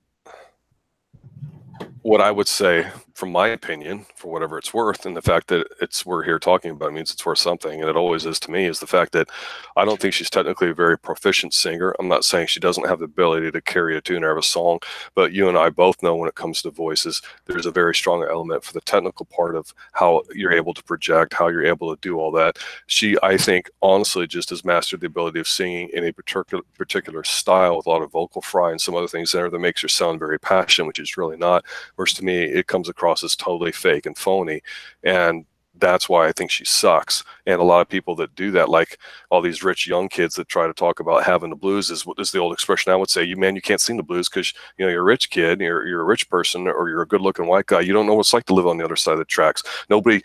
what I would say, from my opinion, for whatever it's worth, and the fact that we're here talking about it means it's worth something, and it always is to me, is the fact that I don't think she's technically a very proficient singer. I'm not saying she doesn't have the ability to carry a tune or have a song, but you and I both know when it comes to voices, there's a very strong element for the technical part of how you're able to project, how you're able to do all that. She, I think, honestly, just has mastered the ability of singing in a particular style with a lot of vocal fry and some other things there that makes her sound very passionate, which is really not. Whereas to me, it comes across as totally fake and phony, and that's why I think she sucks. And a lot of people that do that, like all these rich young kids that try to talk about having the blues, is the old expression I would say, you can't sing the blues because you're a rich kid, you're a rich person, or you're a good-looking white guy. You don't know what it's like to live on the other side of the tracks. Nobody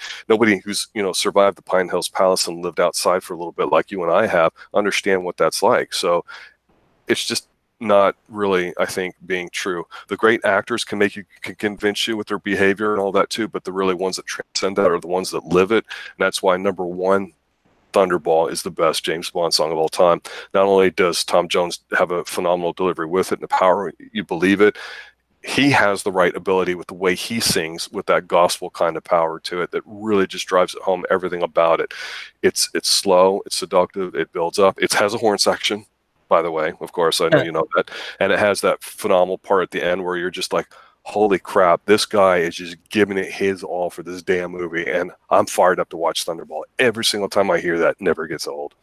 who's survived the Pine Hills Palace and lived outside for a little bit like you and I have understand what that's like. So it's just not really, I think, being true. The great actors can convince you with their behavior and all that too, but the really ones that transcend that are the ones that live it. And that's why number 1, Thunderball, is the best James Bond song of all time. Not only does Tom Jones have a phenomenal delivery with it and the power, you believe it, he has the right ability with the way he sings with that gospel kind of power to it that really just drives it home, everything about it. It's slow, it's seductive, it builds up. It has a horn section, by the way, of course, I know you know that. And it has that phenomenal part at the end where you're just like, holy crap, this guy is just giving it his all for this damn movie. And I'm fired up to watch Thunderball. Every single time I hear that, never gets old.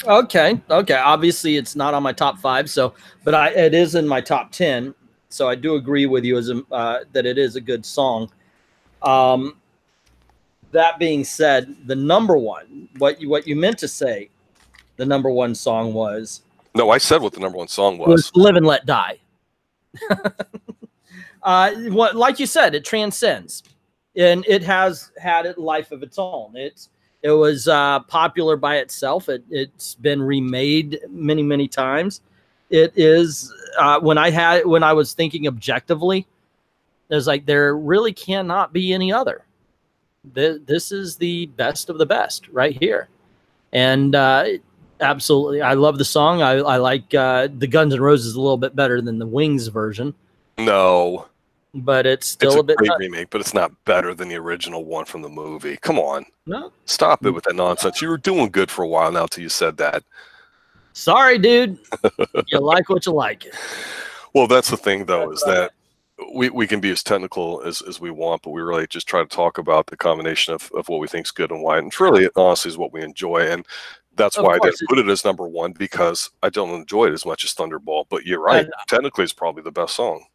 Okay. Obviously, it's not on my top 5, but it is in my top 10. So I do agree with you that it is a good song. That being said, the number 1, what you meant to say, the number 1 song was. No, I said what the number 1 song was. "Live and Let Die." Like you said, it transcends, and it has had a life of its own. It was popular by itself. It's been remade many, many times. It is when I was thinking objectively, It's like there really cannot be any other. This is the best of the best right here. And absolutely, I love the song. I like the Guns N' Roses a little bit better than the Wings version. No. But it's still a bit great remake, but it's not better than the original one from the movie. Come on. No. Stop it with that nonsense. You were doing good for a while now till you said that. Sorry, dude. You like what you like. Well, that's the thing, though, is that we can be as technical as we want, but we really just try to talk about the combination of what we think is good and why. And really, honestly, is what we enjoy. And that's why I didn't put it as number one, because I don't enjoy it as much as Thunderball. But you're right. Technically, it's probably the best song.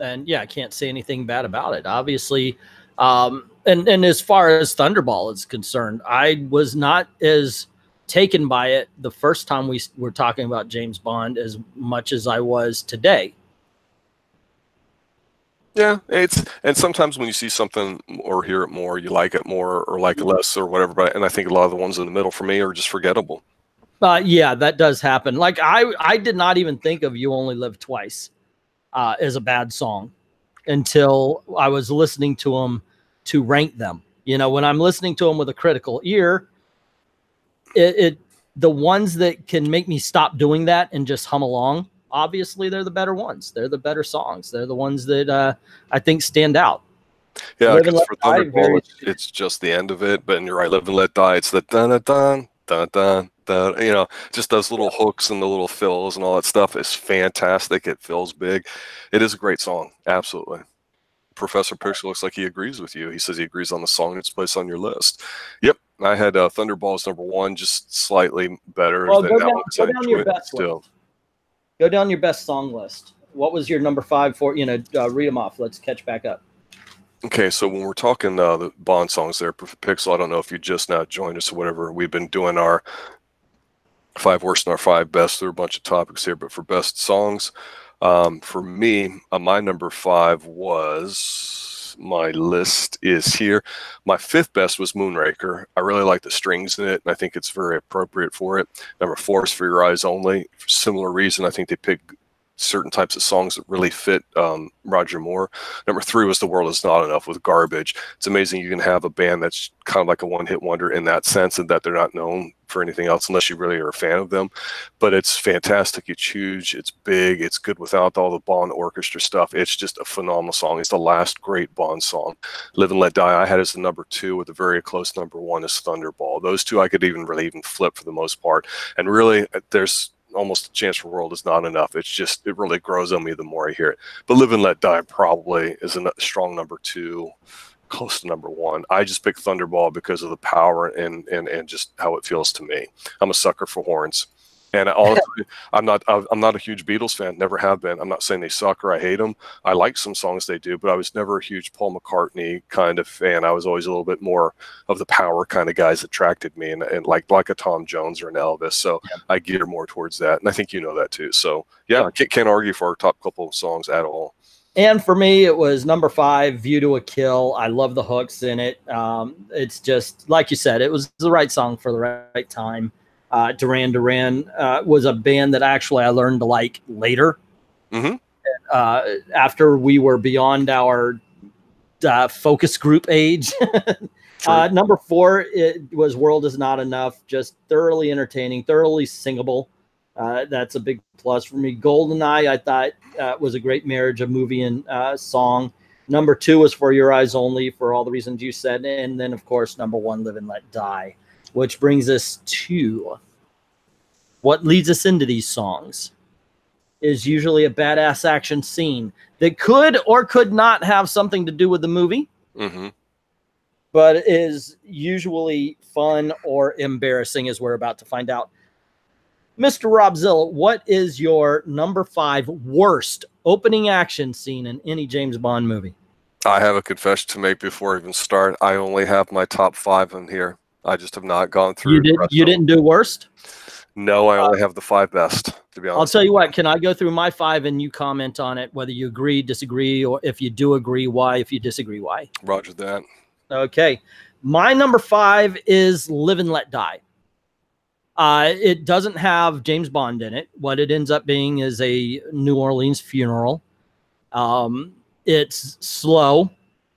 And yeah, I can't say anything bad about it. Obviously, and as far as Thunderball is concerned, I was not as taken by it the first time we were talking about James Bond as much as I was today. Yeah, and sometimes when you see something or hear it more, you like it more or like it less or whatever. But and I think a lot of the ones in the middle for me are just forgettable. Yeah, that does happen. Like I did not even think of "You Only Live Twice" as a bad song until I was listening to them to rank them. You know, when I'm listening to them with a critical ear, the ones that can make me stop doing that and just hum along, obviously they're the better ones. They're the better songs. They're the ones that I think stand out. Yeah, because for Thunderball, it's just the end of it. But you're right, Live and Let Die. It's the dun dun dun dun dun. You know, just those little hooks and the little fills and all that stuff is fantastic. It feels big. It is a great song. Absolutely. Professor Pixel looks like he agrees with you. He says he agrees on the song that's placed on your list. Yep, I had Thunderball as number one, just slightly better than that one. Go down your best list. Go down your best song list. What was your number 5 for? You know, read them off. Let's catch back up. Okay, so when we're talking the Bond songs there, Pixel, I don't know if you just now joined us or whatever. We've been doing our 5 worst and our 5 best. There are a bunch of topics here, but for best songs, for me, my number 5 was, my list is here. My 5th best was Moonraker. I really like the strings in it, and I think it's very appropriate for it. Number 4 is For Your Eyes Only. For similar reason, I think they picked certain types of songs that really fit Roger Moore. Number 3 was The World Is Not Enough with Garbage. It's amazing you can have a band that's kind of like a one-hit wonder in that sense, and that they're not known for anything else unless you really are a fan of them. But it's fantastic. It's huge. It's big. It's good without all the Bond orchestra stuff. It's just a phenomenal song. It's the last great Bond song. Live and Let Die I had as the number 2 with a very close number 1 as Thunderball. Those two I could really even flip for the most part. And really, there's almost a chance for World Is Not Enough. It's just, it really grows on me the more I hear it. But Live and Let Die probably is a strong number 2, close to number 1. I just picked Thunderball because of the power and just how it feels to me. I'm a sucker for horns. And honestly, I'm not a huge Beatles fan, never have been. I'm not saying they suck or I hate them. I like some songs they do, but I was never a huge Paul McCartney kind of fan. I was always a little bit more of the power kind of guys that attracted me, and like a Tom Jones or an Elvis. So yeah. I gear more towards that, and I think you know that too. So yeah, I can't argue for our top couple of songs at all. And for me, it was number 5, View to a Kill. I love the hooks in it. It's just, like you said, it was the right song for the right time. Duran Duran was a band that actually I learned to like later. Mm-hmm. After we were beyond our focus group age. Number 4, it was World Is Not Enough. Just thoroughly entertaining, thoroughly singable. That's a big plus for me. GoldenEye, I thought, was a great marriage of movie and song. Number 2 was For Your Eyes Only, for all the reasons you said. And then, of course, number 1, Live and Let Die. Which brings us to what leads us into these songs is usually a badass action scene that could or could not have something to do with the movie, but is usually fun or embarrassing, as we're about to find out. Mr. Robzilla, what is your number 5 worst opening action scene in any James Bond movie? I have a confession to make before I even start. I only have my top 5 in here. I just have not gone through. You didn't do worst? No, I only have the 5 best, to be honest. I'll tell you what, can I go through my 5 and you comment on it, whether you agree, disagree, or if you do agree, why, if you disagree, why? Roger that. Okay. My number 5 is Live and Let Die. It doesn't have James Bond in it. What it ends up being is a New Orleans funeral. It's slow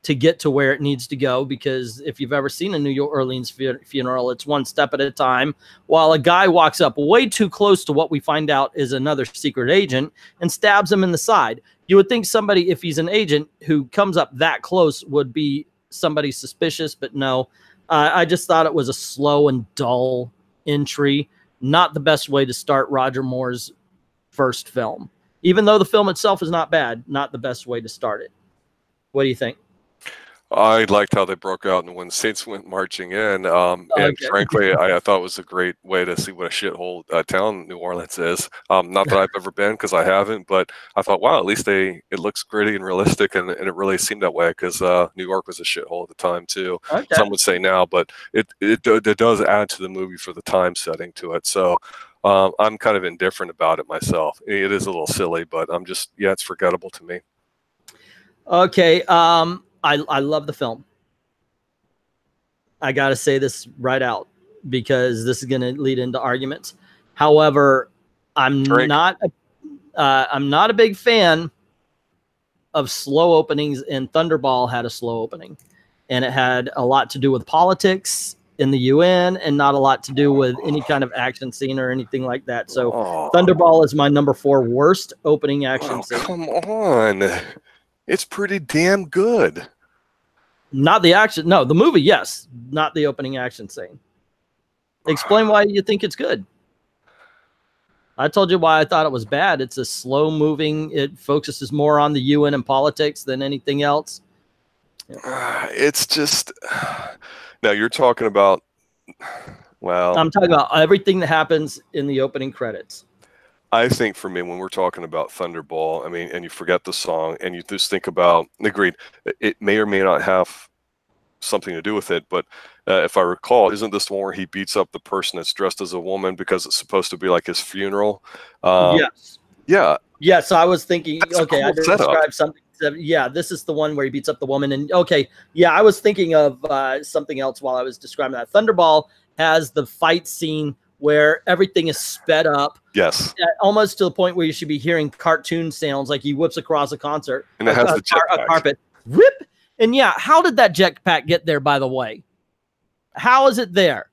to get to where it needs to go, because if you've ever seen a New Orleans funeral, it's one step at a time, while a guy walks up way too close to what we find out is another secret agent and stabs him in the side. You would think somebody, if he's an agent who comes up that close, would be somebody suspicious, but no. I just thought it was a slow and dull entry. Not the best way to start Roger Moore's first film. Even though the film itself is not bad, not the best way to start it. What do you think? I liked how they broke out and when Saints went marching in. And frankly, I thought it was a great way to see what a shithole town New Orleans is. Not that I've ever been, because I haven't, but I thought, wow, at least it looks gritty and realistic, and it really seemed that way, because New York was a shithole at the time too. Okay. Some would say now, but it does add to the movie for the time setting to it. So I'm kind of indifferent about it myself. It is a little silly, but I'm just, yeah, it's forgettable to me. Okay. I love the film. I got to say this right out, because this is going to lead into arguments. However, I'm not a big fan of slow openings, and Thunderball had a slow opening, and it had a lot to do with politics in the UN and not a lot to do with any kind of action scene or anything like that. So Thunderball is my number 4 worst opening action scene. Come on. It's pretty damn good. Not the action. No, the movie, yes. Not the opening action scene. Explain why you think it's good. I told you why I thought it was bad. It's a slow moving. It focuses more on the UN and politics than anything else. It's just... Now, you're talking about... Well... I'm talking about everything that happens in the opening credits. I think for me, when we're talking about Thunderball, I mean, and you forget the song, and you just think about, agreed, it may or may not have something to do with it, but if I recall, isn't this the one where he beats up the person that's dressed as a woman because it's supposed to be like his funeral? Yes. Yeah. Yes, I was thinking, That's okay, cool I described something. Yeah, this is the one where he beats up the woman. And okay, yeah, I was thinking of something else while I was describing that. Thunderball has the fight scene where everything is sped up. Yes. Almost to the point where you should be hearing cartoon sounds, like he whips across a concert. And it has the jetpack. Carpet. Rip. And yeah, how did that jetpack get there, by the way? How is it there?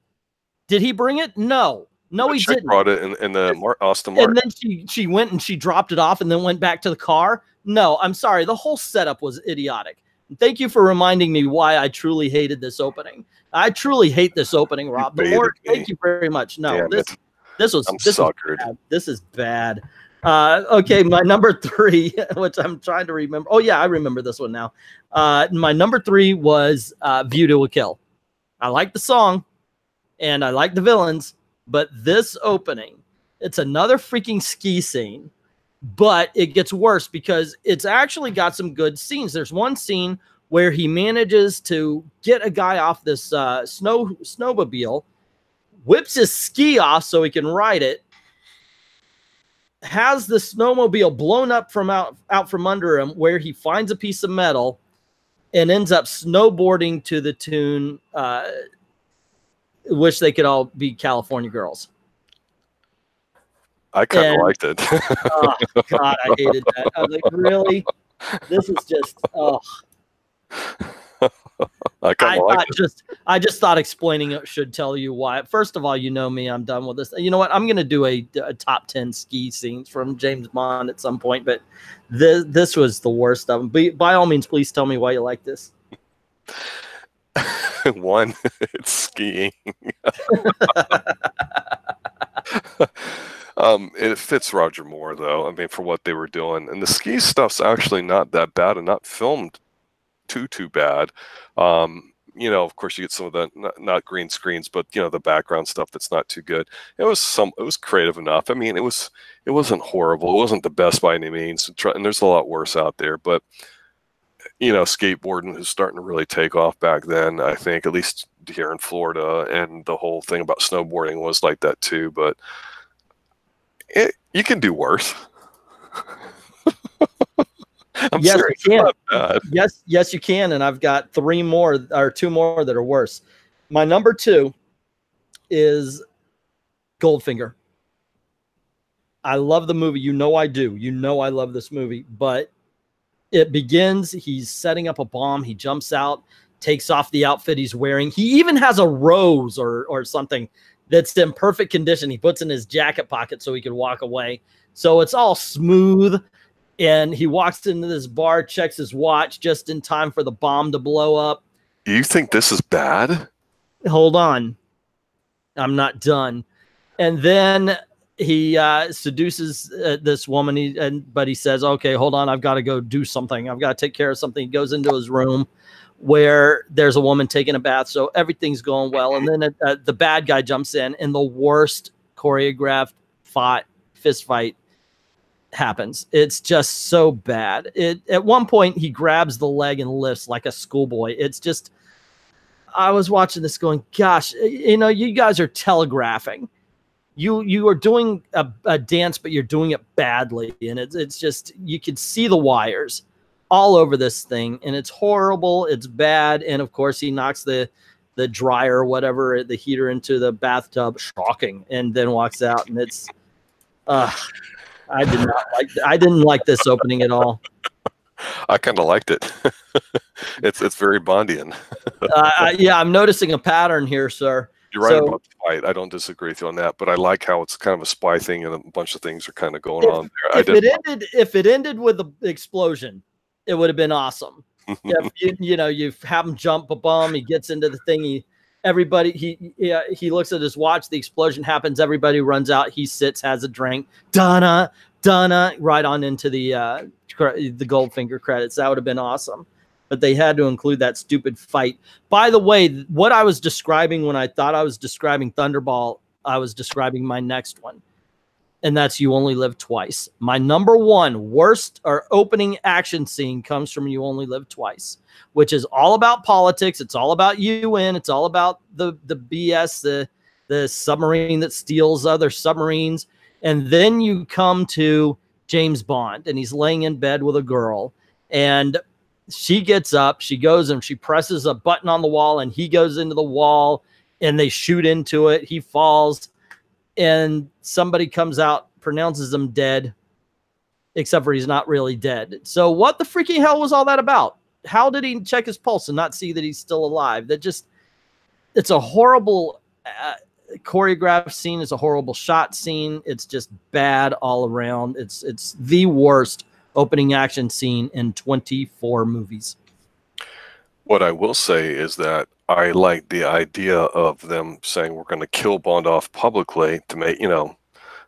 Did he bring it? No. No, he didn't. Brought it in the Aston Martin. And then she went and she dropped it off and then went back to the car. No, I'm sorry. The whole setup was idiotic. Thank you for reminding me why I truly hated this opening. I truly hate this opening, Rob. Thank you very much. No, this was bad. This is bad. Okay, my number 3, which I'm trying to remember. Oh yeah, I remember this one now. My number 3 was View to a Kill. I like the song and I like the villains, but this opening, it's another freaking ski scene. But it gets worse because it's actually got some good scenes. There's one scene where he manages to get a guy off this snowmobile, whips his ski off so he can ride it, has the snowmobile blown up from out from under him, where he finds a piece of metal and ends up snowboarding to the tune Wish They Could All Be California Girls. I kind of liked it. Oh, God, I hated that. I was like, really? This is just, oh. I just thought explaining it should tell you why. First of all, you know me, I'm done with this. You know what? I'm going to do a top 10 ski scenes from James Bond at some point, but this was the worst of them. By all means, please tell me why you like this. One, it's skiing. It fits Roger Moore, though. I mean, for what they were doing, and the ski stuff's actually not that bad, and not filmed too bad. You know, of course, you get some of the not green screens, but you know, the background stuff that's not too good. It was creative enough. I mean, it wasn't horrible. It wasn't the best by any means, and there's a lot worse out there. But you know, skateboarding was starting to really take off back then. I think, at least here in Florida, and the whole thing about snowboarding was like that too. But you can do worse. Yes, you can. Yes, you can. And I've got 2 more that are worse. My number 2 is Goldfinger. I love the movie. You know I do. You know I love this movie, but it begins. He's setting up a bomb. He jumps out, takes off the outfit he's wearing. He even has a rose or something that's in perfect condition. He puts in his jacket pocket so he could walk away. So it's all smooth. And he walks into this bar, checks his watch just in time for the bomb to blow up. You think this is bad? Hold on. I'm not done. And then he seduces this woman, but he says, okay, hold on. I've got to go do something. I've got to take care of something. He goes into his room where there's a woman taking a bath. So everything's going well. And then the bad guy jumps in, and the worst choreographed fist fight happens. It's just so bad. At one point, he grabs the leg and lifts like a schoolboy. It's just, I was watching this going, gosh, you guys are telegraphing. You are doing a dance, but you're doing it badly. And it's just, you could see the wires all over this thing, and it's horrible. It's bad. And of course he knocks the dryer or whatever, the heater into the bathtub, shocking, and then walks out. And it's, I didn't like this opening at all. I kind of liked it. It's very Bondian. Yeah, I'm noticing a pattern here, sir. You're right about the fight. I don't disagree with you on that, but I like how it's kind of a spy thing and a bunch of things are kind of going on there. If it ended with the explosion, it would have been awesome. If you have him jump a bomb, he gets into the thing, he looks at his watch, the explosion happens, everybody runs out, he sits, has a drink, Donna, right on into the Goldfinger credits. That would have been awesome. But they had to include that stupid fight. By the way, what I was describing when I thought I was describing Thunderball, I was describing my next one. And that's You Only Live Twice. My number one worst or opening action scene comes from You Only Live Twice, which is all about politics. It's all about UN. It's all about the BS, the submarine that steals other submarines. And then you come to James Bond, and he's laying in bed with a girl, and she gets up, she goes and she presses a button on the wall, and he goes into the wall, and they shoot into it. He falls, and somebody comes out, pronounces him dead, except for he's not really dead. So what the freaking hell was all that about? How did he check his pulse and not see that he's still alive? It's a horrible choreographed scene. It's a horrible shot scene. It's just bad all around. It's the worst opening action scene in 24 movies. What I will say is that I like the idea of them saying we're going to kill Bond off publicly to make,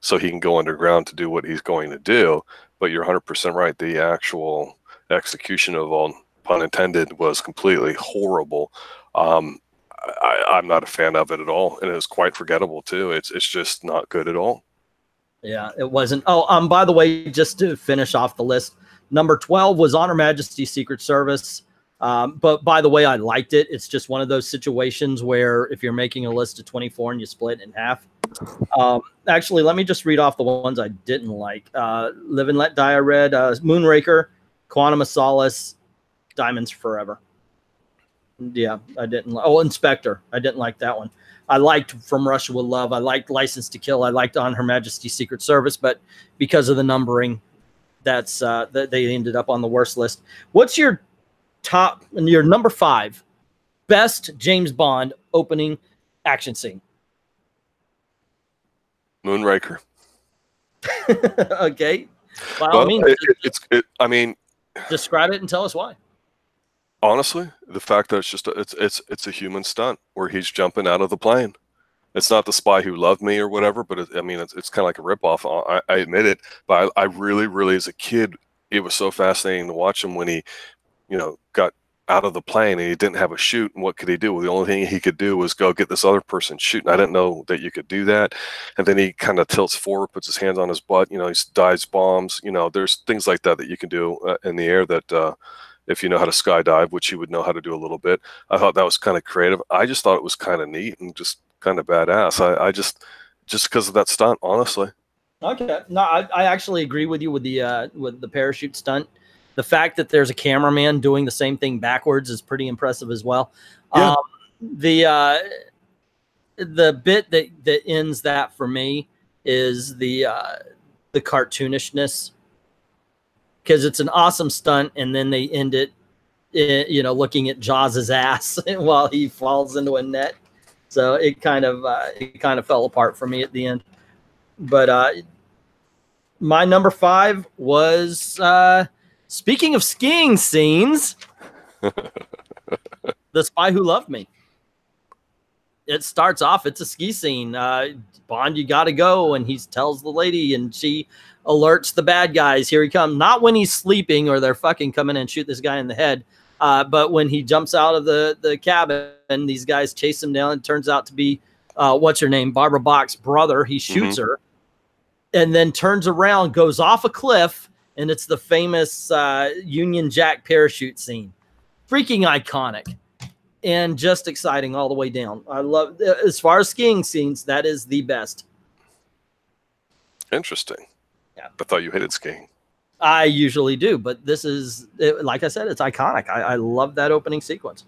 so he can go underground to do what he's going to do. But you're 100% right. The actual execution of all, pun intended, was completely horrible. I'm not a fan of it at all. And it was quite forgettable too. It's just not good at all. Yeah, it wasn't. Oh, by the way, just to finish off the list, number 12 was On Her Majesty's Secret Service. But by the way, I liked it. It's just one of those situations where if you're making a list of 24 and you split it in half. Actually, let me just read off the ones I didn't like. Live and Let Die, I read. Moonraker, Quantum of Solace, Diamonds Forever. Yeah, I didn't. Oh, Spectre. I didn't like that one. I liked From Russia with Love. I liked License to Kill. I liked On Her Majesty's Secret Service, but because of the numbering, that's they ended up on the worst list. What's your number 5 best James Bond opening action scene? Moonraker. Okay. By all means, describe it and tell us why. Honestly, the fact that it's a human stunt where he's jumping out of the plane. It's not The Spy Who Loved Me or whatever, but it's kind of like a ripoff. I admit it, but I really, as a kid, it was so fascinating to watch him when he, got out of the plane and he didn't have a chute. And what could he do? Well, the only thing he could do was go get this other person shooting. I didn't know that you could do that. And then he kind of tilts forward, puts his hands on his butt. He dives bombs. There's things like that you can do in the air that. If you know how to skydive, which you would know how to do a little bit. I thought that was kind of creative. I just thought it was kind of neat and just kind of badass. I just because of that stunt, honestly. Okay. No, I actually agree with you with the parachute stunt. The fact that there's a cameraman doing the same thing backwards is pretty impressive as well. Yeah. The bit that ends that for me is the cartoonishness. because it's an awesome stunt, and then they end it, you know, looking at Jaws' ass while he falls into a net. So it kind of fell apart for me at the end. But my number 5 was, speaking of skiing scenes, The Spy Who Loved Me. It starts off, it's a ski scene. Bond, you got to go. And he tells the lady, and she alerts the bad guys. Here he comes. Not when he's sleeping or they're fucking coming and shoot this guy in the head. But when he jumps out of the cabin and these guys chase him down, it turns out to be, what's her name? Barbara Bach's brother. He shoots her and then turns around, goes off a cliff. And it's the famous Union Jack parachute scene. Freaking iconic. And just exciting all the way down. I love, as far as skiing scenes, that is the best. Interesting. Yeah. I thought you hated skiing. I usually do, but this is, like I said, it's iconic. I love that opening sequence.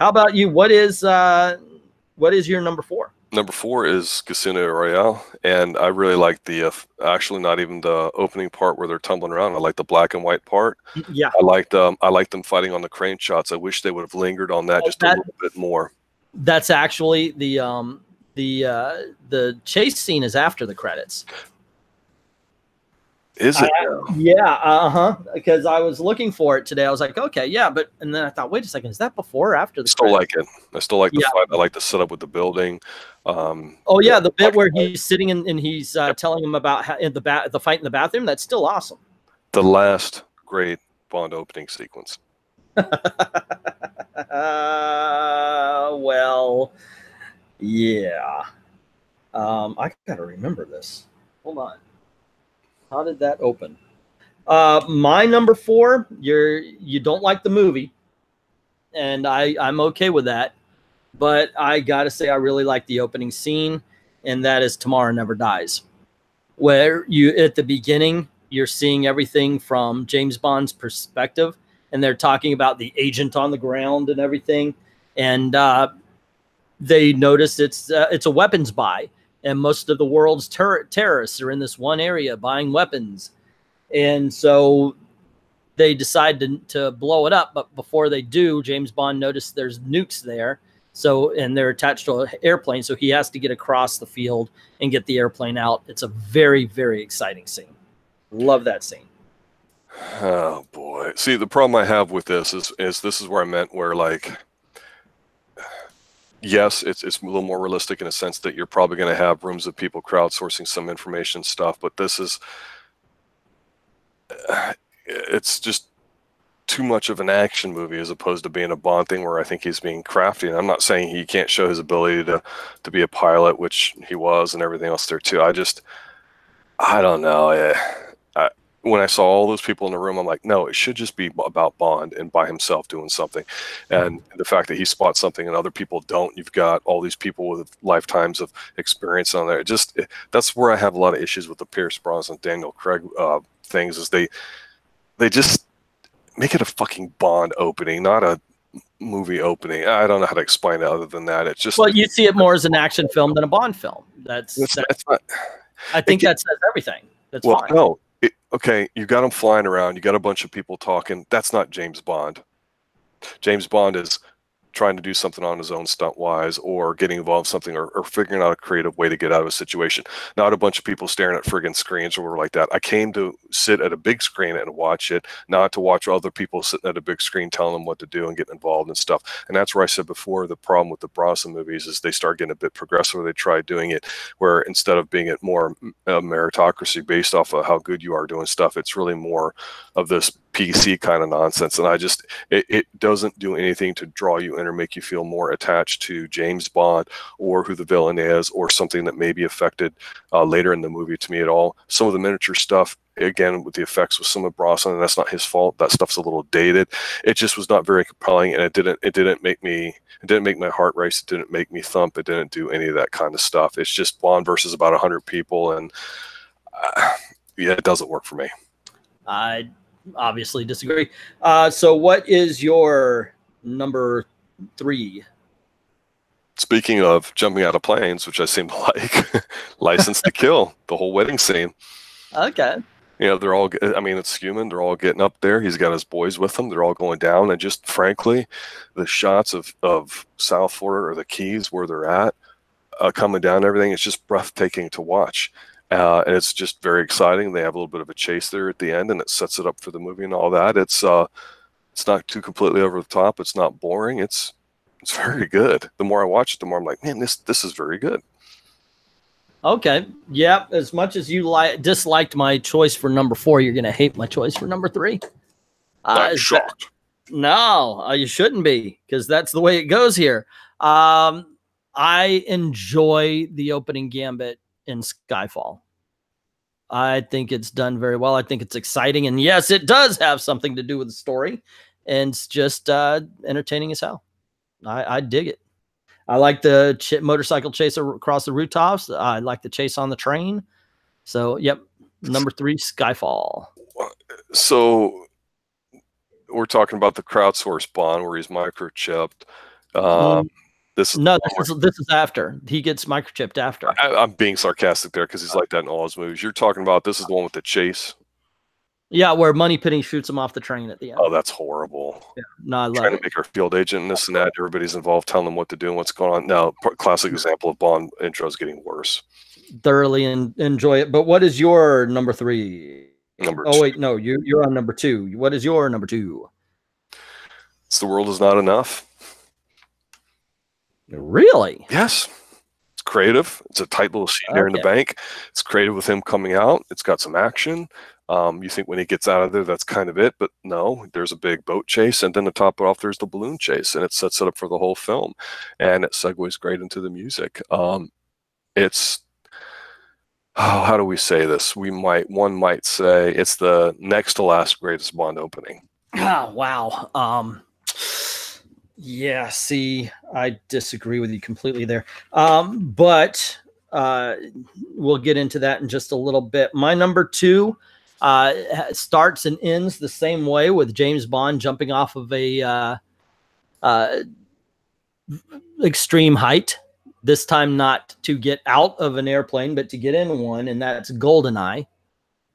How about you? What is your number 4? Number 4 is Casino Royale, and I really like the actually not even the opening part where they're tumbling around. I like the black and white part. Yeah, I like them fighting on the crane shots. I wish they would have lingered on that just a little bit more. That's actually the chase scene is after the credits. Is it? Yeah, because I was looking for it today. I was like, okay, yeah, but and then I thought, wait a second, is that before or after the Still credits? like it. I still like the fight. I like the setup with the building. Oh yeah, the bit where he's sitting and he's telling him about the fight in the bathroom. That's still awesome. The last great Bond opening sequence. Well, yeah. I gotta remember this. Hold on. How did that open? My number 4, you don't like the movie, and I'm okay with that. But I gotta say, I really like the opening scene, and that is Tomorrow Never Dies, where at the beginning you're seeing everything from James Bond's perspective, and they're talking about the agent on the ground and everything, and they notice it's a weapons buy. And most of the world's terrorists are in this one area buying weapons. And so they decide to blow it up. But before they do, James Bond noticed there's nukes there. And they're attached to an airplane. So he has to get across the field and get the airplane out. It's a very, very exciting scene. Love that scene. Oh, boy. See, the problem I have with this is this is where I meant where, like, yes, it's a little more realistic in a sense that you're probably going to have rooms of people crowdsourcing some information stuff, but this is, it's just too much of an action movie as opposed to being a Bond thing where I think he's being crafty. And I'm not saying he can't show his ability to be a pilot, which he was, and everything else there too. I don't know. When I saw all those people in the room, I'm like, no, it should just be about Bond and by himself doing something. And the fact that he spots something and other people don't, you've got all these people with lifetimes of experience on there. That's where I have a lot of issues with the Pierce Brosnan, Daniel Craig things, is they just make it a fucking Bond opening, not a movie opening. I don't know how to explain it other than that. It's just, well, you see it more as an action film than a Bond film. That's not, I think that says everything. That's fine. No. Okay, you got them flying around. You got a bunch of people talking. That's not James Bond. James Bond is trying to do something on his own stunt-wise, or getting involved in something, or figuring out a creative way to get out of a situation. Not a bunch of people staring at friggin' screens or like that. I came to sit at a big screen and watch it, not to watch other people sitting at a big screen telling them what to do and getting involved and stuff. And that's where I said before, the problem with the Brosnan movies is they start getting a bit progressive, where they try doing it where instead of being it more meritocracy based off of how good you are doing stuff, it's really more of this PC kind of nonsense. And it doesn't do anything to draw you in or make you feel more attached to James Bond or who the villain is or something that may be affected later in the movie to me at all. Some of the miniature stuff, again, with the effects with some of Brosnan, and that's not his fault. That stuff's a little dated. It just was not very compelling, and it didn't make my heart race. It didn't make me thump. It didn't do any of that kind of stuff. It's just Bond versus about 100 people, and yeah, it doesn't work for me. I obviously disagree. So what is your number 3? Speaking of jumping out of planes, which I seem to like, License to Kill, the whole wedding scene. Okay. You know, they're all, I mean, it's human. They're all getting up there. He's got his boys with him. They're all going down. And just frankly, the shots of South Florida or the Keys where they're at, coming down and everything, it's just breathtaking to watch. And it's just very exciting. They have a little bit of a chase there at the end, and it sets it up for the movie and all that. It's not too completely over the top. It's not boring. It's very good. The more I watch it, the more I'm like, man, this is very good. Okay. Yeah. As much as you disliked my choice for number 4, you're going to hate my choice for number 3. I'm shocked. No, you shouldn't be, because that's the way it goes here. I enjoy the opening gambit in Skyfall. I think it's done very well. I think it's exciting. And yes, it does have something to do with the story. And it's just entertaining as hell. I dig it. I like the motorcycle chase across the rooftops. I like the chase on the train. So, yep. Number 3, Skyfall. So we're talking about the crowdsourced Bond where he's microchipped. This is after. He gets microchipped after. I'm being sarcastic there because he's like that in all his movies. You're talking about this is the one with the chase. Yeah, where Moneypenny shoots him off the train at the end. Oh, that's horrible. Yeah. No, I love trying to make her field agent and this and that. Everybody's involved, telling them what to do and what's going on. Now, classic example of Bond intros getting worse. Thoroughly enjoy it. But what is your number 3? Number 2. Oh, wait, no, you're on number 2. What is your number 2? It's The World Is Not Enough. Really? Yes. It's creative. It's a tight little scene there in the bank. It's creative with him coming out. It's got some action. You think when he gets out of there, that's kind of it, but no, there's a big boat chase, and then to top it off, there's the balloon chase, and it sets it up for the whole film, and it segues great into the music. It's, how do we say this? One might say it's the next to last greatest Bond opening. Oh, wow. Yeah, see, I disagree with you completely there. But we'll get into that in just a little bit. My number 2 starts and ends the same way, with James Bond jumping off of a extreme height. This time not to get out of an airplane, but to get in one, and that's GoldenEye.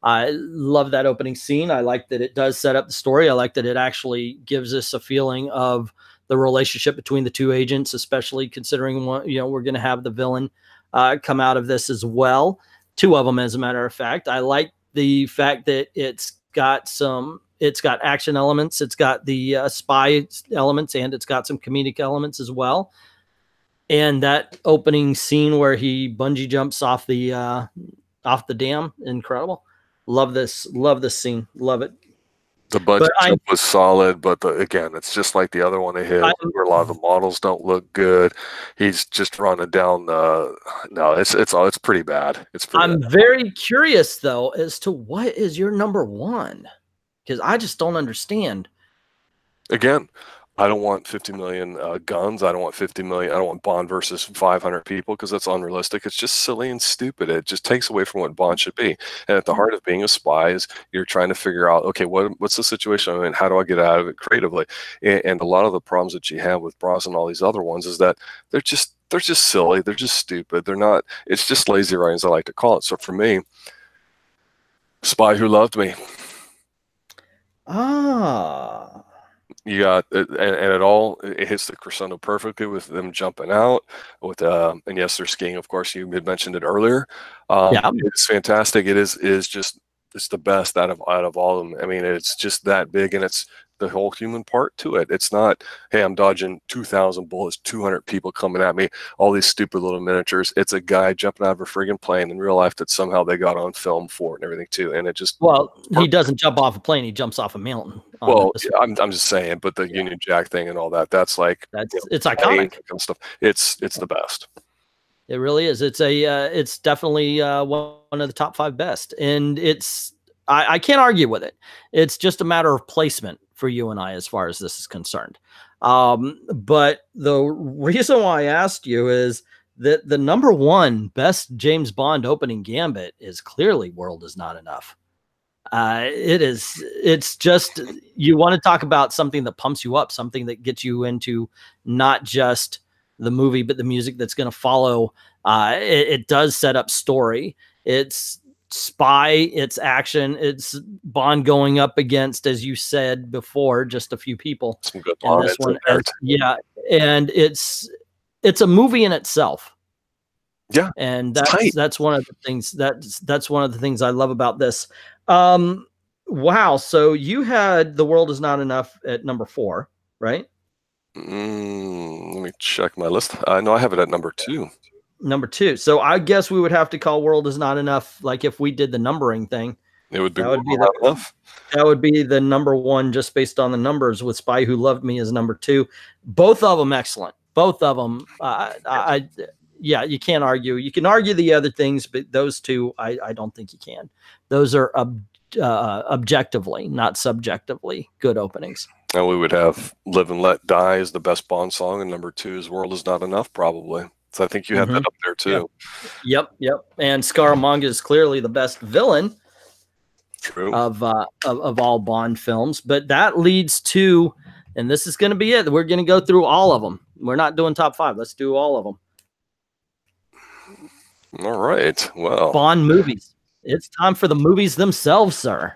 I love that opening scene. I like that it does set up the story. I like that it actually gives us a feeling of the relationship between the two agents, especially considering we're going to have the villain come out of this as well. 2 of them, as a matter of fact. I like the fact that it's got action elements, it's got the spy elements, and it's got some comedic elements as well. And that opening scene where he bungee jumps off the dam, incredible. Love this scene. Love it. The bungee jump was solid, but again, it's just like the other one they hit, where a lot of the models don't look good. He's just running down it's pretty bad. I'm very curious though as to what is your number 1, because I just don't understand. Again, I don't want 50 million guns. I don't want 50 million. I don't want Bond versus 500 people, because that's unrealistic. It's just silly and stupid. It just takes away from what Bond should be. And at the heart of being a spy is you're trying to figure out, okay, what's the situation I'm in? How do I get out of it creatively? And a lot of the problems that you have with Brosnan and all these other ones is that they're just silly. They're just stupid. They're not. It's just lazy writing, as I like to call it. So for me, Spy Who Loved Me. You got and it hits the crescendo perfectly with them jumping out with and yes, they're skiing, of course. You had mentioned it earlier. It's fantastic. It's the best out of all of them. I mean, it's just that big, and it's the whole human part to it. It's not, hey, I'm dodging 2,000 bullets, 200 people coming at me, all these stupid little miniatures. It's a guy jumping out of a friggin' plane in real life that somehow they got on film for it and everything too. And it just, he doesn't jump off a plane; he jumps off a mountain. Well, I'm just saying, but the Union Jack thing and all that, it's iconic and stuff. It's the best. It really is. It's definitely one of the top 5 best, and I can't argue with it. It's just a matter of placement for you and I as far as this is concerned. But the reason why I asked you is that the number 1 best James Bond opening gambit is clearly World Is Not Enough. It's just, you want to talk about something that pumps you up, something that gets you into not just the movie, but the music that's going to follow. It does set up story. It's spy, it's action, it's Bond going up against, as you said before, just a few people. Some good And this one, yeah, and it's a movie in itself. Yeah, and that's one of the things that's one of the things I love about this. Wow, so you had The World Is Not Enough at number 4, right? Let me check my list. No, I have it at number 2. Number 2. So I guess we would have to call World Is Not Enough, like if we did the numbering thing. It would be enough. That would be the number 1 just based on the numbers, with Spy Who Loved Me as number 2. Both of them excellent. Both of them. Yeah, you can't argue. You can argue the other things, but those two, I don't think you can. Those are objectively, not subjectively, good openings. And we would have Live and Let Die as the best Bond song, and number 2 is World Is Not Enough, probably. So I think you have that up there too. Yep. And Scaramanga is clearly the best villain. True. Of all Bond films. But that leads to, and this is going to be it. We're going to go through all of them. We're not doing top 5. Let's do all of them. All right. Well, Bond movies. It's time for the movies themselves, sir.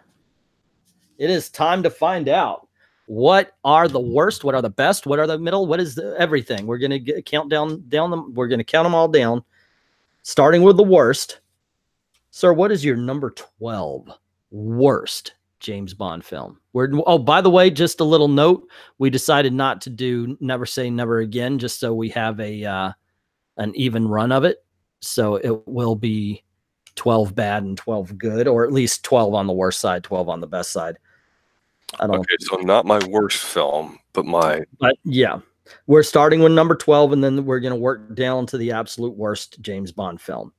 It is time to find out what are the worst, what are the best, what are the middle, what is everything. We're going to count down them. We're going to count them all down, starting with the worst. Sir, what is your number 12 worst James Bond film? Oh, by the way, just a little note. We decided not to do Never Say Never Again, just so we have an even run of it. So it will be 12 bad and 12 good, or at least 12 on the worst side, 12 on the best side. Okay, so not my worst film, but yeah, we're starting with number 12, and then we're going to work down to the absolute worst James Bond film.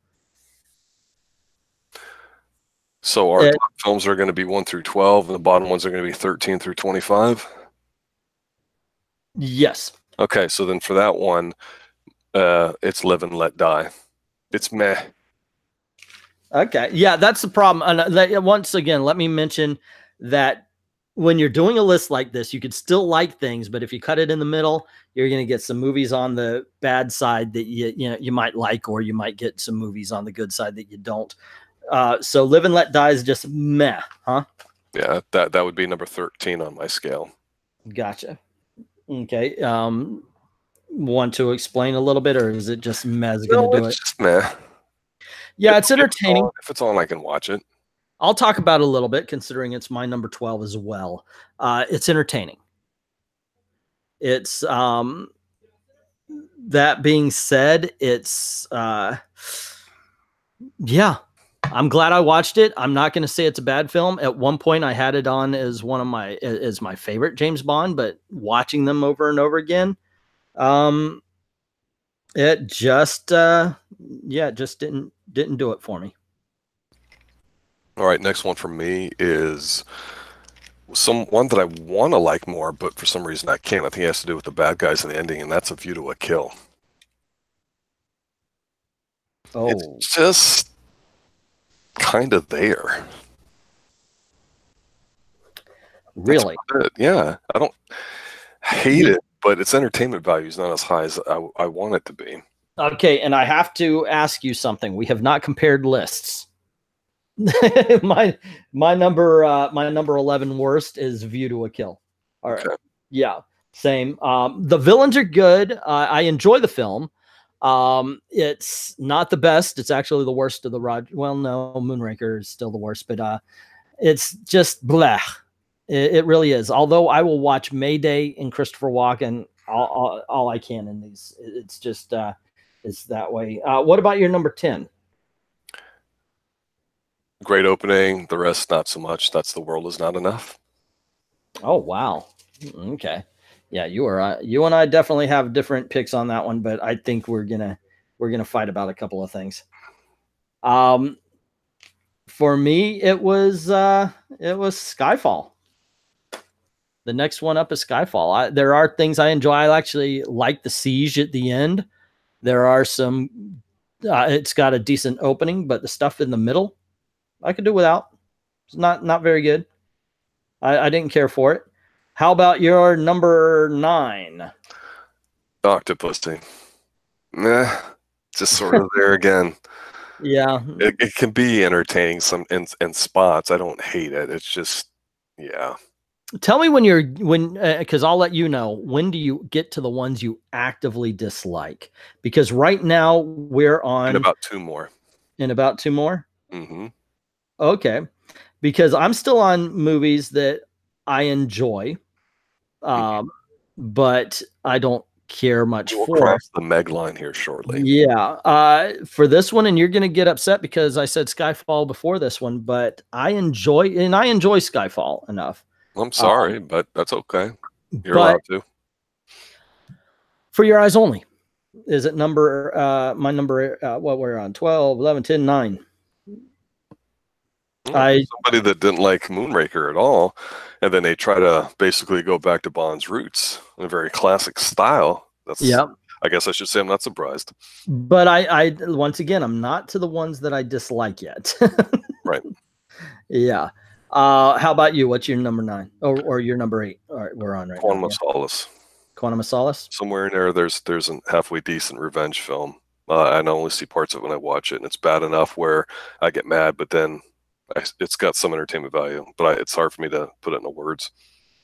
So our top films are going to be 1 through 12, and the bottom ones are going to be 13 through 25? Yes. Okay, so then for that one, it's Live and Let Die. It's meh. Okay, yeah, that's the problem. And once again, let me mention that when you're doing a list like this, you could still like things, but if you cut it in the middle, you're going to get some movies on the bad side that you might like, or you might get some movies on the good side that you don't. So Live and Let Die is just meh, huh? Yeah, that would be number 13 on my scale. Gotcha. Okay. Want to explain a little bit, or is it just meh? No, it's just meh. Yeah, it's entertaining. If it's on, I can watch it. I'll talk about it a little bit, considering it's my number 12 as well. It's entertaining. It's that being said, it's yeah. I'm glad I watched it. I'm not going to say it's a bad film. At one point, I had it on as my favorite James Bond, but watching them over and over again, it just just didn't do it for me. All right, next one for me is one that I want to like more, but for some reason I can't. I think it has to do with the bad guys in the ending, and that's A View to a Kill. Oh, it's just kind of there. Really? Yeah, I don't hate it, but its entertainment value is not as high as I want it to be. Okay, and I have to ask you something. We have not compared lists. my number 11 worst is View to a Kill. All right. Okay. Yeah, same. The villains are good. I enjoy the film. It's not the best. It's actually the worst of the well, no, Moonraker is still the worst, but it's just bleh. It really is. Although I will watch Mayday and Christopher Walken all I can in these. It's just it's that way. What about your number 10? Great opening. The rest, not so much. That's The World Is Not Enough. Oh, wow. Okay. Yeah, you and I definitely have different picks on that one, but I think we're gonna fight about a couple of things. For me, it was Skyfall. The next one up is Skyfall. There are things I enjoy. I actually like the siege at the end. There are some. It's got a decent opening, but the stuff in the middle, I could do without. It's not very good. I didn't care for it. How about your number 9? Octopussy. Nah, just sort of there again. Yeah. It can be entertaining in spots. I don't hate it. It's just, yeah. Tell me because I'll let you know, when do you get to the ones you actively dislike? Because right now we're And on about two more. in about two more. Mm-hmm. Okay, because I'm still on movies that I enjoy, but I don't care much We'll for. cross the Meg line here shortly. Yeah, for this one, and you're going to get upset because I said Skyfall before this one, but I enjoy Skyfall enough. I'm sorry, but that's okay. You're But allowed to. For Your Eyes Only is it my number, what we're on, 12, 11, 10, 9. Somebody that didn't like Moonraker at all, and then they try to basically go back to Bond's roots in a very classic style. Yeah. I guess I should say I'm not surprised. But I once again, I'm not to the ones that I dislike yet. Right. Yeah. How about you? What's your number 9 or your number 8? All right, we're on right Quantum now. of Solace. Quantum of Solace. Somewhere in there, there's a halfway decent revenge film. I only see parts of it when I watch it, and it's bad enough where I get mad, but then it's got some entertainment value. But it's hard for me to put it into words.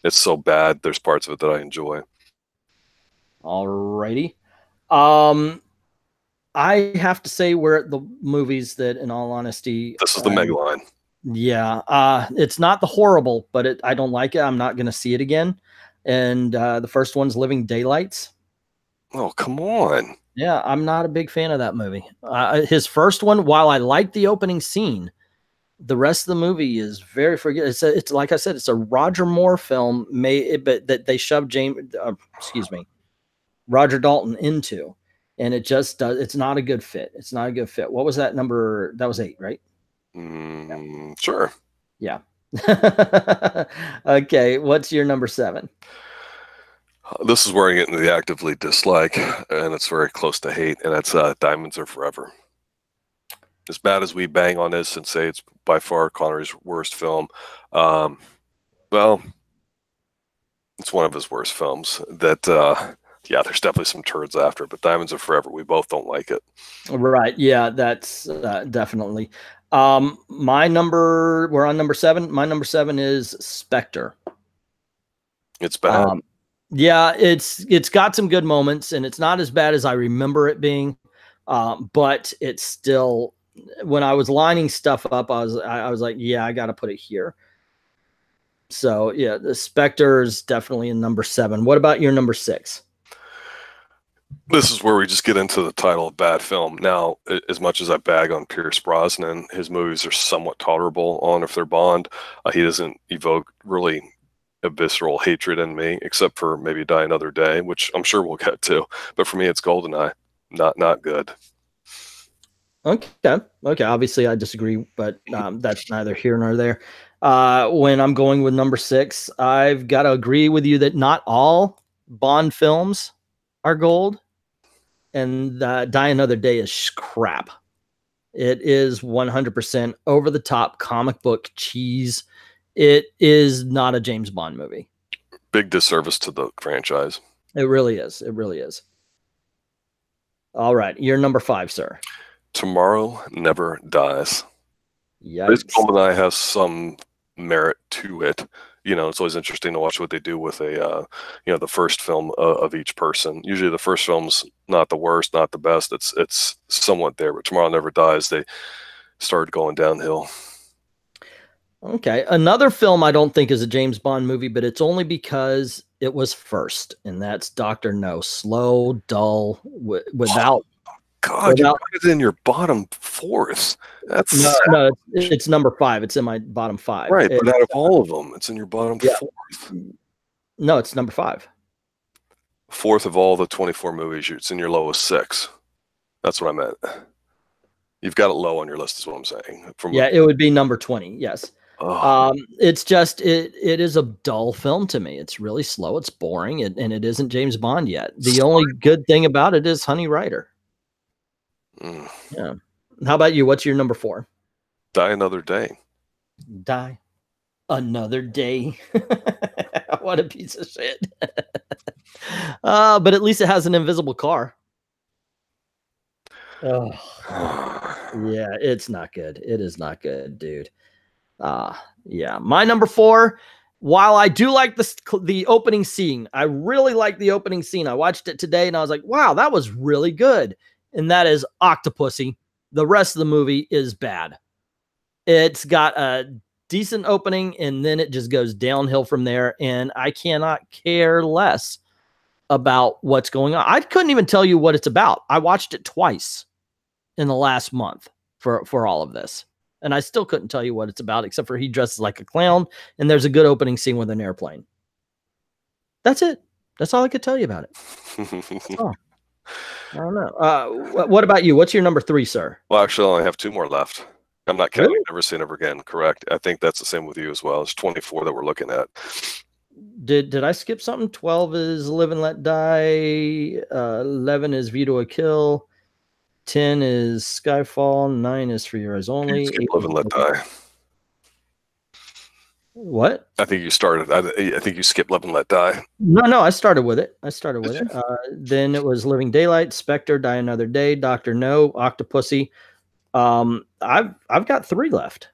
It's so bad. There's parts of it that I enjoy. All righty. I have to say we're at the movies that, in all honesty, This is the Meg line. Yeah. It's not the horrible, but I don't like it. I'm not going to see it again. And the first one's Living Daylights. Oh, come on. Yeah, I'm not a big fan of that movie. His first one, while I like the opening scene, the rest of the movie is very forgettable. It's like I said, it's a Roger Moore film, but that they shoved Roger Dalton into, and it just does. It's not a good fit. It's not a good fit. What was that number? That was 8, right? Sure. Yeah. Okay. What's your number 7? This is where I get into the actively dislike, and it's very close to hate, and that's Diamonds Are Forever. As bad as we bang on this and say it's by far Connery's worst film, well, it's one of his worst films. That, yeah, there's definitely some turds after it, but Diamonds Are Forever, we both don't like it. Right. Yeah, that's definitely. We're on number 7. My number 7 is Spectre. It's bad. Yeah, it's got some good moments, and it's not as bad as I remember it being. But it's still, when I was lining stuff up, I was like, yeah, I got to put it here. So yeah, the Spectre is definitely in number 7. What about your number 6? This is where we just get into the title of bad film. Now, as much as I bag on Pierce Brosnan, his movies are somewhat tolerable on if they're Bond. He doesn't evoke really a visceral hatred in me, except for maybe Die Another Day, which I'm sure we'll get to. But for me, it's GoldenEye. Not good. Okay. Obviously, I disagree, but that's neither here nor there. When I'm going with number 6, I've got to agree with you that not all Bond films are gold, and Die Another Day is crap. It is 100% over the top comic book cheese. It is not a James Bond movie. Big disservice to the franchise. It really is. All right, you're number 5, sir. Tomorrow Never Dies. Yikes. This GoldenEye has some merit to it. It's always interesting to watch what they do with the first film of each person. Usually the first film's not the worst, not the best. It's somewhat there, but Tomorrow Never Dies, they started going downhill. Okay. Another film I don't think is a James Bond movie, but it's only because it was first, and that's Dr. No. Slow, dull, without... God, you put it in your bottom 4th. That's no, it's number 5. It's in my bottom 5. Right, but out of all of them, it's in your bottom 4th. No, it's number 5. 4th of all the 24 movies, it's in your lowest 6. That's what I meant. You've got it low on your list, is what I'm saying. It would be number 20. Yes. It's just it is a dull film to me. It's really slow. It's boring, and it isn't James Bond yet. The only good thing about it is Honey Rider. Yeah. How about you? What's your number 4? Die Another Day. Die Another Day. What a piece of shit. But at least it has an invisible car. Oh. Yeah, it's not good. It is not good, dude. Yeah. My number 4, while I do like the opening scene, I really like the opening scene. I watched it today and I was like, wow, that was really good. And that is Octopussy. The rest of the movie is bad. It's got a decent opening and then it just goes downhill from there. And I cannot care less about what's going on. I couldn't even tell you what it's about. I watched it twice in the last month for all of this. And I still couldn't tell you what it's about, except for he dresses like a clown and there's a good opening scene with an airplane. That's it. That's all I could tell you about it. Oh, I don't know. What about you? What's your number 3, sir? Well, actually, I only have 2 more left. I'm not counting Really? Never Say Never Again, correct? I think that's the same with you as well. It's 24 that we're looking at. Did I skip something? 12 is Live and Let Die. 11 is View to a Kill. 10 is Skyfall. 9 is For Your Eyes Only. Skip Live and Let Die. What? I think you started. I think you skipped Live and Let Die. No, I started with it. Then it was Living Daylight, Spectre, Die Another Day, Doctor No, Octopussy. I've got 3 left.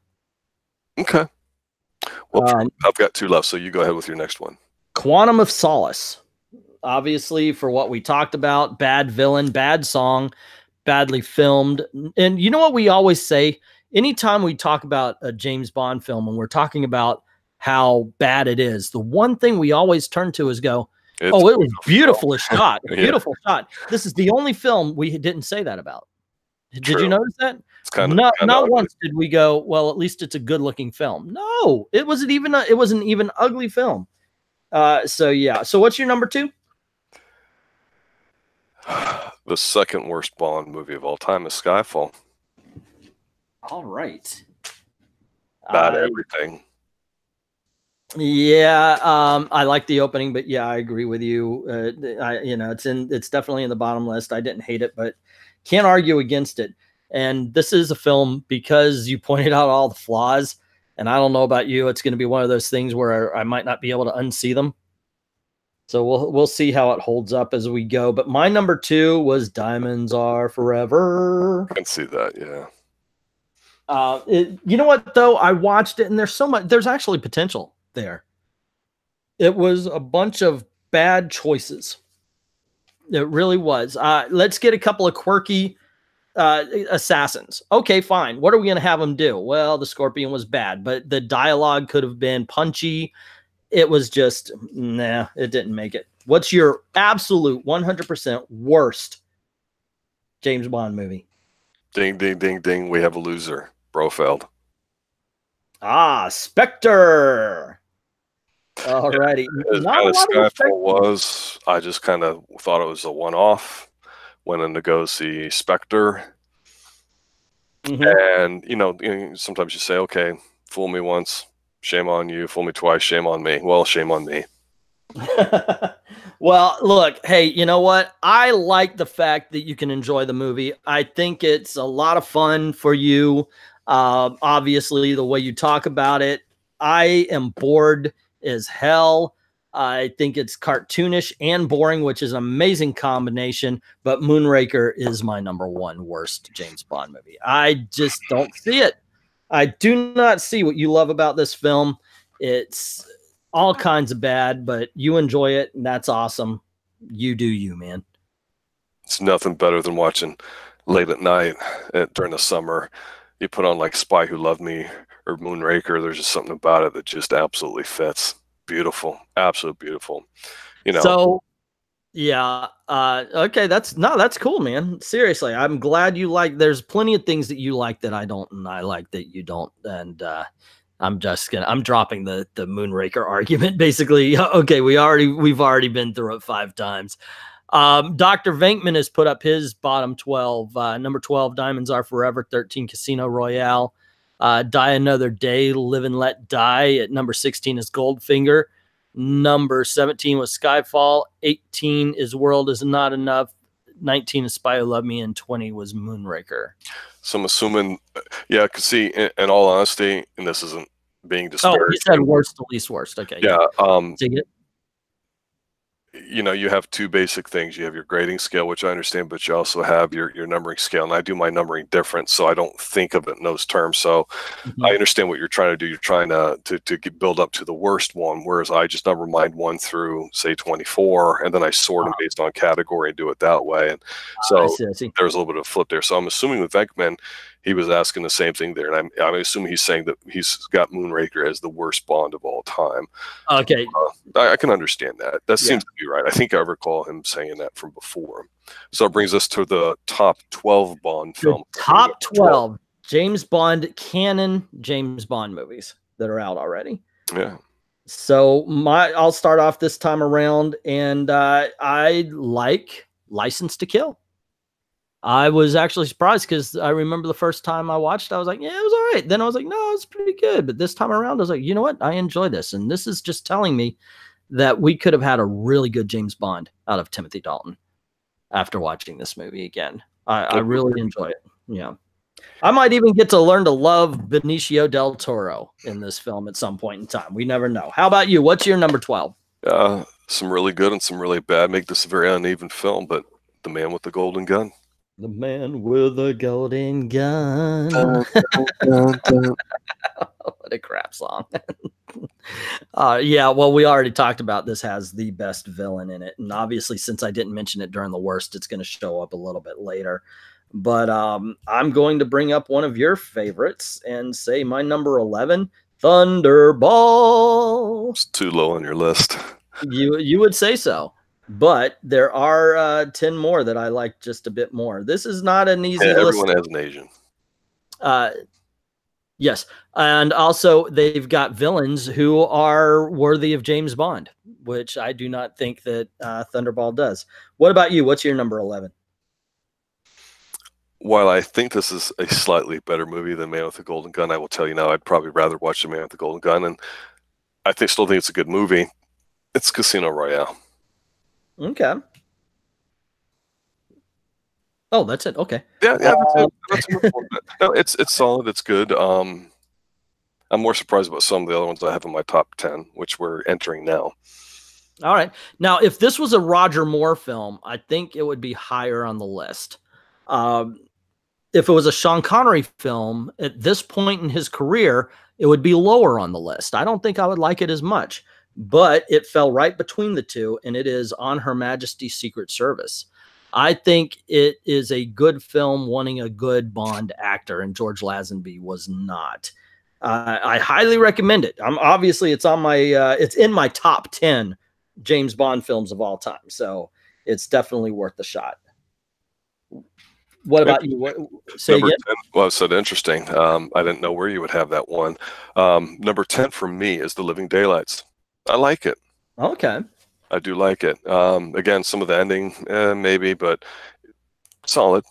Okay. Well, I've got 2 left, so you go ahead with your next one. Quantum of Solace. Obviously, for what we talked about, bad villain, bad song, badly filmed. And you know what we always say? Anytime we talk about a James Bond film and we're talking about how bad it is, the one thing we always turn to is go, it was beautifully shot. Yeah. Beautiful shot. This is the only film we didn't say that about. Did you notice that? It's not once did we go, well, at least it's a good looking film. No, it wasn't even an ugly film. So yeah. So what's your number 2? The second worst Bond movie of all time is Skyfall. All right. Bad everything. Yeah, I like the opening, but yeah, I agree with you. It's definitely in the bottom list. I didn't hate it, but can't argue against it. And this is a film, because you pointed out all the flaws, and I don't know about you, it's going to be one of those things where I might not be able to unsee them. So we'll see how it holds up as we go. But my number 2 was Diamonds Are Forever. I can see that, yeah. You know what, though? I watched it, and there's actually potential there. It was a bunch of bad choices. It really was. Let's get a couple of quirky assassins. Okay, fine. What are we going to have them do? Well, the Scorpion was bad, but the dialogue could have been punchy. It was just, nah, it didn't make it. What's your absolute 100% worst James Bond movie? Ding, ding, ding, ding. We have a loser. Brofeld. Spectre. Alrighty. As bad as Skyfall was, I just kind of thought it was a one-off. Went in to go see Spectre. And, sometimes you say, okay, fool me once, shame on you. Fool me twice, shame on me. Well, shame on me. Well, look, hey, you know what? I like the fact that you can enjoy the movie. I think it's a lot of fun for you. Obviously, the way you talk about it, I am bored as hell. I think it's cartoonish and boring, which is an amazing combination. But Moonraker is my number 1 worst James Bond movie. I just don't see it. I do not see what you love about this film. It's all kinds of bad, but you enjoy it, and that's awesome. You do you, man. It's nothing better than watching late at night during the summer. You put on like Spy Who Loved Me or Moonraker. There's just something about it that just absolutely fits. Beautiful, absolute beautiful. So, yeah. Okay, that's cool, man. Seriously, I'm glad you like. There's plenty of things that you like that I don't, and I like that you don't. And I'm dropping the Moonraker argument. Basically, okay, we've already been through it 5 times. Dr. Venkman has put up his bottom 12. Number 12, Diamonds Are Forever. 13, Casino Royale. Die Another Day, Live and Let Die. At number 16 is Goldfinger. Number 17 was Skyfall. 18 is World Is Not Enough. 19 is Spy Who Loved Me. And 20 was Moonraker. So I'm assuming, yeah, because see, in all honesty, and this isn't being disparaging. Oh, you said worst to least worst. Okay. Yeah. you know, you have two basic things. You have your grading scale, which I understand, but you also have your numbering scale. And I do my numbering different, so I don't think of it in those terms. So I understand what you're trying to do. You're trying to build up to the worst one, whereas I just number mine 1 through, say, 24, and then I sort them based on category and do it that way. And so I see. there's a little bit of a flip there. So I'm assuming with Venkman, he was asking the same thing there. And I'm assuming he's saying that he's got Moonraker as the worst Bond of all time. Okay. I can understand that. That seems to be right. I think I recall him saying that from before. So it brings us to the top 12 Bond film. Top 12 James Bond canon James Bond movies that are out already. Yeah. So I'll start off this time around, and I like License to Kill. I was actually surprised because I remember the first time I watched, I was like, yeah, it was all right. Then I was like, no, it's pretty good. But this time around, I was like, you know what? I enjoy this. And this is just telling me that we could have had a really good James Bond out of Timothy Dalton after watching this movie again. I really enjoy it. Yeah. I might even get to learn to love Benicio del Toro in this film at some point in time. We never know. How about you? What's your number 12? Some really good and some really bad. Make this a very uneven film, but The Man with the Golden Gun. The Man with the Golden Gun. What a crap song. Yeah, well, we already talked about this has the best villain in it. And obviously, since I didn't mention it during the worst, it's going to show up a little bit later. But I'm going to bring up one of your favorites and say my number 11, Thunderball. It's too low on your list. You would say so. But there are 10 more that I like just a bit more. This is not an easy list. Everyone has an Asian. Yes. And also they've got villains who are worthy of James Bond, which I do not think that Thunderball does. What about you? What's your number 11? While I think this is a slightly better movie than Man with the Golden Gun, I will tell you now, I'd probably rather watch The Man with the Golden Gun. And I still think it's a good movie. It's Casino Royale. Okay. Oh, that's it. Okay. Yeah, that's it. No, it's solid. It's good. I'm more surprised about some of the other ones I have in my top 10, which we're entering now. All right. Now, if this was a Roger Moore film, I think it would be higher on the list. If it was a Sean Connery film at this point in his career, it would be lower on the list. I don't think I would like it as much, but it fell right between the two, and it is On Her Majesty's Secret Service. I think it is a good film wanting a good Bond actor, and George Lazenby was not. I highly recommend it. Obviously it's on my it's in my top 10 James Bond films of all time, so it's definitely worth the shot. What about you? Say again? 10, well, so interesting. I didn't know where you would have that one. Number 10 for me is The Living Daylights. I like it. Okay. I do like it. Again, some of the ending, maybe, but solid.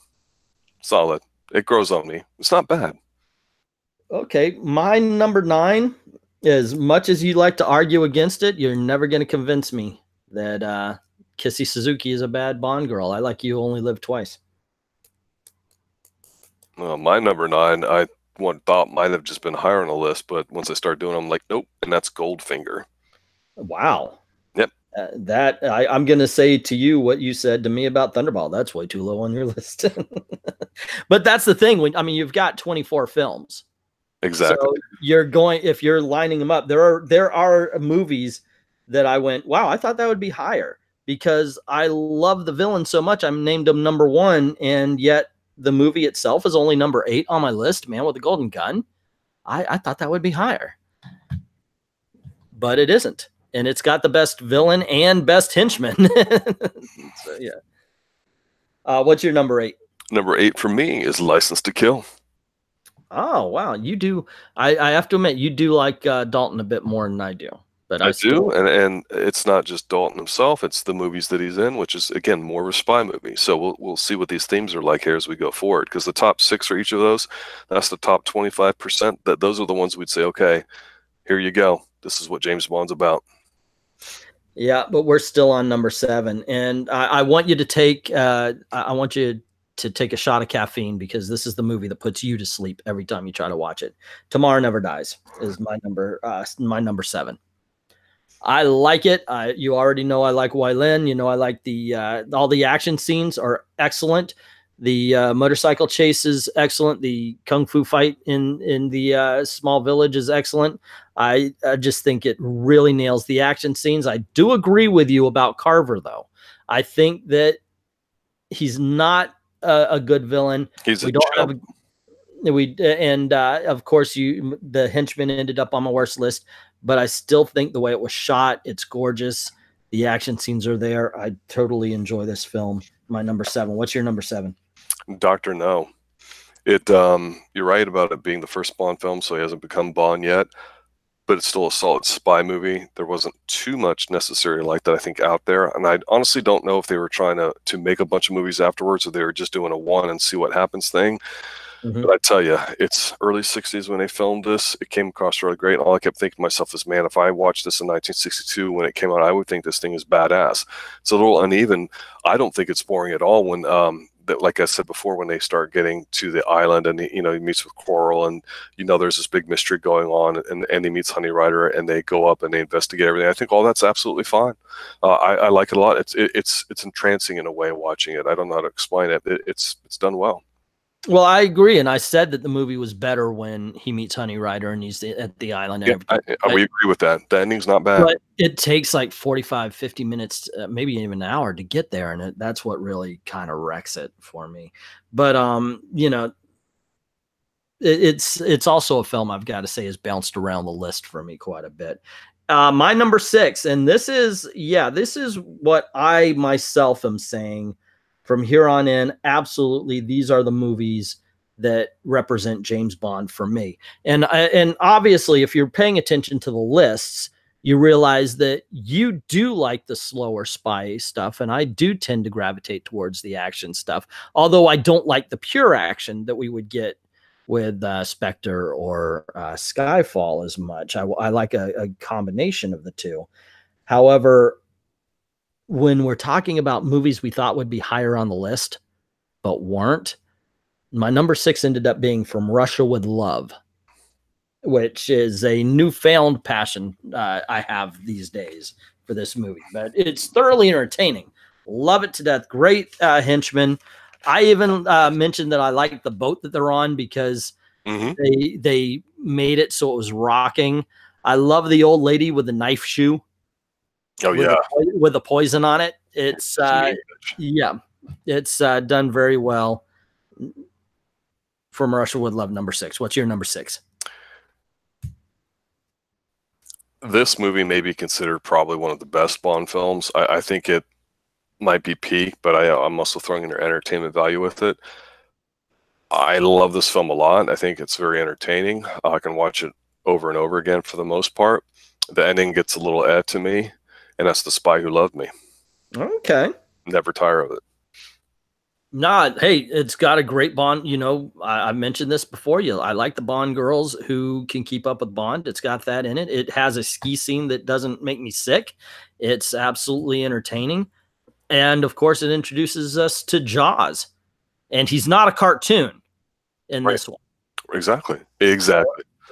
Solid. It grows on me. It's not bad. Okay. My number 9, as much as you like to argue against it, you're never going to convince me that Kissy Suzuki is a bad Bond girl. I Like You Only Live Twice. Well, my number 9, I thought might have just been higher on the list, but once I started doing it, I'm like, nope, and that's Goldfinger. Wow. Yep. I'm going to say to you what you said to me about Thunderball. That's way too low on your list. But that's the thing. You've got 24 films. Exactly. So if you're lining them up, there are movies that I went, wow, I thought that would be higher because I love the villain so much. I named him number 1, and yet the movie itself is only number 8 on my list, Man with the Golden Gun. I thought that would be higher, but it isn't. And it's got the best villain and best henchman. So, yeah. What's your number 8? Number 8 for me is License to Kill. Oh, wow. You do. I have to admit, you do like Dalton a bit more than I do. But I do, and it's not just Dalton himself; it's the movies that he's in, which is again more of a spy movie. So we'll see what these themes are like here as we go forward, because the top 6 for each of those, that's the top 25%. Those are the ones we'd say, okay, here you go. This is what James Bond's about. Yeah, but we're still on number 7, and I want you to take a shot of caffeine because this is the movie that puts you to sleep every time you try to watch it. Tomorrow Never Dies is my number 7. I like it. You already know I like Wylin. You know I like the all the action scenes are excellent. The motorcycle chase is excellent. The kung fu fight in the small village is excellent. I just think it really nails the action scenes. I do agree with you about Carver, though. I think that he's not a good villain. He's We a don't chump. have we and of course the henchman ended up on my worst list, but I still think the way it was shot, it's gorgeous. The action scenes are there. I totally enjoy this film. My number 7. What's your number 7? Doctor No. It you're right about it being the first Bond film, so he hasn't become Bond yet, but it's still a solid spy movie. There wasn't too much necessary like that, I think, out there, and I honestly don't know if they were trying to make a bunch of movies afterwards, or they were just doing a one and see what happens thing. But I tell you, it's early 60s when they filmed this. It came across really great. And all I kept thinking to myself is, man, if I watched this in 1962 when it came out, I would think this thing is badass. It's a little uneven. I don't think it's boring at all when, like I said before, when they start getting to the island and, he meets with Coral and, there's this big mystery going on and he meets Honey Rider and they go up and they investigate everything. I think all that's absolutely fine. I like it a lot. It's entrancing in a way watching it. I don't know how to explain it. It's done well. Well, I agree, and I said that the movie was better when he meets Honey Rider and he's at the island. And we agree with that. The ending's not bad. But it takes like 45, 50 minutes, maybe even an hour to get there, and that's what really kind of wrecks it for me. But it's also a film I've got to say has bounced around the list for me quite a bit. My number 6, and this is what I myself am saying. From here on in, absolutely, these are the movies that represent James Bond for me. And obviously, if you're paying attention to the lists, you realize that you do like the slower spy stuff, and I do tend to gravitate towards the action stuff, although I don't like the pure action that we would get with Spectre or Skyfall as much. I like a combination of the two. However, when we're talking about movies we thought would be higher on the list, but weren't, my number 6 ended up being From Russia with Love, which is a newfound passion I have these days for this movie. But it's thoroughly entertaining. Love it to death. Great henchman. I even mentioned that I liked the boat that they're on because they made it so it was rocking. I love the old lady with the knife shoe. Oh yeah, with the poison on it. It's it's done very well. From Russia with Love, number 6. What's your number 6? This movie may be considered probably one of the best Bond films. I think it might be peak, but I'm also throwing in their entertainment value with it. I love this film a lot. I think it's very entertaining. I can watch it over and over again for the most part. The ending gets a little to me. And that's The Spy Who Loved Me. Okay. Never tire of it. Hey, it's got a great Bond. I mentioned this before. I like the Bond girls who can keep up with Bond. It's got that in it. It has a ski scene that doesn't make me sick. It's absolutely entertaining. And, of course, it introduces us to Jaws. And he's not a cartoon in this one. Exactly.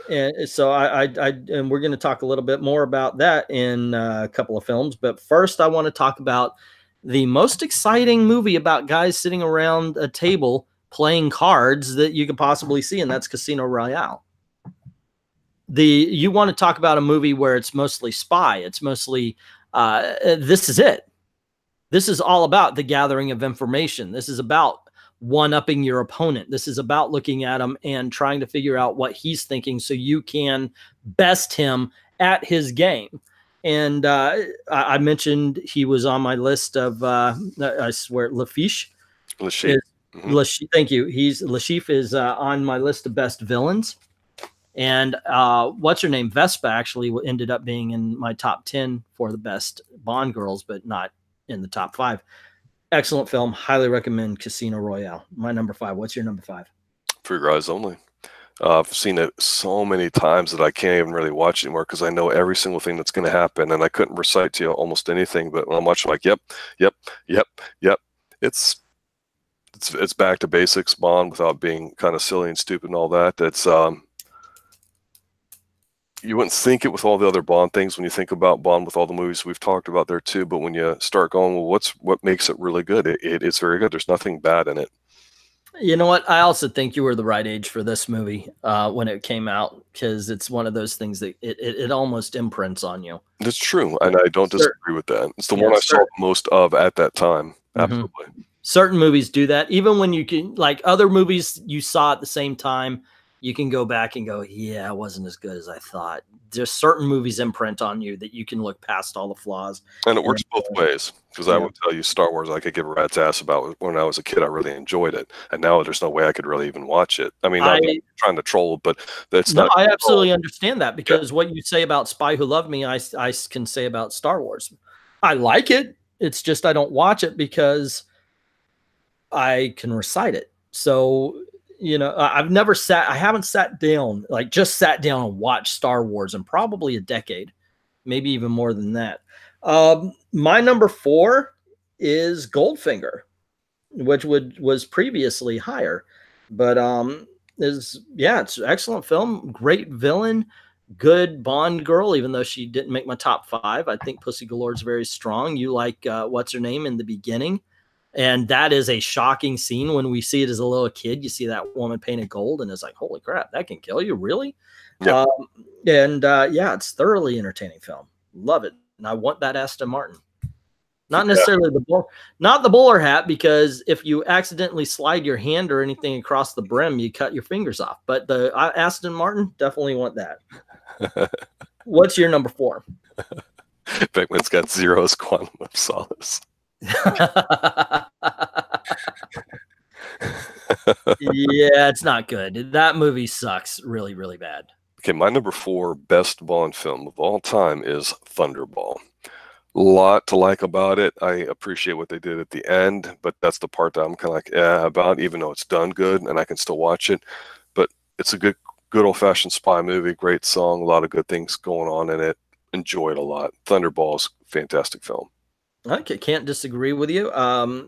And so and we're going to talk a little bit more about that in a couple of films. But first, I want to talk about the most exciting movie about guys sitting around a table playing cards that you could possibly see, and that's Casino Royale. You want to talk about a movie where it's mostly spy. It's mostly, this is it. This is all about the gathering of information. This is about one-upping your opponent. This is about looking at him and trying to figure out what he's thinking so you can best him at his game. And I mentioned he was on my list of, I swear, Lafiche. Thank you. Lashif is on my list of best villains. And what's her name? Vespa actually ended up being in my top 10 for the best Bond girls, but not in the top 5. Excellent film. Highly recommend Casino Royale. My number 5. What's your number 5? For Your Eyes Only. I've seen it so many times that I can't even really watch anymore because I know every single thing that's going to happen, and I couldn't recite to you almost anything. But when I'm watching, like, yep. It's back to basics Bond without being kind of silly and stupid and all that. That's you wouldn't think it with all the other Bond things when you think about Bond with all the movies we've talked about there too. But when you start going, well, what makes it really good? It's very good. There's nothing bad in it. You know what? I also think you were the right age for this movie when it came out, because it's one of those things that it almost imprints on you. That's true, and I don't disagree with that. It's the one I saw most of at that time. Absolutely. Certain movies do that. Even when you can, like other movies you saw at the same time, you can go back and go, yeah, it wasn't as good as I thought. There's certain movies imprint on you that you can look past all the flaws. And it works both ways, because I would tell you Star Wars I could give a rat's ass about. When I was a kid, I really enjoyed it. And now there's no way I could really even watch it. I mean, I'm not trying to troll, but that's not. I absolutely understand that, because what you say about Spy Who Loved Me, I can say about Star Wars. I like it. It's just I don't watch it because I can recite it. So, you know, I haven't sat down, like just sat down and watched Star Wars in probably a decade, maybe even more than that. My number 4 is Goldfinger, which was previously higher, but it's an excellent film, great villain, good Bond girl, even though she didn't make my top 5. I think Pussy Galore is very strong. You like what's her name in the beginning. And that is a shocking scene when we see it as a little kid. You see that woman painted gold, and it's like, holy crap, that can kill you, really? Yeah. It's thoroughly entertaining film. Love it, and I want that Aston Martin. Not necessarily not the bowler hat, because if you accidentally slide your hand or anything across the brim, you cut your fingers off. But the Aston Martin, definitely want that. What's your number 4? Beckman's got Zero's Quantum of Solace. Yeah, it's not good. That movie sucks really, really bad. Okay, my number 4 best Bond film of all time is Thunderball. A lot to like about it. I appreciate what they did at the end, but that's the part that I'm kind of like, about, even though it's done good and I can still watch it. But it's a good old-fashioned spy movie, great song, a lot of good things going on in it. Enjoy it a lot. Thunderball's a fantastic film. Okay, can't disagree with you.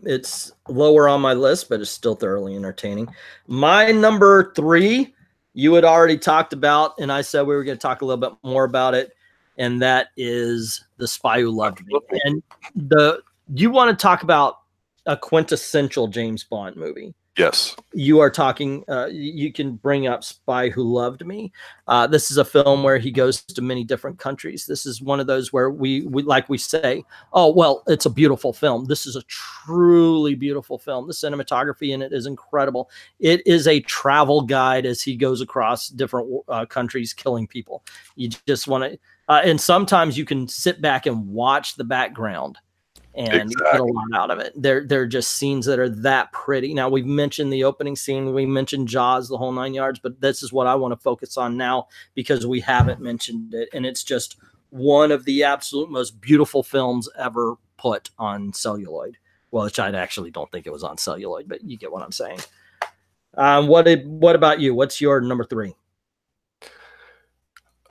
It's lower on my list, but it's still thoroughly entertaining. My number 3, you had already talked about, and I said we were going to talk a little bit more about it, and that is The Spy Who Loved Me. And you want to talk about a quintessential James Bond movie? Yes. You are talking, you can bring up Spy Who Loved Me. This is a film where he goes to many different countries. This is one of those where we like we say, oh, well, it's a beautiful film. This is a truly beautiful film. The cinematography in it is incredible. It is a travel guide as he goes across different countries killing people. You just want to, and sometimes you can sit back and watch the background and get a lot out of it. They're just scenes that are that pretty. Now, we've mentioned the opening scene. We mentioned Jaws, the whole 9 yards, but this is what I want to focus on now because we haven't mentioned it. And it's just one of the absolute most beautiful films ever put on celluloid. Well, which I actually don't think it was on celluloid, but you get what I'm saying. What about you? What's your number 3?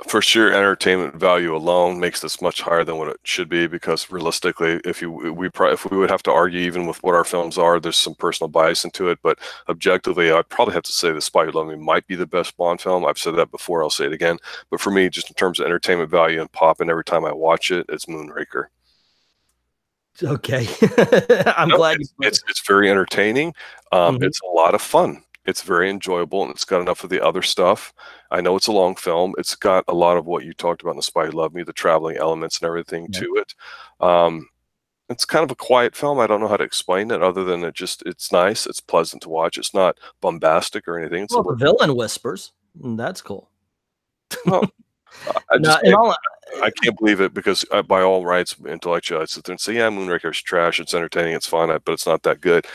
For sure, entertainment value alone makes this much higher than what it should be, because realistically, if we would have to argue even with what our films are, there's some personal bias into it. But objectively, I'd probably have to say The Spy Who Loved Me might be the best Bond film. I've said that before, I'll say it again. But for me, just in terms of entertainment value and pop, and every time I watch it, it's Moonraker. Okay. I'm glad it's very entertaining. It's a lot of fun. It's very enjoyable, and it's got enough of the other stuff. I know it's a long film. It's got a lot of what you talked about in The Spy Who Loved Me, the traveling elements and everything to it. It's kind of a quiet film. I don't know how to explain it other than it's nice. It's pleasant to watch. It's not bombastic or anything. Well, the villain whispers. That's cool. Well, I can't believe it, because by all rights, intellectually, I'd sit there and say, yeah, Moonraker's trash. It's entertaining. It's fun, but it's not that good.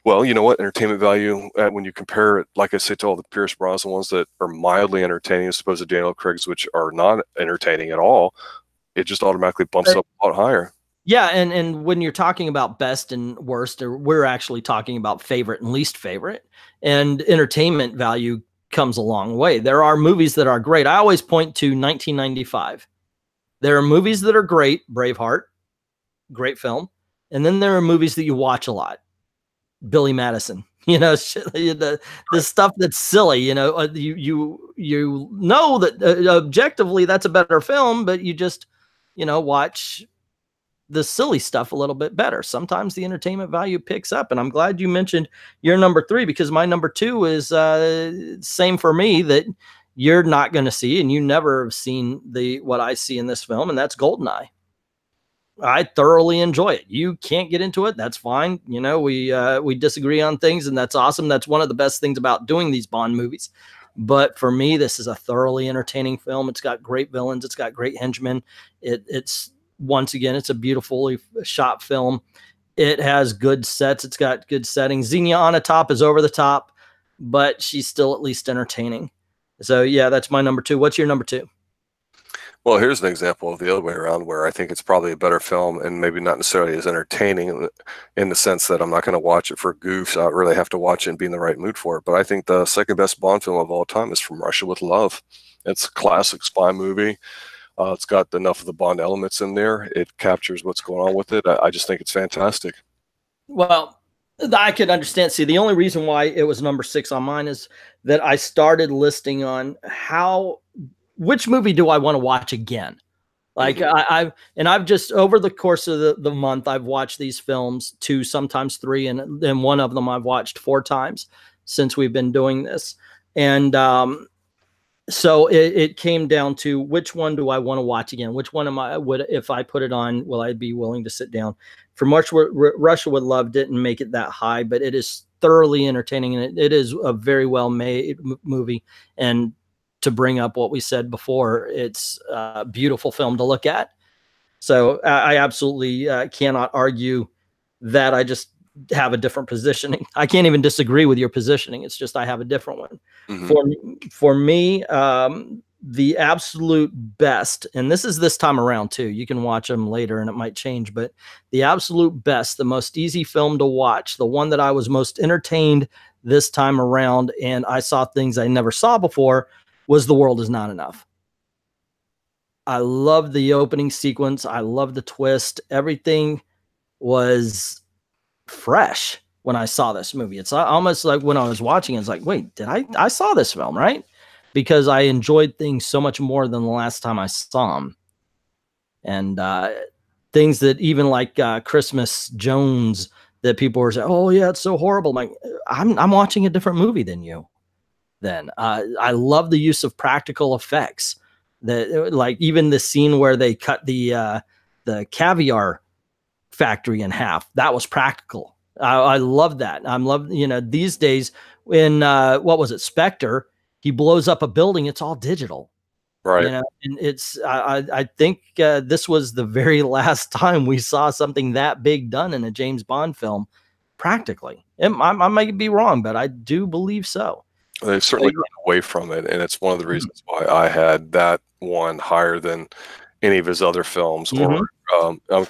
Well, you know what? Entertainment value, when you compare it, like I say, to all the Pierce Brosnan ones that are mildly entertaining, as opposed to Daniel Craig's, which are not entertaining at all, it just automatically bumps up a lot higher. Yeah, and when you're talking about best and worst, we're actually talking about favorite and least favorite, and entertainment value comes a long way. There are movies that are great. I always point to 1995. There are movies that are great. Braveheart, great film. And then there are movies that you watch a lot. Billy Madison, You know, the stuff that's silly. You know, you know that objectively that's a better film, but you just watch the silly stuff a little bit better. Sometimes the entertainment value picks up, and I'm glad you mentioned your number 3, because my number 2 is same for me, that you're not going to see, and you never have seen what I see in this film, and that's GoldenEye. I thoroughly enjoy it. You can't get into it. That's fine. You know, we disagree on things, and that's awesome. That's one of the best things about doing these Bond movies. But for me, this is a thoroughly entertaining film. It's got great villains. It's got great henchmen. It's once again, it's a beautifully shot film. It has good sets. It's got good settings. Xenia Onatopp is over the top, but she's still at least entertaining. So yeah, that's my number 2. What's your number 2? Well, here's an example of the other way around, where I think it's probably a better film and maybe not necessarily as entertaining, in the sense that I'm not going to watch it for goofs. I really have to watch it and be in the right mood for it. But I think the second best Bond film of all time is From Russia with Love. It's a classic spy movie. It's got enough of the Bond elements in there. It captures what's going on with it. I just think it's fantastic. Well, I could understand. See, the only reason why it was number 6 on mine is that I started listing on which movie do I want to watch again? Like I've just, over the course of the month, I've watched these films 2, sometimes 3, and then one of them I've watched 4 times since we've been doing this. And so it came down to, which one do I want to watch again? Which one if I put it on, will I be willing to sit down? From Russia with Love didn't make it that high, but it is thoroughly entertaining, and it is a very well made movie. And to bring up what we said before, it's a beautiful film to look at. So I absolutely cannot argue that. I just have a different positioning. I can't even disagree with your positioning. It's just I have a different one. For me, the absolute best, and this is this time around too, you can watch them later and it might change, but the absolute best, the most easy film to watch, the one that I was most entertained this time around, and I saw things I never saw before, was The World Is Not Enough. I love the opening sequence. I love the twist. Everything was fresh when I saw this movie. It's almost like when I was watching it, it's like, wait, I saw this film, right? Because I enjoyed things so much more than the last time I saw them. And things that even like Christmas Jones, that people were saying, oh yeah, it's so horrible. I'm like, I'm watching a different movie than you. Then I love the use of practical effects. That, like, even the scene where they cut the caviar factory in half, that was practical. I love that. I'm love, these days in what was it, Spectre, he blows up a building, it's all digital, right? And it's I think this was the very last time we saw something that big done in a James Bond film practically. I might be wrong, but I do believe so. They've certainly gone away from it, and it's one of the reasons why I had that one higher than any of his other films. Or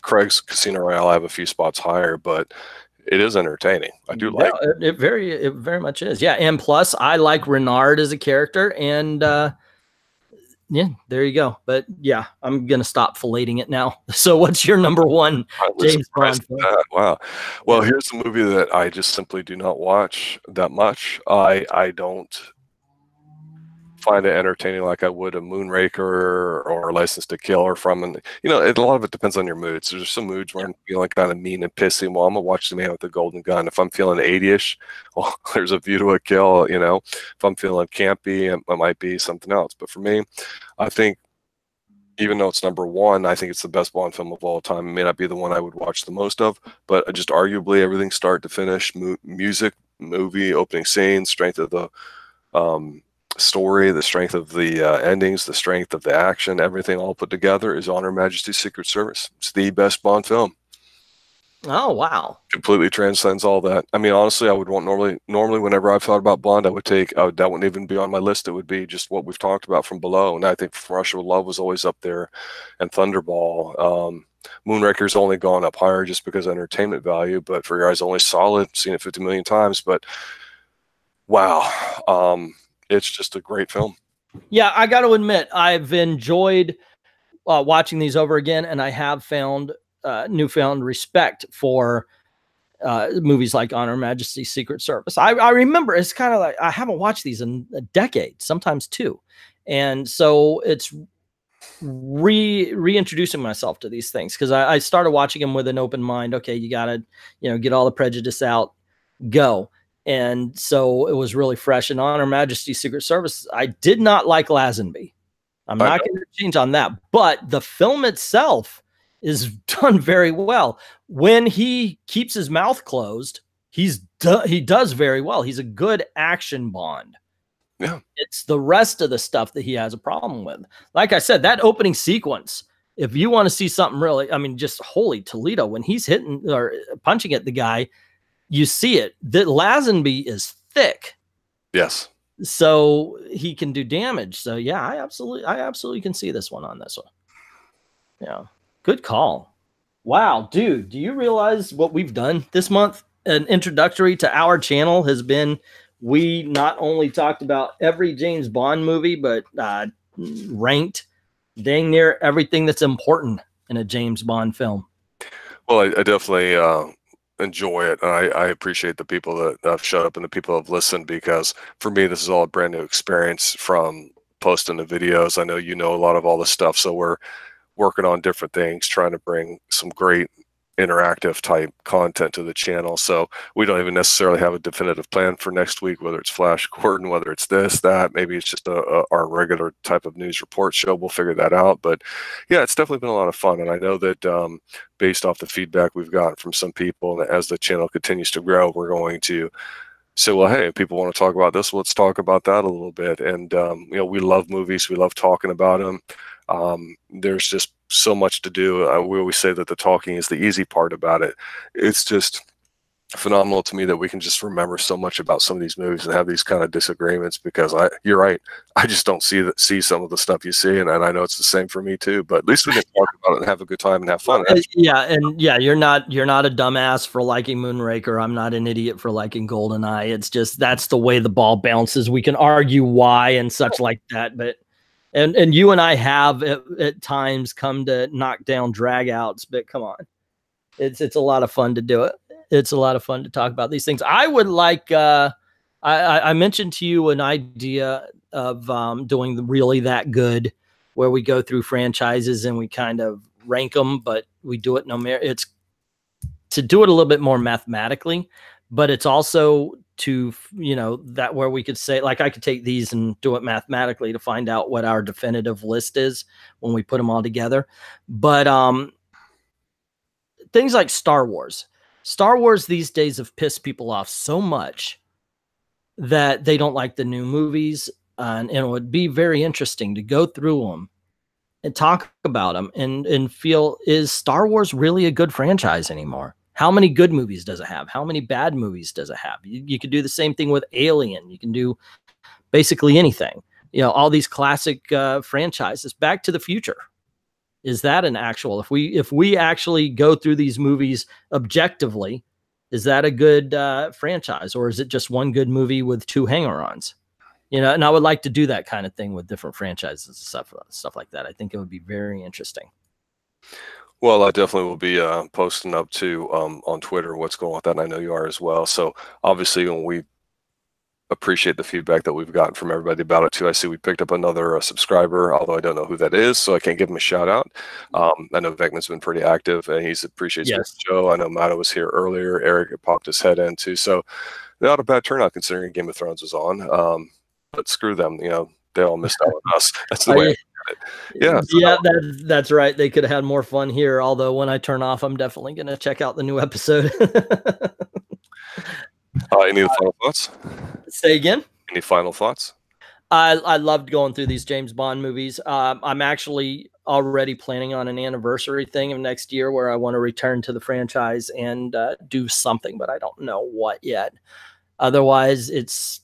Craig's Casino Royale, I have a few spots higher, but it is entertaining. I do like it. It very much is. Yeah, and plus I like Renard as a character, and yeah, there you go. But yeah, I'm gonna stop filleting it now. So what's your number 1 James Bond film? Wow. Well, here's a movie that I just simply do not watch that much. I don't find it entertaining like I would a Moonraker or License to Kill, or from, and a lot of it depends on your moods. There's some moods where I'm feeling kind of mean and pissy. Well, I'm gonna watch The Man with the Golden Gun. If I'm feeling 80ish, well, there's A View to a Kill. If I'm feeling campy, it might be something else. But for me, I think, even though it's number 1, I think it's the best Bond film of all time. It may not be the one I would watch the most of, but just arguably everything start to finish, music, movie, opening scenes, strength of the story, the strength of the endings, the strength of the action, everything all put together is On Her Majesty's Secret Service. It's the best Bond film. Oh, wow. Completely transcends all that. I mean, honestly, I would want normally whenever I've thought about Bond, that wouldn't even be on my list. It would be just what we've talked about from below. And I think From Russia with Love was always up there, and Thunderball. Moonraker's only gone up higher just because of entertainment value, but For Your Eyes Only, solid, seen it 50 million times, but wow. It's just a great film. Yeah, I got to admit, I've enjoyed watching these over again, and I have found newfound respect for movies like On Her Majesty's Secret Service. I remember it's kind of like I haven't watched these in a decade, sometimes two, and so it's reintroducing myself to these things because I started watching them with an open mind. Okay, you gotta get all the prejudice out, go. And so it was really fresh. And On Her Majesty's Secret Service, I did not like Lazenby. I'm not going to change on that, but the film itself is done very well. When he keeps his mouth closed, he does very well. He's a good action Bond. Yeah. It's the rest of the stuff that he has a problem with. Like I said, that opening sequence, if you want to see something really, I mean, just holy Toledo, when he's hitting or punching at the guy, you see it. That Lazenby is thick. Yes. So he can do damage. So yeah, I absolutely can see this one on this one. Yeah. Good call. Wow, dude, do you realize what we've done this month? An introductory to our channel has been, we not only talked about every James Bond movie, but ranked dang near everything that's important in a James Bond film. Well, I definitely enjoy it. And I appreciate the people that have showed up and the people that have listened, because for me, this is all a brand new experience from posting the videos. I know you know a lot of all this stuff, so we're working on different things, trying to bring some great interactive type content to the channel. So we don't even necessarily have a definitive plan for next week, whether it's Flash Gordon, whether it's this, that, maybe it's just our regular type of news report show. We'll figure that out. But yeah, it's definitely been a lot of fun. And I know that based off the feedback we've gotten from some people, and as the channel continues to grow, we're going to say, well, hey, if people want to talk about this, let's talk about that a little bit. And, we love movies. We love talking about them. There's just so much to do. We always say that the talking is the easy part about it. It's just phenomenal to me that we can just remember so much about some of these movies and have these kind of disagreements, because you're right. I just don't see some of the stuff you see. And I know it's the same for me too, but at least we can talk about it and have a good time and have fun. Yeah. And yeah, you're not a dumbass for liking Moonraker. I'm not an idiot for liking GoldenEye. It's just, that's the way the ball bounces. We can argue why and such like that, but and you and I have at times come to knock down dragouts, but come on, it's a lot of fun to do it. It's a lot of fun to talk about these things. I would like, I mentioned to you an idea of doing the Really That Good, where we go through franchises and we kind of rank them, but we do it it's to do it a little bit more mathematically, but it's also to, that where we could say, like, I could take these and do it mathematically to find out what our definitive list is when we put them all together. But things like Star Wars these days have pissed people off so much that they don't like the new movies. And it would be very interesting to go through them and talk about them and feel, is Star Wars really a good franchise anymore? How many good movies does it have? How many bad movies does it have? You could do the same thing with Alien. You can do basically anything. All these classic franchises. Back to the Future. Is that an actual? If we actually go through these movies objectively, is that a good franchise, or is it just one good movie with two hanger-ons? And I would like to do that kind of thing with different franchises and stuff like that. I think it would be very interesting. Well, I definitely will be posting up to on Twitter what's going on with that, and I know you are as well. So obviously, when we appreciate the feedback that we've gotten from everybody about it too. I see we picked up another subscriber, although I don't know who that is, so I can't give him a shout out. I know Vecna's been pretty active, and he's appreciates the show. I know Matta was here earlier. Eric had popped his head in too. So not a bad turnout considering Game of Thrones was on. But screw them, they all missed out on us. That's the way. Yeah, that's right. They could have had more fun here. Although when I turn off, I'm definitely going to check out the new episode. Any final thoughts? Say again? Any final thoughts? I loved going through these James Bond movies. I'm actually already planning on an anniversary thing of next year where I want to return to the franchise and do something, but I don't know what yet. Otherwise, it's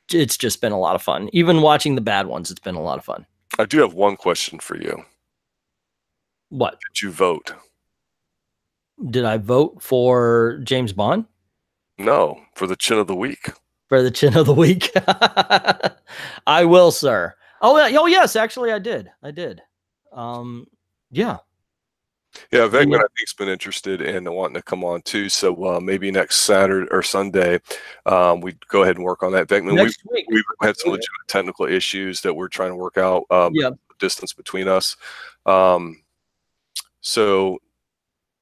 just been a lot of fun. Even watching the bad ones, it's been a lot of fun. I do have one question for you. What? Did you vote? Did I vote for James Bond? No, for the Chin of the Week. For the Chin of the Week. I will, sir. Oh, yes, actually I did. Yeah. Yeah, Vegman, I think's been interested in wanting to come on too. So maybe next Saturday or Sunday, we go ahead and work on that. Vegman, Next week. we've had some legitimate technical issues that we're trying to work out. Yeah. Distance between us. So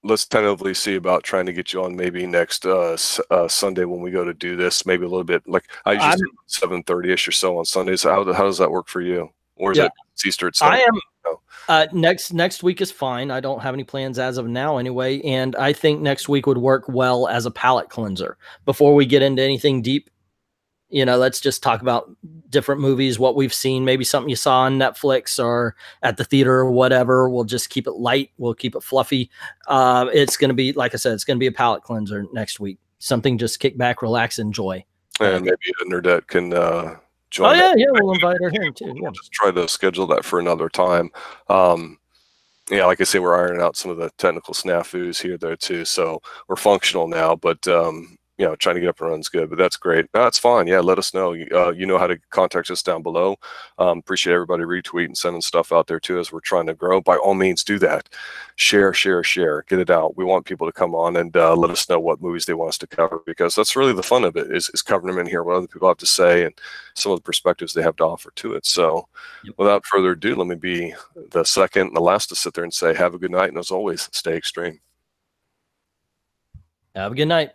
let's tentatively see about trying to get you on maybe next Sunday when we go to do this. Maybe a little bit like I usually 7:30ish or so on Sundays. How does that work for you? Or is it Easter at Sunday? I am. Next week is fine. I don't have any plans as of now anyway, and I think next week would work well as a palate cleanser. Before we get into anything deep, you know, let's just talk about different movies, what we've seen, maybe something you saw on Netflix or at the theater or whatever. We'll just keep it light. We'll keep it fluffy. It's going to be, like I said, it's going to be a palate cleanser next week. Something just kick back, relax, enjoy. And maybe Nerdette can join. Oh yeah, yeah, we'll invite her here too. We'll just try to schedule that for another time. Yeah, like I say, we're ironing out some of the technical snafus here, there too. So we're functional now, but you know, trying to get up and run's good. But that's great. That's fine. Yeah, let us know. You know how to contact us down below. Appreciate everybody retweeting, sending stuff out there too as we're trying to grow. By all means, do that. Share, share, share. Get it out. We want people to come on and let us know what movies they want us to cover, because that's really the fun of it, is covering them in here, what other people have to say and some of the perspectives they have to offer to it. So without further ado, let me be the second and the last to sit there and say have a good night, and as always, stay extreme. Have a good night.